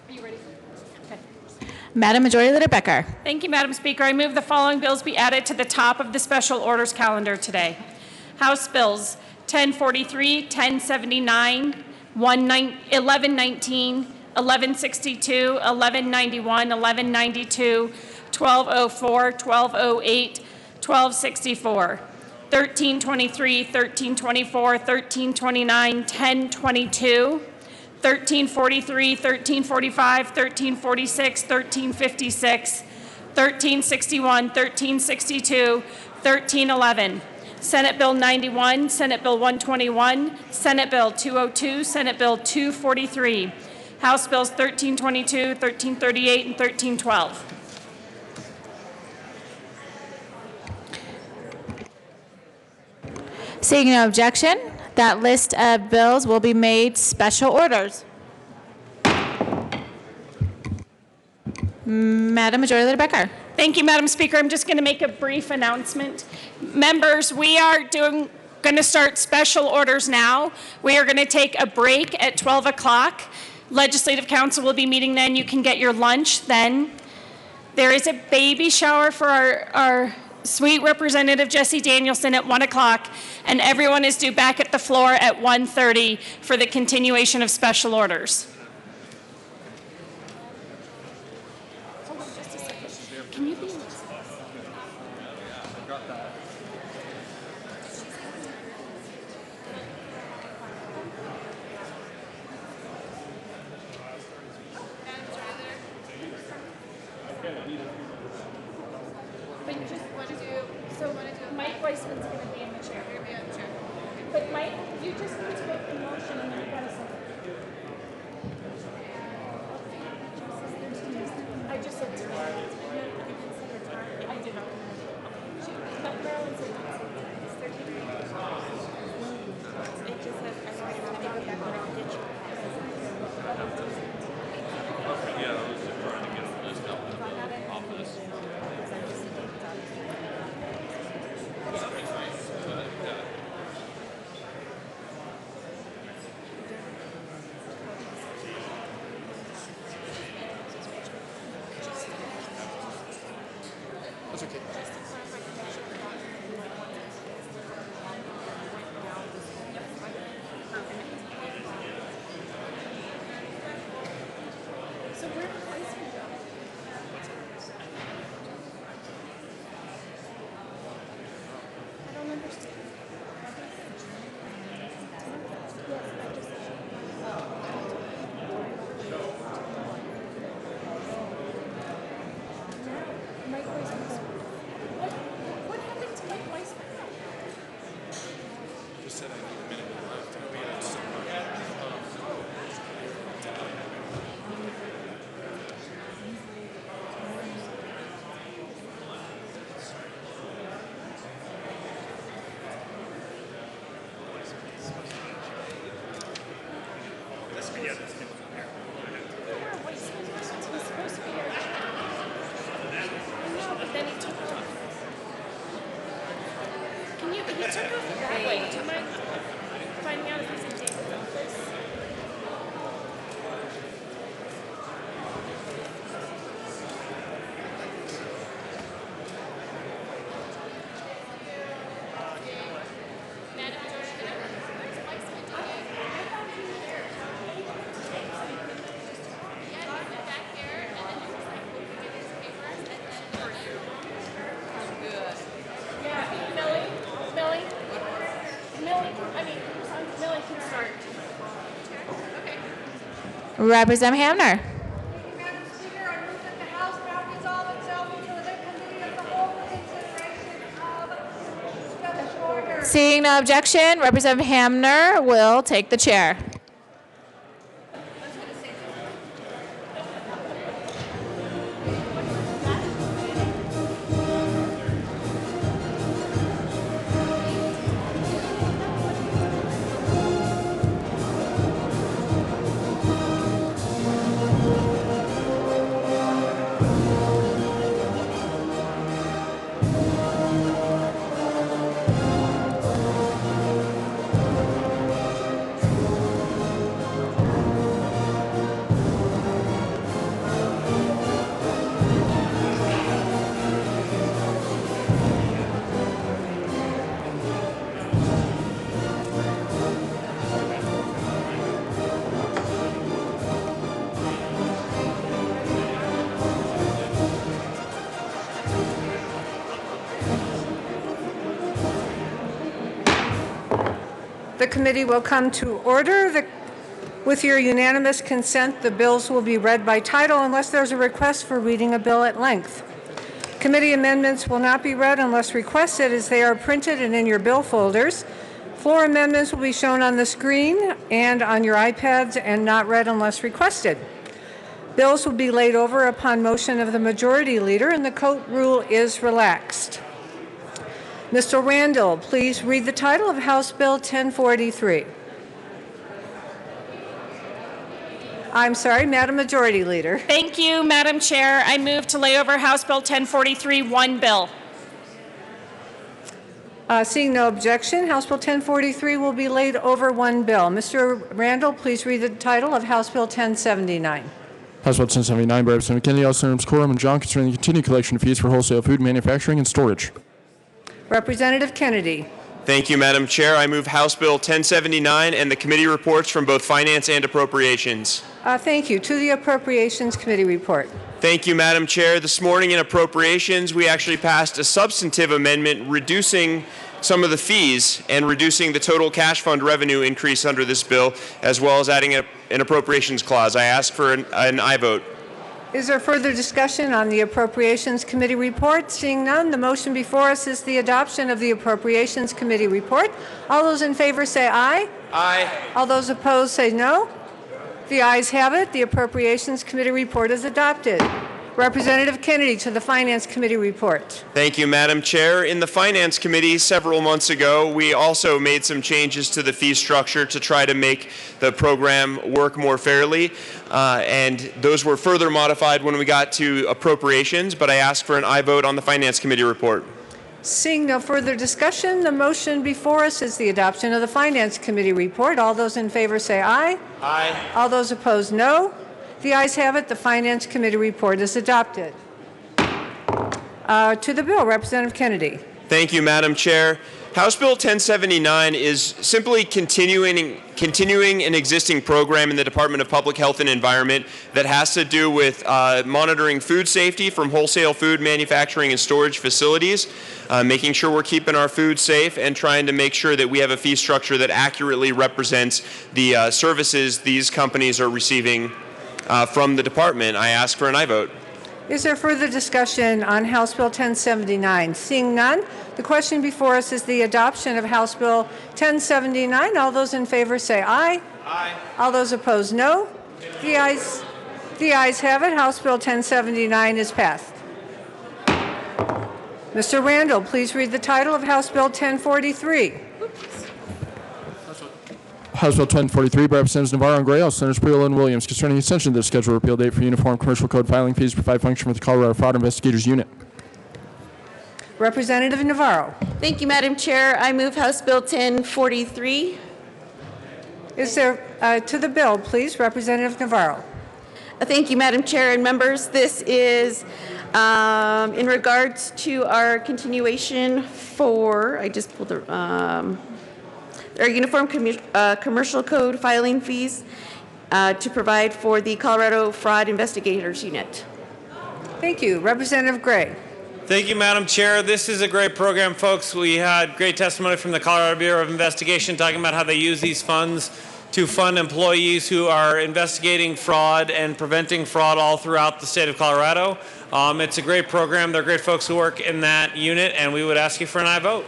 Are you ready? Okay. Madam Majority Leader Becker. Thank you, Madam Speaker. I move the following bills be added to the top of the special orders calendar today. House Bills 1043, 1079, 1119, 1162, 1191, 1192, 1204, 1208, 1264, 1323, 1324, 1329, 1022, 1343, 1345, 1346, 1356, 1361, 1362, 1311. Senate Bill 91, Senate Bill 121, Senate Bill 202, Senate Bill 243. House Bills 1322, 1338, and 1312. Seeing no objection, that list of bills will be made special orders. Madam Majority Leader Becker. Thank you, Madam Speaker. I'm just going to make a brief announcement. Members, we are going to start special orders now. We are going to take a break at 12 o'clock. Legislative Council will be meeting then. You can get your lunch then. There is a baby shower for our sweet Representative Jesse Danielson at 1 o'clock, and everyone is due back at the floor at 1:30 for the continuation of special orders. Can you be But you just want to do, Mike Weissman's going to be in the chair. But Mike, you just need to make the motion and then you got to say I just said to I did not. But Marilyn said it's 13. It just says everybody will make it back around ditch. Yeah, I was just trying to get a list off Representative Hamner. Seeing no objection, Representative Hamner will take the chair. The committee will come to order. With your unanimous consent, the bills will be read by title unless there's a request for reading a bill at length. Committee amendments will not be read unless requested, as they are printed and in your bill folders. Floor amendments will be shown on the screen and on your iPads and not read unless requested. Bills will be laid over upon motion of the majority leader, and the court rule is relaxed. Mr. Randall, please read the title of House Bill 1043. I'm sorry, Madam Majority Leader. Thank you, Madam Chair. I move to lay over House Bill 1043, one bill. Seeing no objection, House Bill 1043 will be laid over one bill. Mr. Randall, please read the title of House Bill 1079. House Bill 1079 by Representative Kennedy, House Senators Corum and John, concerning the continued collection of fees for wholesale food manufacturing and storage. Representative Kennedy. Thank you, Madam Chair. I move House Bill 1079 and the committee reports from both Finance and Appropriations. Thank you. To the Appropriations Committee report. Thank you, Madam Chair. This morning in Appropriations, we actually passed a substantive amendment reducing some of the fees and reducing the total cash fund revenue increase under this bill, as well as adding an appropriations clause. I ask for an aye vote. Is there further discussion on the Appropriations Committee report? Seeing none, the motion before us is the adoption of the Appropriations Committee report. All those in favor say aye. Aye. All those opposed say no. The ayes have it. The Appropriations Committee report is adopted. Representative Kennedy to the Finance Committee report. Thank you, Madam Chair. In the Finance Committee several months ago, we also made some changes to the fee structure to try to make the program work more fairly, and those were further modified when we got to appropriations, but I ask for an aye vote on the Finance Committee report. Seeing no further discussion, the motion before us is the adoption of the Finance Committee report. All those in favor say aye. Aye. All those opposed, no. The ayes have it. The Finance Committee report is adopted. To the bill, Representative Kennedy. Thank you, Madam Chair. House Bill 1079 is simply continuing an existing program in the Department of Public Health and Environment that has to do with monitoring food safety from wholesale food manufacturing and storage facilities, making sure we're keeping our food safe, and trying to make sure that we have a fee structure that accurately represents the services these companies are receiving from the department. I ask for an aye vote. Is there further discussion on House Bill 1079? Seeing none, the question before us is the adoption of House Bill 1079. All those in favor say aye. Aye. All those opposed, no. The ayes have it. House Bill 1079 is passed. Mr. Randall, please read the title of House Bill 1043. House Bill 1043 by Representatives Navarro and Gray, House Senators Priol and Williams, concerning extension of the scheduled repeal date for Uniform Commercial Code filing fees to provide function for the Colorado Fraud Investigators Unit. Representative Navarro. Thank you, Madam Chair. I move House Bill 1043. Is there, to the bill, please, Representative Navarro. Thank you, Madam Chair and members. This is in regards to our continuation for, I just pulled the, our Uniform Commercial Code filing fees to provide for the Colorado Fraud Investigators Unit. Thank you. Representative Gray. Thank you, Madam Chair. This is a great program, folks. We had great testimony from the Colorado Bureau of Investigation talking about how they use these funds to fund employees who are investigating fraud and preventing fraud all throughout the state of Colorado. It's a great program. They're great folks who work in that unit, and we would ask you for an aye vote.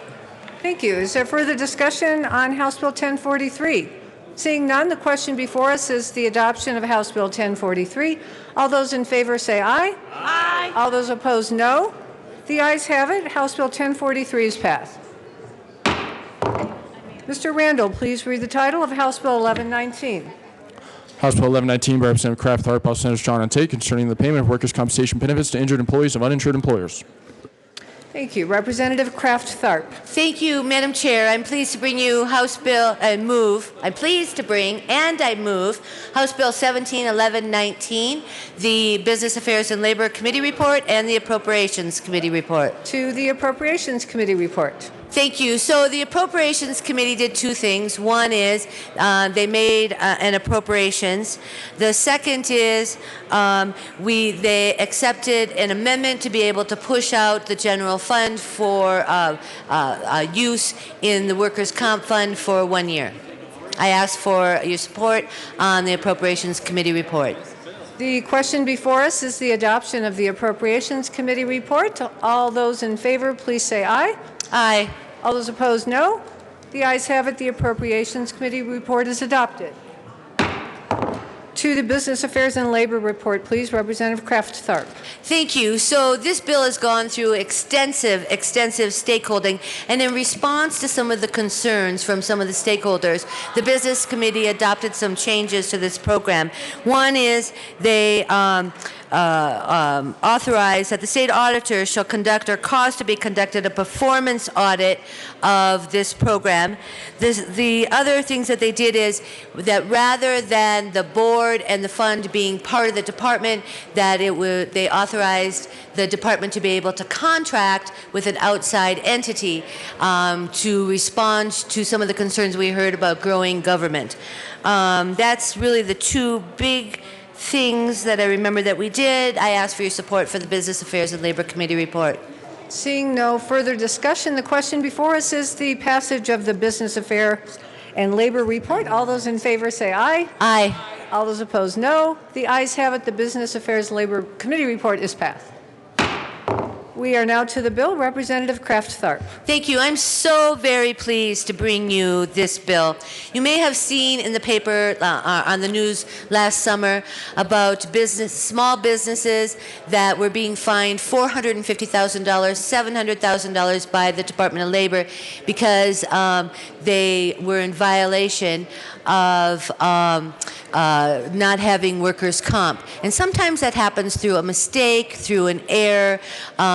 Thank you. Is there further discussion on House Bill 1043? Seeing none, the question before us is the adoption of House Bill 1043. All those in favor say aye. Aye. All those opposed, no. The ayes have it. House Bill 1043 is passed. Mr. Randall, please read the title of House Bill 1119. House Bill 1119 by Representative Kraft Tharp, House Senators John and Tate, concerning the payment of workers' compensation benefits to injured employees of uninsured employers. Thank you. Representative Kraft Tharp. Thank you, Madam Chair. I'm pleased to bring you House Bill and move. I'm pleased to bring and I move House Bill 171119, the Business Affairs and Labor Committee report and the Appropriations Committee report. To the Appropriations Committee report. Thank you. So the Appropriations Committee did two things. One is they made an appropriations. The second is they accepted an amendment to be able to push out the general fund for use in the workers' comp fund for 1 year. I ask for your support on the Appropriations Committee report. The question before us is the adoption of the Appropriations Committee report. All those in favor, please say aye. Aye. All those opposed, no. The ayes have it. The Appropriations Committee report is adopted. To the Business Affairs and Labor report, please, Representative Kraft Tharp. Thank you. So this bill has gone through extensive stakeholding, and in response to some of the concerns from some of the stakeholders, the Business Committee adopted some changes to this program. One is they authorize that the state auditor shall conduct or cause to be conducted a performance audit of this program. The other things that they did is that rather than the board and the fund being part of the department, that they authorized the department to be able to contract with an outside entity to respond to some of the concerns we heard about growing government. That's really the two big things that I remember that we did. I ask for your support for the Business Affairs and Labor Committee report. Seeing no further discussion, the question before us is the passage of the Business Affairs and Labor report. All those in favor say aye. Aye. All those opposed, no. The ayes have it. The Business Affairs Labor Committee report is passed. We are now to the bill. Representative Kraft Tharp. Thank you. I'm so very pleased to bring you this bill. You may have seen in the paper on the news last summer about small businesses that were being fined $450,000, $700,000 by the Department of Labor because they were in violation of not having workers' comp. And sometimes that happens through a mistake, through an error,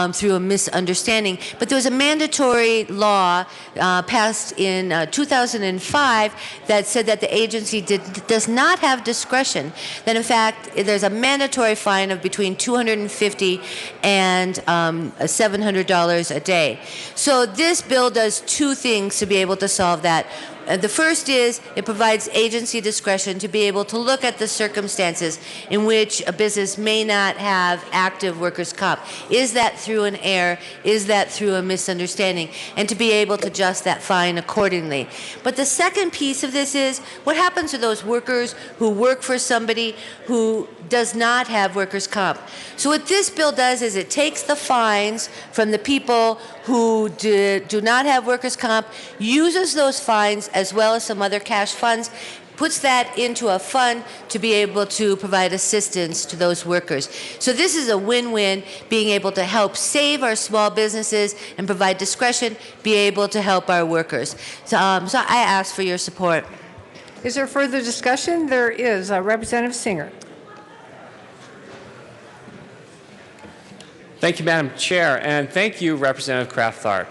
through a misunderstanding. But there was a mandatory law passed in 2005 that said that the agency does not have discretion. That in fact, there's a mandatory fine of between $250 and $700 a day. So this bill does two things to be able to solve that. The first is it provides agency discretion to be able to look at the circumstances in which a business may not have active workers' comp. Is that through an error? Is that through a misunderstanding? And to be able to adjust that fine accordingly. But the second piece of this is what happens to those workers who work for somebody who does not have workers' comp. So what this bill does is it takes the fines from the people who do not have workers' comp, uses those fines as well as some other cash funds, puts that into a fund to be able to provide assistance to those workers. So this is a win-win, being able to help save our small businesses and provide discretion, be able to help our workers. So I ask for your support. Is there further discussion? There is. Representative Singer. Thank you, Madam Chair, and thank you, Representative Kraft-Tharp.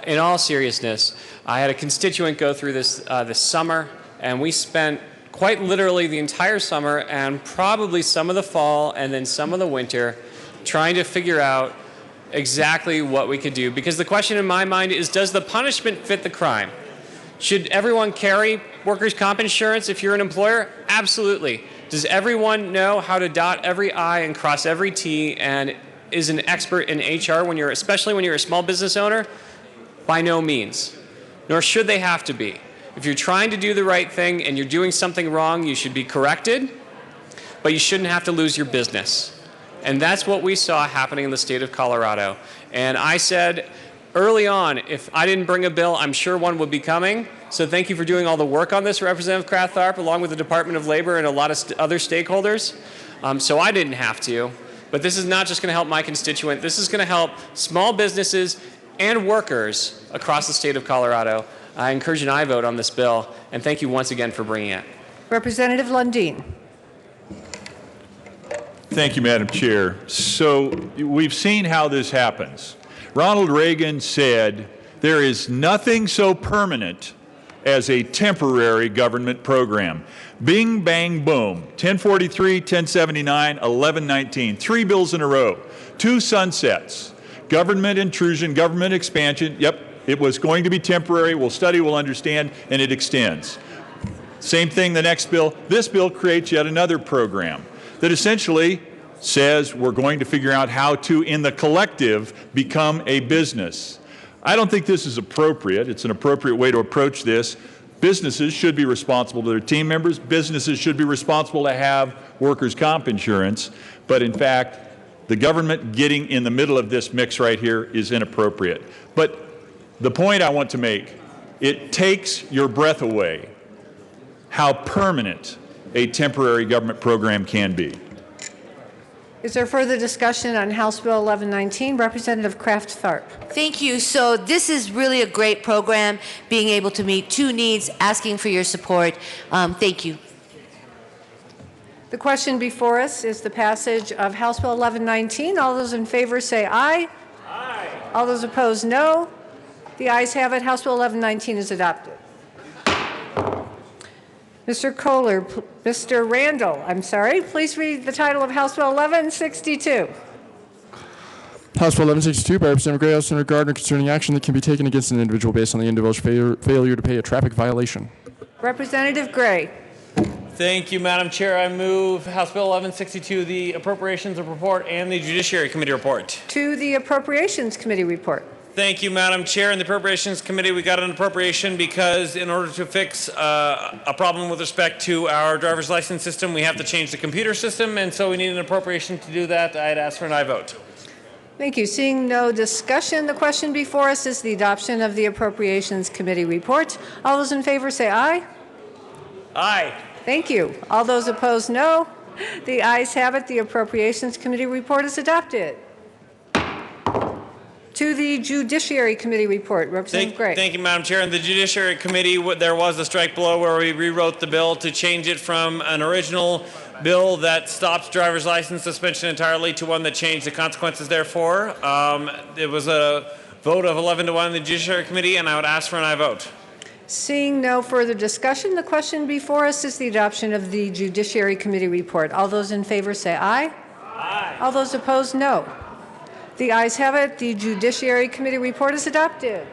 In all seriousness, I had a constituent go through this summer, and we spent quite literally the entire summer and probably some of the fall and then some of the winter trying to figure out exactly what we could do. Because the question in my mind is, does the punishment fit the crime? Should everyone carry workers' comp insurance if you're an employer? Absolutely. Does everyone know how to dot every I and cross every T and is an expert in HR especially when you're a small business owner? By no means. Nor should they have to be. If you're trying to do the right thing and you're doing something wrong, you should be corrected, but you shouldn't have to lose your business. And that's what we saw happening in the state of Colorado. And I said early on, if I didn't bring a bill, I'm sure one would be coming. So thank you for doing all the work on this, Representative Kraft-Tharp, along with the Department of Labor and a lot of other stakeholders. So I didn't have to. But this is not just going to help my constituent. This is going to help small businesses and workers across the state of Colorado. I encourage an aye vote on this bill, and thank you once again for bringing it. Representative Lundin. Thank you, Madam Chair. So we've seen how this happens. Ronald Reagan said, "There is nothing so permanent as a temporary government program." Bing, bang, boom. 1043, 1079, 1119. 3 bills in a row. 2 sunsets. Government intrusion, government expansion. Yep, it was going to be temporary. We'll study, we'll understand, and it extends. Same thing, the next bill. This bill creates yet another program that essentially says we're going to figure out how to, in the collective, become a business. I don't think this is appropriate. It's an appropriate way to approach this. Businesses should be responsible to their team members. Businesses should be responsible to have workers' comp insurance. But in fact, the government getting in the middle of this mix right here is inappropriate. But the point I want to make, it takes your breath away how permanent a temporary government program can be. Is there further discussion on House Bill 1119? Representative Kraft-Tharp. Thank you. So this is really a great program, being able to meet 2 needs, asking for your support. Thank you. The question before us is the passage of House Bill 1119. All those in favor say aye. Aye. All those opposed, no. The ayes have it. House Bill 1119 is adopted. Mr. Randall, please read the title of House Bill 1162. House Bill 1162 by Representative Gray, House Senator Gardner, concerning action that can be taken against an individual based on the individual's failure to pay a traffic violation. Representative Gray. Thank you, Madam Chair. I move House Bill 1162, the Appropriations Report and the Judiciary Committee Report. To the Appropriations Committee Report. Thank you, Madam Chair. In the Appropriations Committee, we got an appropriation because in order to fix a problem with respect to our driver's license system, we have to change the computer system, and so we need an appropriation to do that. I'd ask for an aye vote. Thank you. Seeing no discussion, the question before us is the adoption of the Appropriations Committee Report. All those in favor say aye. Aye. Thank you. All those opposed, no. The ayes have it. The Appropriations Committee Report is adopted. To the Judiciary Committee Report, Representative Gray. Thank you, Madam Chair. In the Judiciary Committee, there was a strike below where we rewrote the bill to change it from an original bill that stops driver's license suspension entirely to one that changed the consequences therefore. It was a vote of 11-1 in the Judiciary Committee, and I would ask for an aye vote. Seeing no further discussion, the question before us is the adoption of the Judiciary Committee Report. All those in favor say aye. Aye. All those opposed, no. The ayes have it. The Judiciary Committee Report is adopted.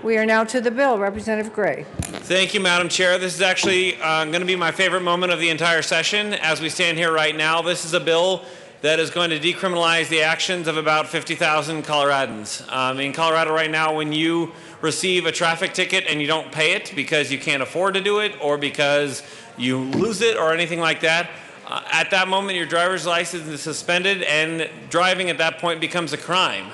We are now to the bill. Representative Gray. Thank you, Madam Chair. This is actually going to be my favorite moment of the entire session. As we stand here right now, this is a bill that is going to decriminalize the actions of about 50,000 Coloradans. In Colorado right now, when you receive a traffic ticket and you don't pay it because you can't afford to do it or because you lose it or anything like that, at that moment your driver's license is suspended and driving at that point becomes a crime.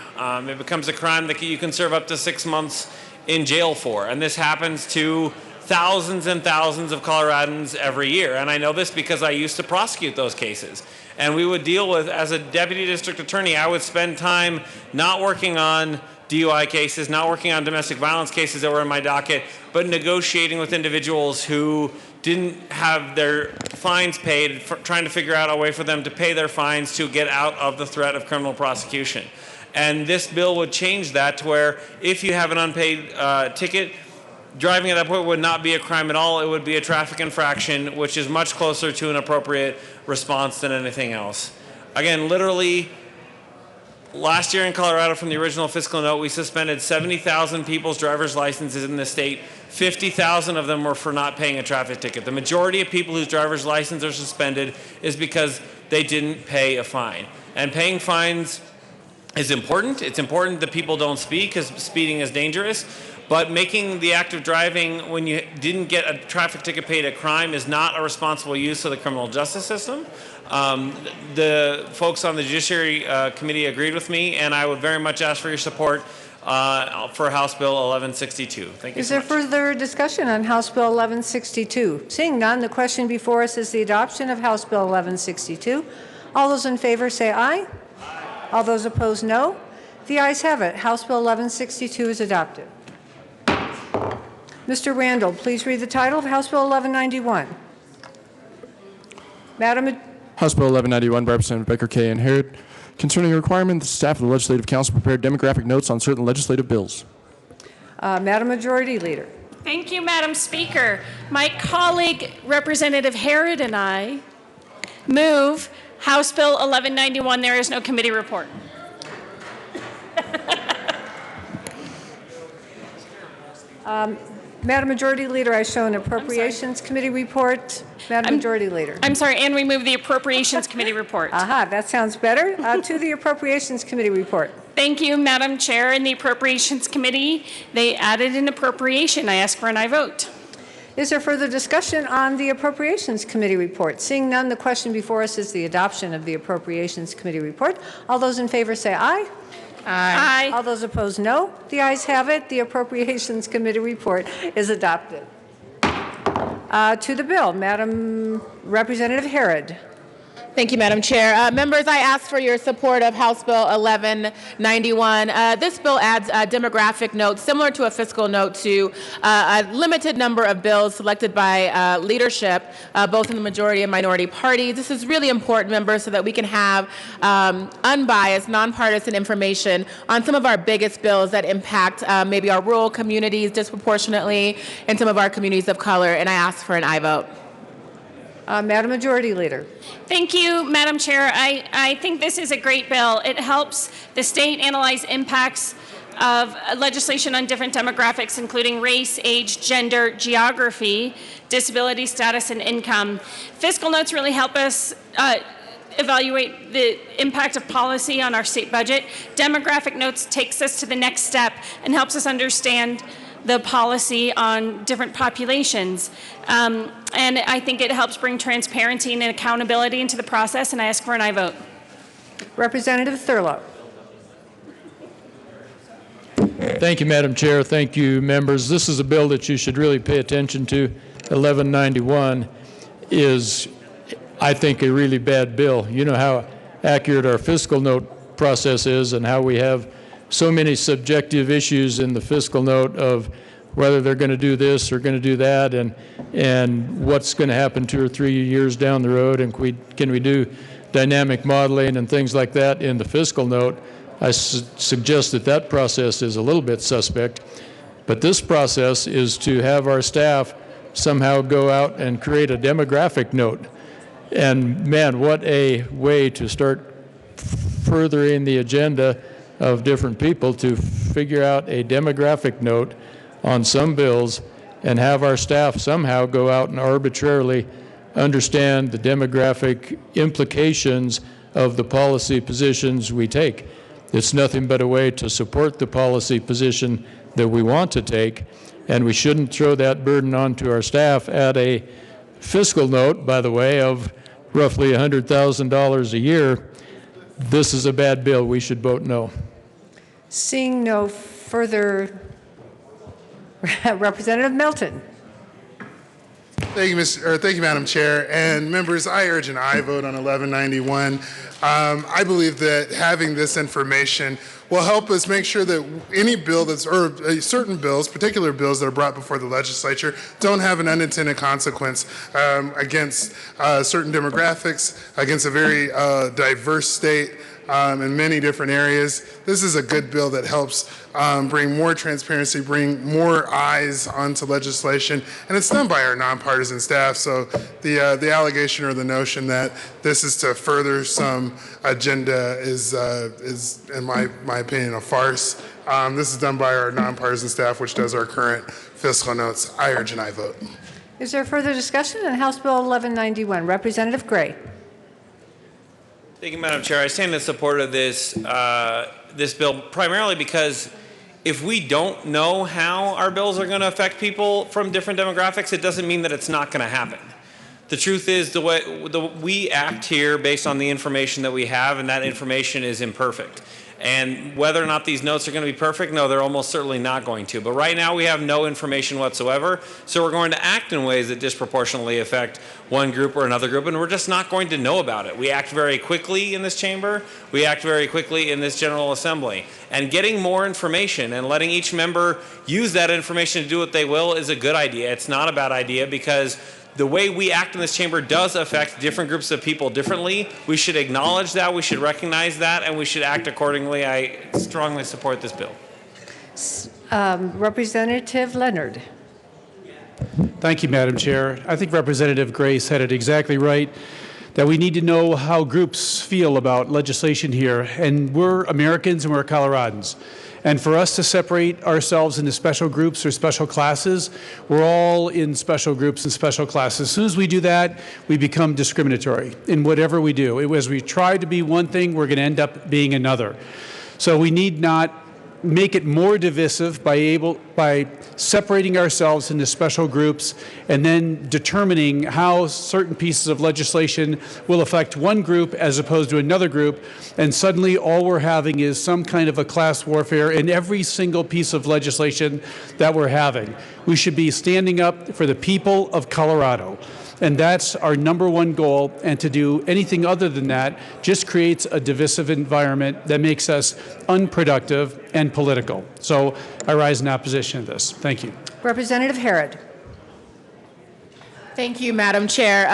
It becomes a crime that you can serve up to 6 months in jail for. And this happens to thousands and thousands of Coloradans every year. And I know this because I used to prosecute those cases. And we would deal with, as a deputy district attorney, I would spend time not working on DUI cases, not working on domestic violence cases that were in my docket, but negotiating with individuals who didn't have their fines paid, trying to figure out a way for them to pay their fines to get out of the threat of criminal prosecution. And this bill would change that to where if you have an unpaid ticket, driving at that point would not be a crime at all. It would be a traffic infraction, which is much closer to an appropriate response than anything else. Again, literally, last year in Colorado, from the original fiscal note, we suspended 70,000 people's driver's licenses in the state. 50,000 of them were for not paying a traffic ticket. The majority of people whose driver's license are suspended is because they didn't pay a fine. And paying fines is important. It's important that people don't speed because speeding is dangerous. But making the act of driving when you didn't get a traffic ticket paid a crime is not a responsible use of the criminal justice system. The folks on the Judiciary Committee agreed with me, and I would very much ask for your support for House Bill 1162. Thank you Is so there much. further discussion on House Bill 1162? Seeing none, the question before us is the adoption of House Bill 1162. All those in favor say aye. All those opposed, no. The ayes have it. House Bill 1162 is adopted. Mr. Randall, please read the title of House Bill 1191. Madam. House Bill 1191 by Representative Becker Kay and Harrod, concerning a requirement that the staff of the Legislative Council prepare demographic notes on certain legislative bills. Madam Majority Leader. Thank you, Madam Speaker. My colleague, Representative Harrod, and I move House Bill 1191. There is no committee report. Madam Majority Leader, I show an Appropriations Committee report. Madam Majority Leader. I'm sorry, and we move the Appropriations Committee report. Aha, that sounds better. To the Appropriations Committee report. Thank you, Madam Chair. In the Appropriations Committee, they added an appropriation. I ask for an aye vote. Is there further discussion on the Appropriations Committee report? Seeing none, the question before us is the adoption of the Appropriations Committee report. All those in favor say aye. Aye. All those opposed, no. The ayes have it. The Appropriations Committee report is adopted. To the bill, Madam Representative Harrod. Thank you, Madam Chair. Members, I ask for your support of House Bill 1191. This bill adds a demographic note similar to a fiscal note to a limited number of bills selected by leadership, both in the majority and minority parties. This is really important, members, so that we can have unbiased, nonpartisan information on some of our biggest bills that impact maybe our rural communities disproportionately and some of our communities of color. And I ask for an aye vote. Madam Majority Leader. Thank you, Madam Chair. I think this is a great bill. It helps the state analyze impacts of legislation on different demographics, including race, age, gender, geography, disability status, and income. Fiscal notes really help us evaluate the impact of policy on our state budget. Demographic notes takes us to the next step and helps us understand the policy on different populations. And I think it helps bring transparency and accountability into the process, and I ask for an aye vote. Representative Thurlow. Thank you, Madam Chair. Thank you, members. This is a bill that you should really pay attention to. 1191 is, I think, a really bad bill. You know how accurate our fiscal note process is and how we have so many subjective issues in the fiscal note of whether they're going to do this or going to do that, and what's going to happen 2 or 3 years down the road, and can we do dynamic modeling and things like that in the fiscal note. I suggest that that process is a little bit suspect, but this process is to have our staff somehow go out and create a demographic note. And man, what a way to start furthering the agenda of different people to figure out a demographic note on some bills and have our staff somehow go out and arbitrarily understand the demographic implications of the policy positions we take. It's nothing but a way to support the policy position that we want to take, and we shouldn't throw that burden onto our staff at a fiscal note, by the way, of roughly $100,000 a year. This is a bad bill. We should vote no. Seeing no further, Representative Milton. Thank you, Madam Chair. And members, I urge an aye vote on 1191. I believe that having this information will help us make sure that any bill that's, or certain bills, particular bills that are brought before the legislature, don't have an unintended consequence against certain demographics, against a very diverse state in many different areas. This is a good bill that helps bring more transparency, bring more eyes onto legislation, and it's done by our nonpartisan staff. So the allegation or the notion that this is to further some agenda is in my opinion, a farce. This is done by our nonpartisan staff, which does our current fiscal notes. I urge an aye vote. Is there further discussion on House Bill 1191? Representative Gray. Thank you, Madam Chair. I stand in support of this bill primarily because if we don't know how our bills are going to affect people from different demographics, it doesn't mean that it's not going to happen. The truth is we act here based on the information that we have, and that information is imperfect. And whether or not these notes are going to be perfect, no, they're almost certainly not going to. But right now we have no information whatsoever, so we're going to act in ways that disproportionately affect one group or another group, and we're just not going to know about it. We act very quickly in this chamber. We act very quickly in this General Assembly. And getting more information and letting each member use that information to do what they will is a good idea. It's not a bad idea because the way we act in this chamber does affect different groups of people differently. We should acknowledge that, we should recognize that, and we should act accordingly. I strongly support this bill. Representative Leonard. Thank you, Madam Chair. I think Representative Gray said it exactly right, that we need to know how groups feel about legislation here. And we're Americans and we're Coloradans. And for us to separate ourselves into special groups or special classes, we're all in special groups and special classes. As soon as we do that, we become discriminatory in whatever we do. As we try to be one thing, we're going to end up being another. So we need not make it more divisive by separating ourselves into special groups and then determining how certain pieces of legislation will affect one group as opposed to another group, and suddenly all we're having is some kind of a class warfare in every single piece of legislation that we're having. We should be standing up for the people of Colorado. And that's our number one goal, and to do anything other than that just creates a divisive environment that makes us unproductive and political. So I rise in opposition to this. Thank you. Representative Herod. Thank you, Madam Chair.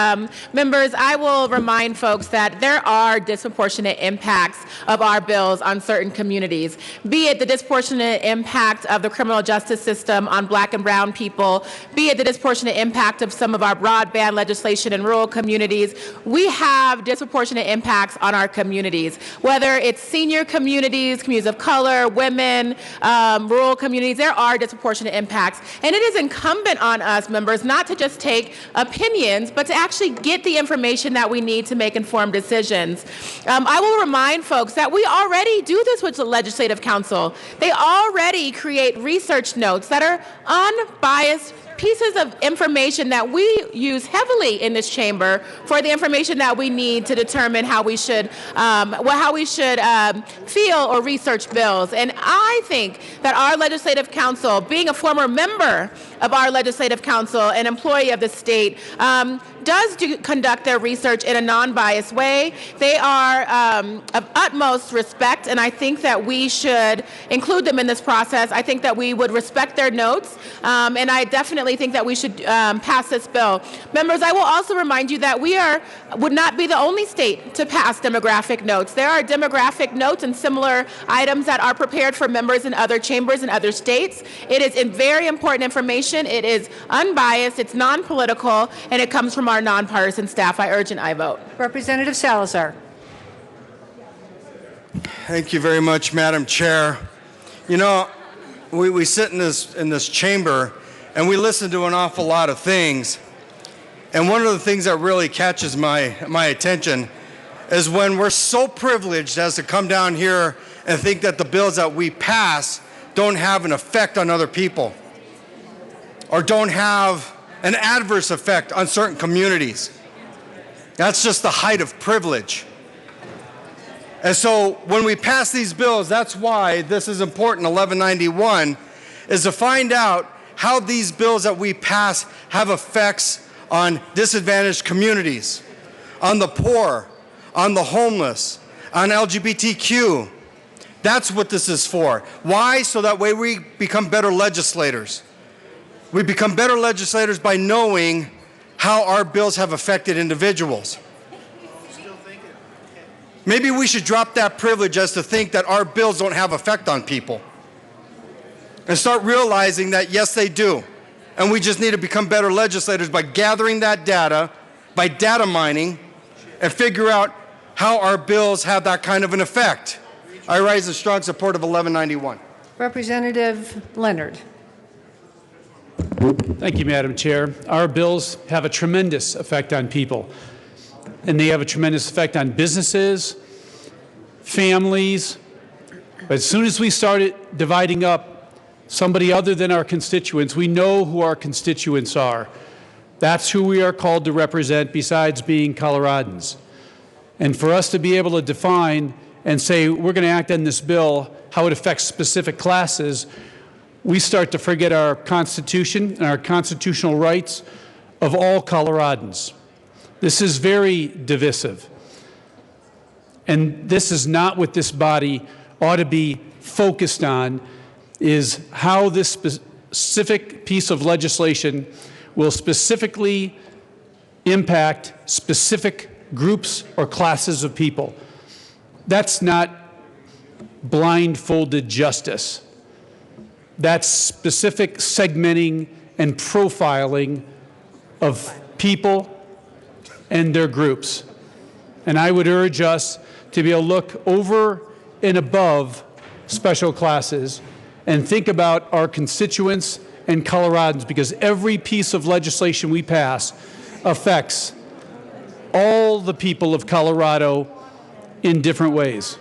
Members, I will remind folks that there are disproportionate impacts of our bills on certain communities, be it the disproportionate impact of the criminal justice system on Black and brown people, be it the disproportionate impact of some of our broadband legislation in rural communities. We have disproportionate impacts on our communities, whether it's senior communities, communities of color, women, rural communities. There are disproportionate impacts. And it is incumbent on us, members, not to just take opinions, but to actually get the information that we need to make informed decisions. I will remind folks that we already do this with the Legislative Council. They already create research notes that are unbiased pieces of information that we use heavily in this chamber for the information that we need to determine how we should feel or research bills. And I think that our Legislative Council, being a former member of our Legislative Council, an employee of the state, does conduct their research in a non-biased way. They are of utmost respect, and I think that we should include them in this process. I think that we would respect their notes, and I definitely think that we should pass this bill. Members, I will also remind you that we would not be the only state to pass demographic notes. There are demographic notes and similar items that are prepared for members in other chambers in other states. It is very important information. It is unbiased, it's non-political, and it comes from our nonpartisan staff. I urge an aye vote. Representative Salazar. Thank you very much, Madam Chair. You know, we sit in this chamber and we listen to an awful lot of things. And one of the things that really catches my attention is when we're so privileged as to come down here and think that the bills that we pass don't have an effect on other people or don't have an adverse effect on certain communities. That's just the height of privilege. And so when we pass these bills, that's why this is important, 1191, is to find out how these bills that we pass have effects on disadvantaged communities, on the poor, on the homeless, on LGBTQ. That's what this is for. Why? So that way we become better legislators. We become better legislators by knowing how our bills have affected individuals. Maybe we should drop that privilege as to think that our bills don't have effect on people and start realizing that, yes, they do. And we just need to become better legislators by gathering that data, by data mining, and figure out how our bills have that kind of an effect. I rise in strong support of 1191. Representative Leonard. Thank you, Madam Chair. Our bills have a tremendous effect on people, and they have a tremendous effect on businesses, families. But as soon as we started dividing up somebody other than our constituents, we know who our constituents are. That's who we are called to represent besides being Coloradans. And for us to be able to define and say we're going to act on this bill, how it affects specific classes, we start to forget our Constitution and our constitutional rights of all Coloradans. This is very divisive. And this is not what this body ought to be focused on, is how this specific piece of legislation will specifically impact specific groups or classes of people. That's not blindfolded justice. That's specific segmenting and profiling of people and their groups. And I would urge us to be able to look over and above special classes and think about our constituents and Coloradans, because every piece of legislation we pass affects all the people of Colorado in different ways.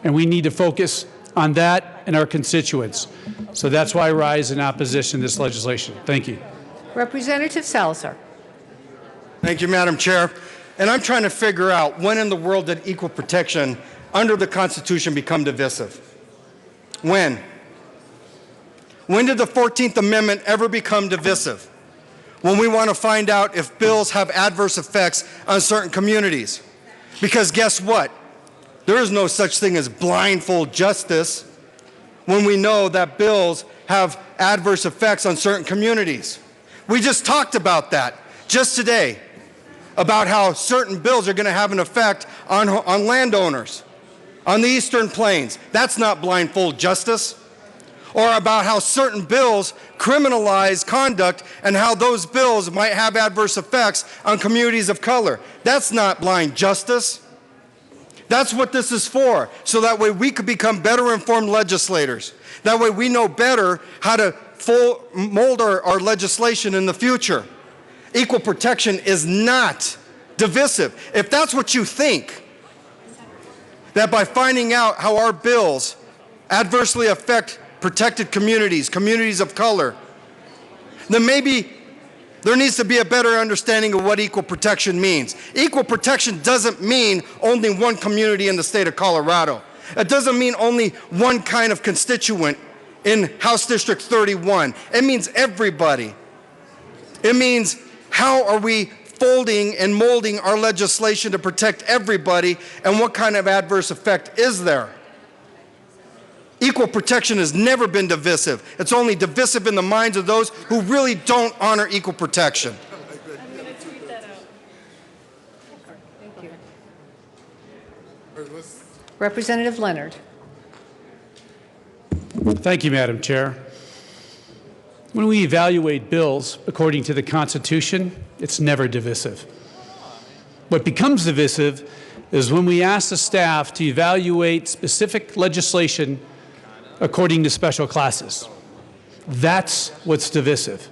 And we need to focus on that and our constituents. So that's why I rise in opposition to this legislation. Thank you. Representative Salazar. Thank you, Madam Chair. And I'm trying to figure out when in the world did equal protection under the Constitution become divisive? When? When did the 14th Amendment ever become divisive? When we want to find out if bills have adverse effects on certain communities. Because guess what? There is no such thing as blindfold justice when we know that bills have adverse effects on certain communities. We just talked about that just today, about how certain bills are going to have an effect on landowners on the Eastern Plains. That's not blindfold justice. Or about how certain bills criminalize conduct and how those bills might have adverse effects on communities of color. That's not blind justice. That's what this is for, so that way we could become better informed legislators. That way we know better how to mold our legislation in the future. Equal protection is not divisive. If that's what you think, that by finding out how our bills adversely affect protected communities, communities of color, then maybe there needs to be a better understanding of what equal protection means. Equal protection doesn't mean only one community in the state of Colorado. It doesn't mean only one kind of constituent in House District 31. It means everybody. It means how are we folding and molding our legislation to protect everybody, and what kind of adverse effect is there? Equal protection has never been divisive. It's only divisive in the minds of those who really don't honor equal protection. I'm going to tweet that out. Thank you. Representative Leonard. Thank you, Madam Chair. When we evaluate bills according to the Constitution, it's never divisive. What becomes divisive is when we ask the staff to evaluate specific legislation according to special classes. That's what's divisive.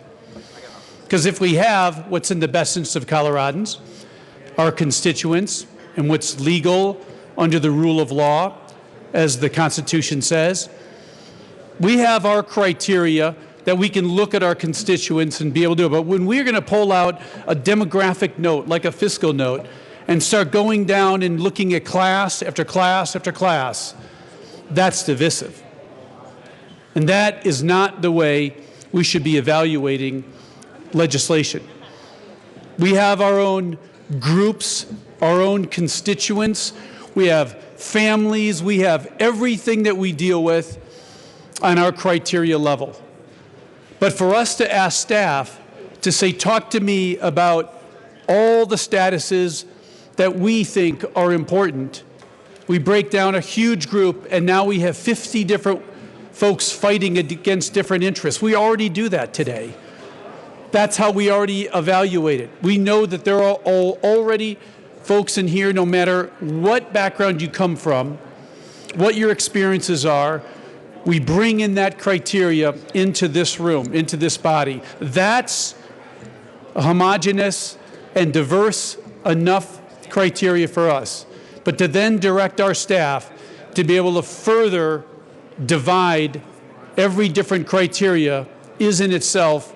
Because if we have what's in the best interest of Coloradans, our constituents, and what's legal under the rule of law, as the Constitution says, we have our criteria that we can look at our constituents and be able to do it. But when we're going to pull out a demographic note, like a fiscal note, and start going down and looking at class after class after class, that's divisive. And that is not the way we should be evaluating legislation. We have our own groups, our own constituents, we have families, we have everything that we deal with on our criteria level. But for us to ask staff to say, talk to me about all the statuses that we think are important, we break down a huge group and now we have 50 different folks fighting against different interests. We already do that today. That's how we already evaluate it. We know that there are already folks in here, no matter what background you come from, what your experiences are, we bring in that criteria into this room, into this body. That's a homogeneous and diverse enough criteria for us. But to then direct our staff to be able to further divide every different criteria is in itself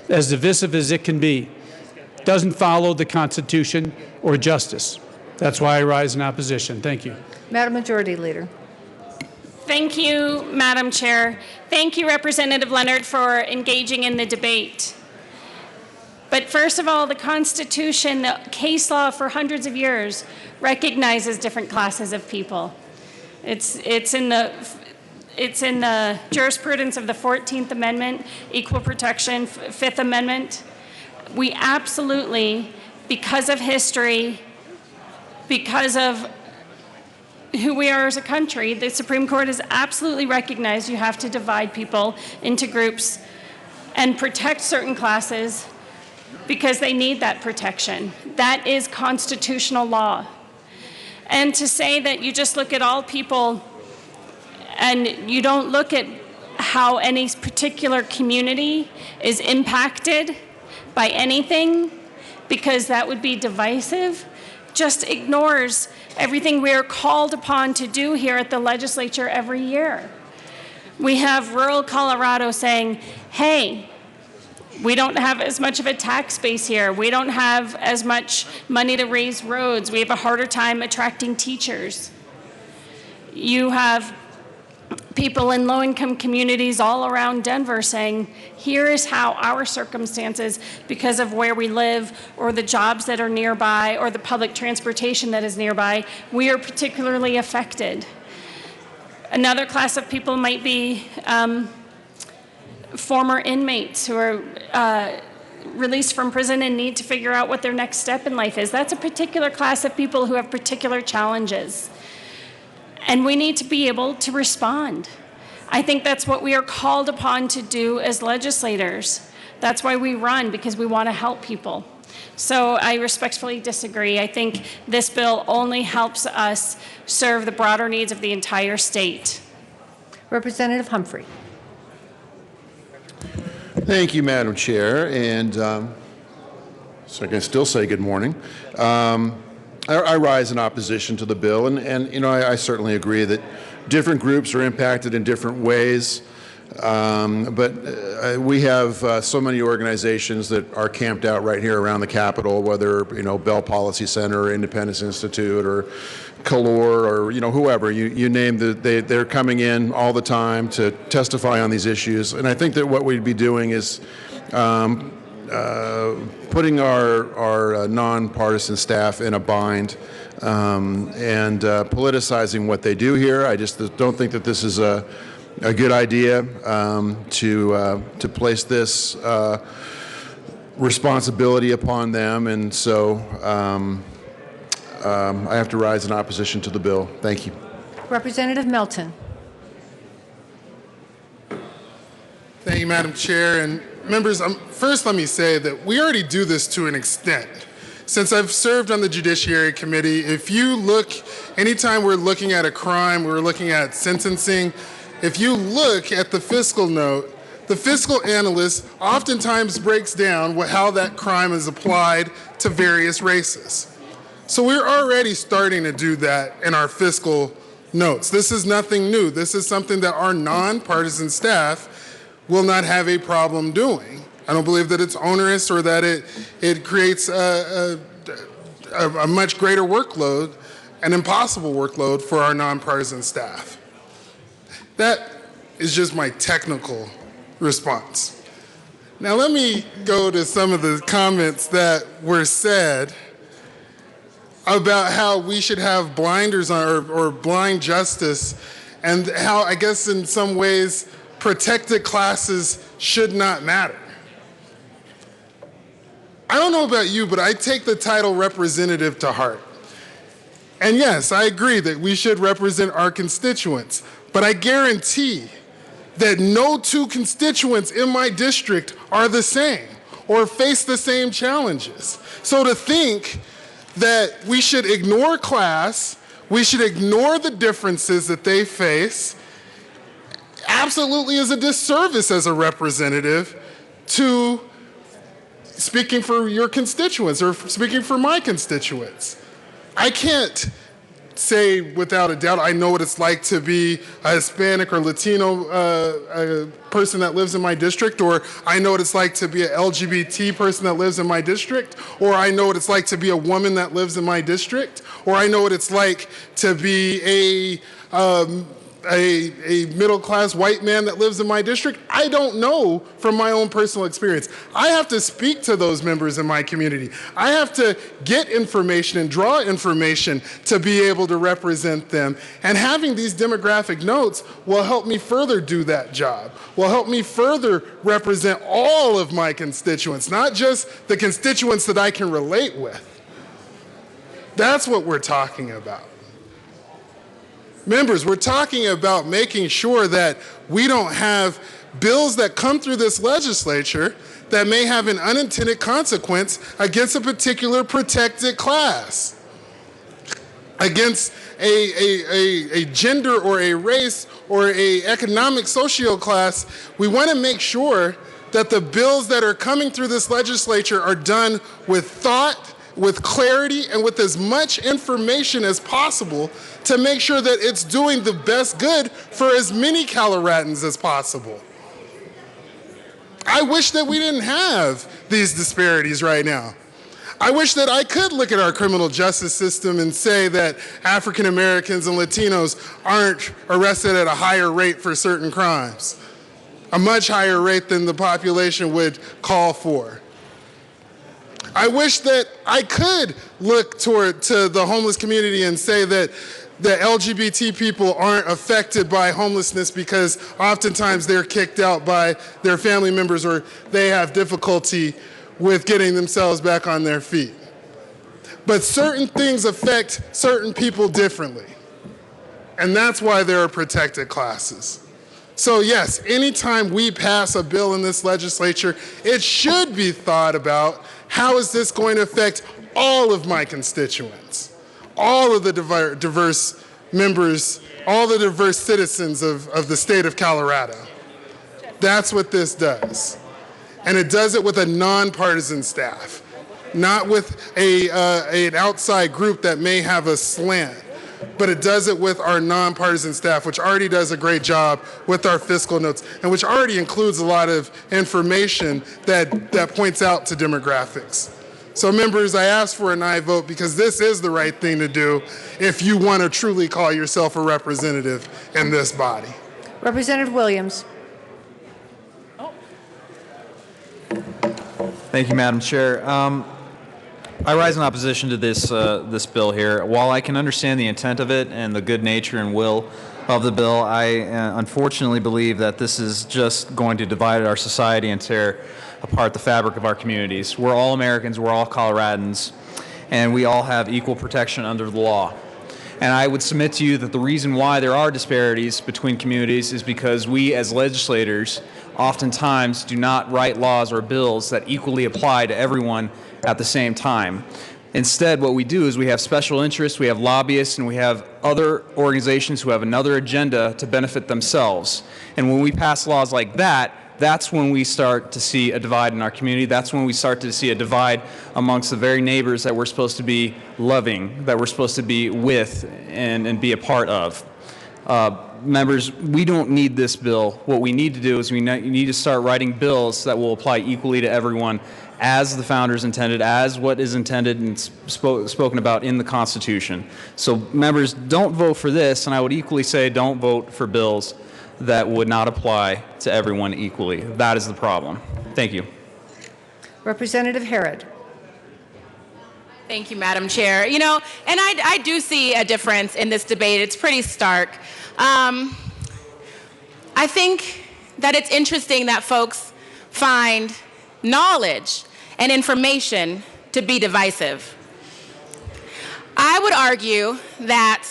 as divisive as it can be. Doesn't follow the Constitution or justice. That's why I rise in opposition. Thank you. Madam Majority Leader. Thank you, Madam Chair. Thank you, Representative Leonard, for engaging in the debate. But first of all, the Constitution, the case law for hundreds of years, recognizes different classes of people. It's in the jurisprudence of the 14th Amendment, Equal Protection, Fifth Amendment. We absolutely, because of history, because of who we are as a country, the Supreme Court has absolutely recognized you have to divide people into groups and protect certain classes because they need that protection. That is constitutional law. And to say that you just look at all people and you don't look at how any particular community is impacted by anything, because that would be divisive, just ignores everything we are called upon to do here at the legislature every year. We have rural Colorado saying, hey, we don't have as much of a tax base here. We don't have as much money to raise roads. We have a harder time attracting teachers. You have people in low-income communities all around Denver saying, here is how our circumstances, because of where we live or the jobs that are nearby or the public transportation that is nearby, we are particularly affected. Another class of people might be former inmates who are released from prison and need to figure out what their next step in life is. That's a particular class of people who have particular challenges. And we need to be able to respond. I think that's what we are called upon to do as legislators. That's why we run, because we want to help people. So I respectfully disagree. I think this bill only helps us serve the broader needs of the entire state. Representative Humphrey. Thank you, Madam Chair. And so I can still say good morning. I rise in opposition to the bill, and you know, I certainly agree that different groups are impacted in different ways, but we have so many organizations that are camped out right here around the Capitol, whether, you know, Bell Policy Center or Independence Institute or Calor or, you know, whoever, you name they're coming in all the time to testify on these issues. And I think that what we'd be doing is putting our nonpartisan staff in a bind and politicizing what they do here. I just don't think that this is a good idea to place this responsibility upon them, and so I have to rise in opposition to the bill. Thank you. Representative Melton. Thank you, Madam Chair. And members, first let me say that we already do this to an extent. Since I've served on the Judiciary Committee, if you look, anytime we're looking at a crime, we're looking at sentencing, If you look at the fiscal note, the fiscal analyst oftentimes breaks down how that crime is applied to various races. So we're already starting to do that in our fiscal notes. This is nothing new. This is something that our nonpartisan staff will not have a problem doing. I don't believe that it's onerous or that it creates a much greater workload, an impossible workload for our nonpartisan staff. That is just my technical response. Now let me go to some of the comments that were said about how we should have blinders on or blind justice, and how, I guess in some ways, protected classes should not matter. I don't know about you, but I take the title representative to heart. And yes, I agree that we should represent our constituents, but I guarantee that no two constituents in my district are the same or face the same challenges. So to think that we should ignore class, we should ignore the differences that they face, absolutely is a disservice as a representative to speaking for your constituents or speaking for my constituents. I can't say without a doubt I know what it's like to be a Hispanic or Latino person that lives in my district, or I know what it's like to be an LGBT person that lives in my district, or I know what it's like to be a woman that lives in my district, or I know what it's like to be a middle-class white man that lives in my district. I don't know from my own personal experience. I have to speak to those members in my community. I have to get information and draw information to be able to represent them. And having these demographic notes will help me further do that job, will help me further represent all of my constituents, not just the constituents that I can relate with. That's what we're talking about. Members, we're talking about making sure that we don't have bills that come through this legislature that may have an unintended consequence against a particular protected class, against a gender or a race or a economic socio class. We want to make sure that the bills that are coming through this legislature are done with thought, with clarity, and with as much information as possible to make sure that it's doing the best good for as many Coloradans as possible. I wish that we didn't have these disparities right now. I wish that I could look at our criminal justice system and say that African Americans and Latinos aren't arrested at a higher rate for certain crimes, a much higher rate than the population would call for. I wish that I could look to the homeless community and say that the LGBT people aren't affected by homelessness because oftentimes they're kicked out by their family members or they have difficulty with getting themselves back on their feet. But certain things affect certain people differently. And that's why there are protected classes. So yes, anytime we pass a bill in this legislature, it should be thought about, how is this going to affect all of my constituents, all of the diverse members, all the diverse citizens of the state of Colorado? That's what this does. And it does it with a nonpartisan staff, not with an outside group that may have a slant, but it does it with our nonpartisan staff, which already does a great job with our fiscal notes, and which already includes a lot of information that points out to demographics. So members, I ask for an aye vote because this is the right thing to do if you want to truly call yourself a representative in this body. Representative Williams. Thank you, Madam Chair. I rise in opposition to this bill here. While I can understand the intent of it and the good nature and will of the bill, I unfortunately believe that this is just going to divide our society and tear apart the fabric of our communities. We're all Americans, we're all Coloradans, and we all have equal protection under the law. And I would submit to you that the reason why there are disparities between communities is because we as legislators oftentimes do not write laws or bills that equally apply to everyone at the same time. Instead, what we do is we have special interests, we have lobbyists, and we have other organizations who have another agenda to benefit themselves. And when we pass laws like that, that's when we start to see a divide in our community. That's when we start to see a divide amongst the very neighbors that we're supposed to be loving, that we're supposed to be with and be a part of. Members, we don't need this bill. What we need to do is we need to start writing bills that will apply equally to everyone as the founders intended, as what is intended and spoken about in the Constitution. So members, don't vote for this, and I would equally say don't vote for bills that would not apply to everyone equally. That is the problem. Thank you. Representative Herod. Thank you, Madam Chair. You know, and I do see a difference in this debate. It's pretty stark. I think that it's interesting that folks find knowledge and information to be divisive. I would argue that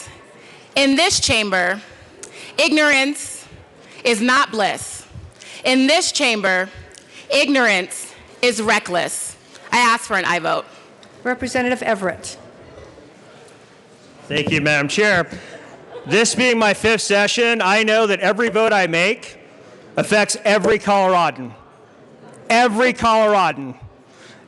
in this chamber, ignorance is not bliss. In this chamber, ignorance is reckless. I ask for an aye vote. Representative Everett. Thank you, Madam Chair. This being my 5th session, I know that every vote I make affects every Coloradan. Every Coloradan.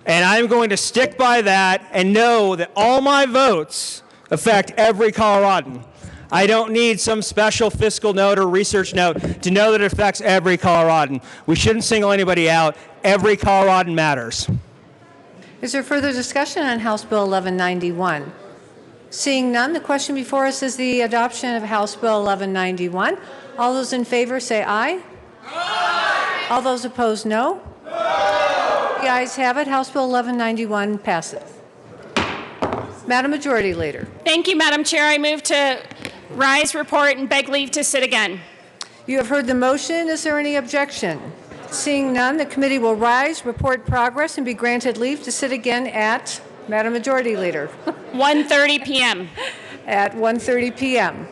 And I'm going to stick by that and know that all my votes affect every Coloradan. I don't need some special fiscal note or research note to know that it affects every Coloradan. We shouldn't single anybody out. Every Coloradan matters. Is there further discussion on House Bill 1191? Seeing none, the question before us is the adoption of House Bill 1191. All those in favor say aye. Aye. All those opposed, no. The ayes have it. House Bill 1191 passes. Madam Majority Leader. Thank you, Madam Chair. I move to rise, report, and beg leave to sit again. You have heard the motion. Is there any objection? Seeing none, the committee will rise, report progress, and be granted leave to sit again at, Madam Majority Leader. 1:30 p.m. At 1:30 p.m.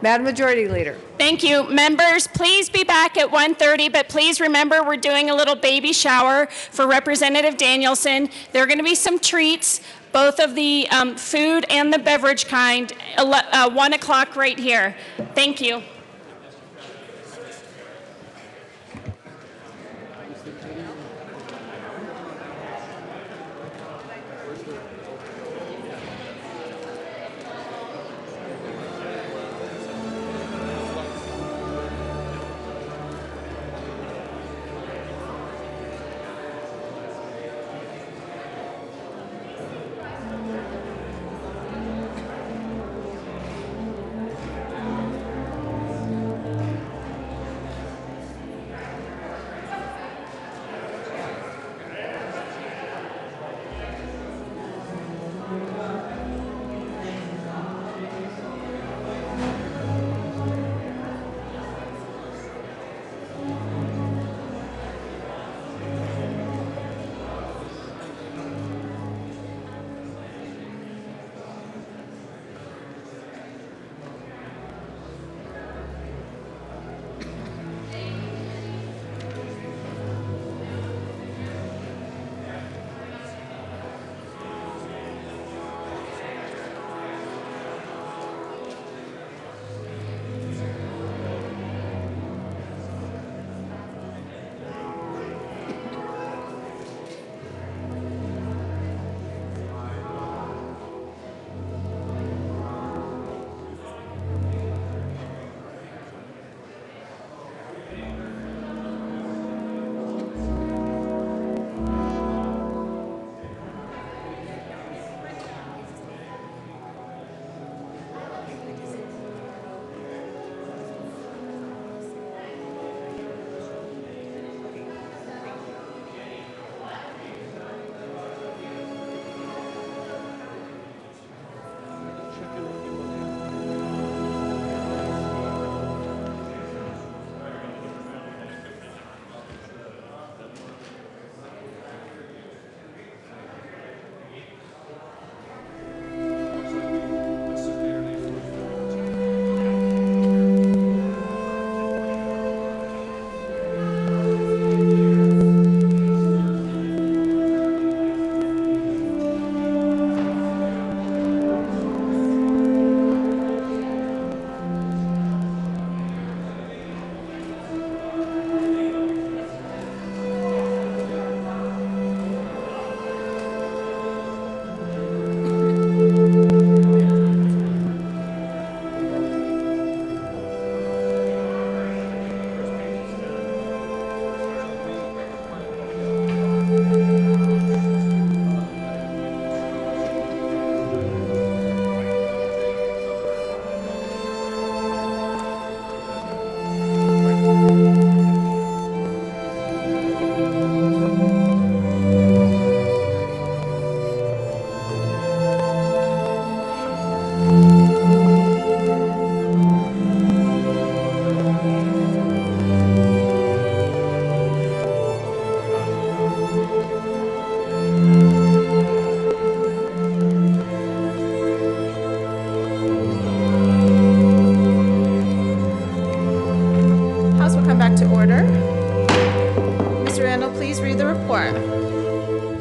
Madam Majority Leader. Thank you. Members, please be back at 1:30, but please remember we're doing a little baby shower for Representative Danielson. There are going to be some treats, both of the food and the beverage kind, 1 o'clock right here. Thank you.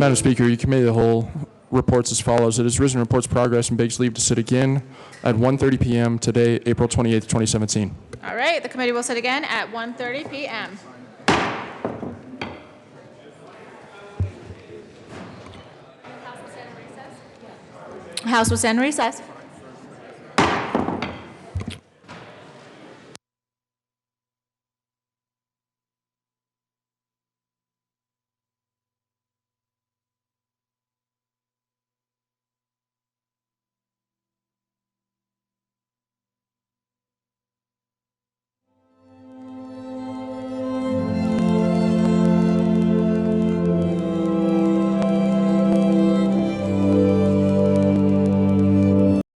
Madam Speaker, your committee of the whole reports as follows. It has risen reports progress and begs leave to sit again at 1:30 p.m. today, April 28th, 2017. All right, the committee will sit again at 1:30 p.m. House will stand in recess.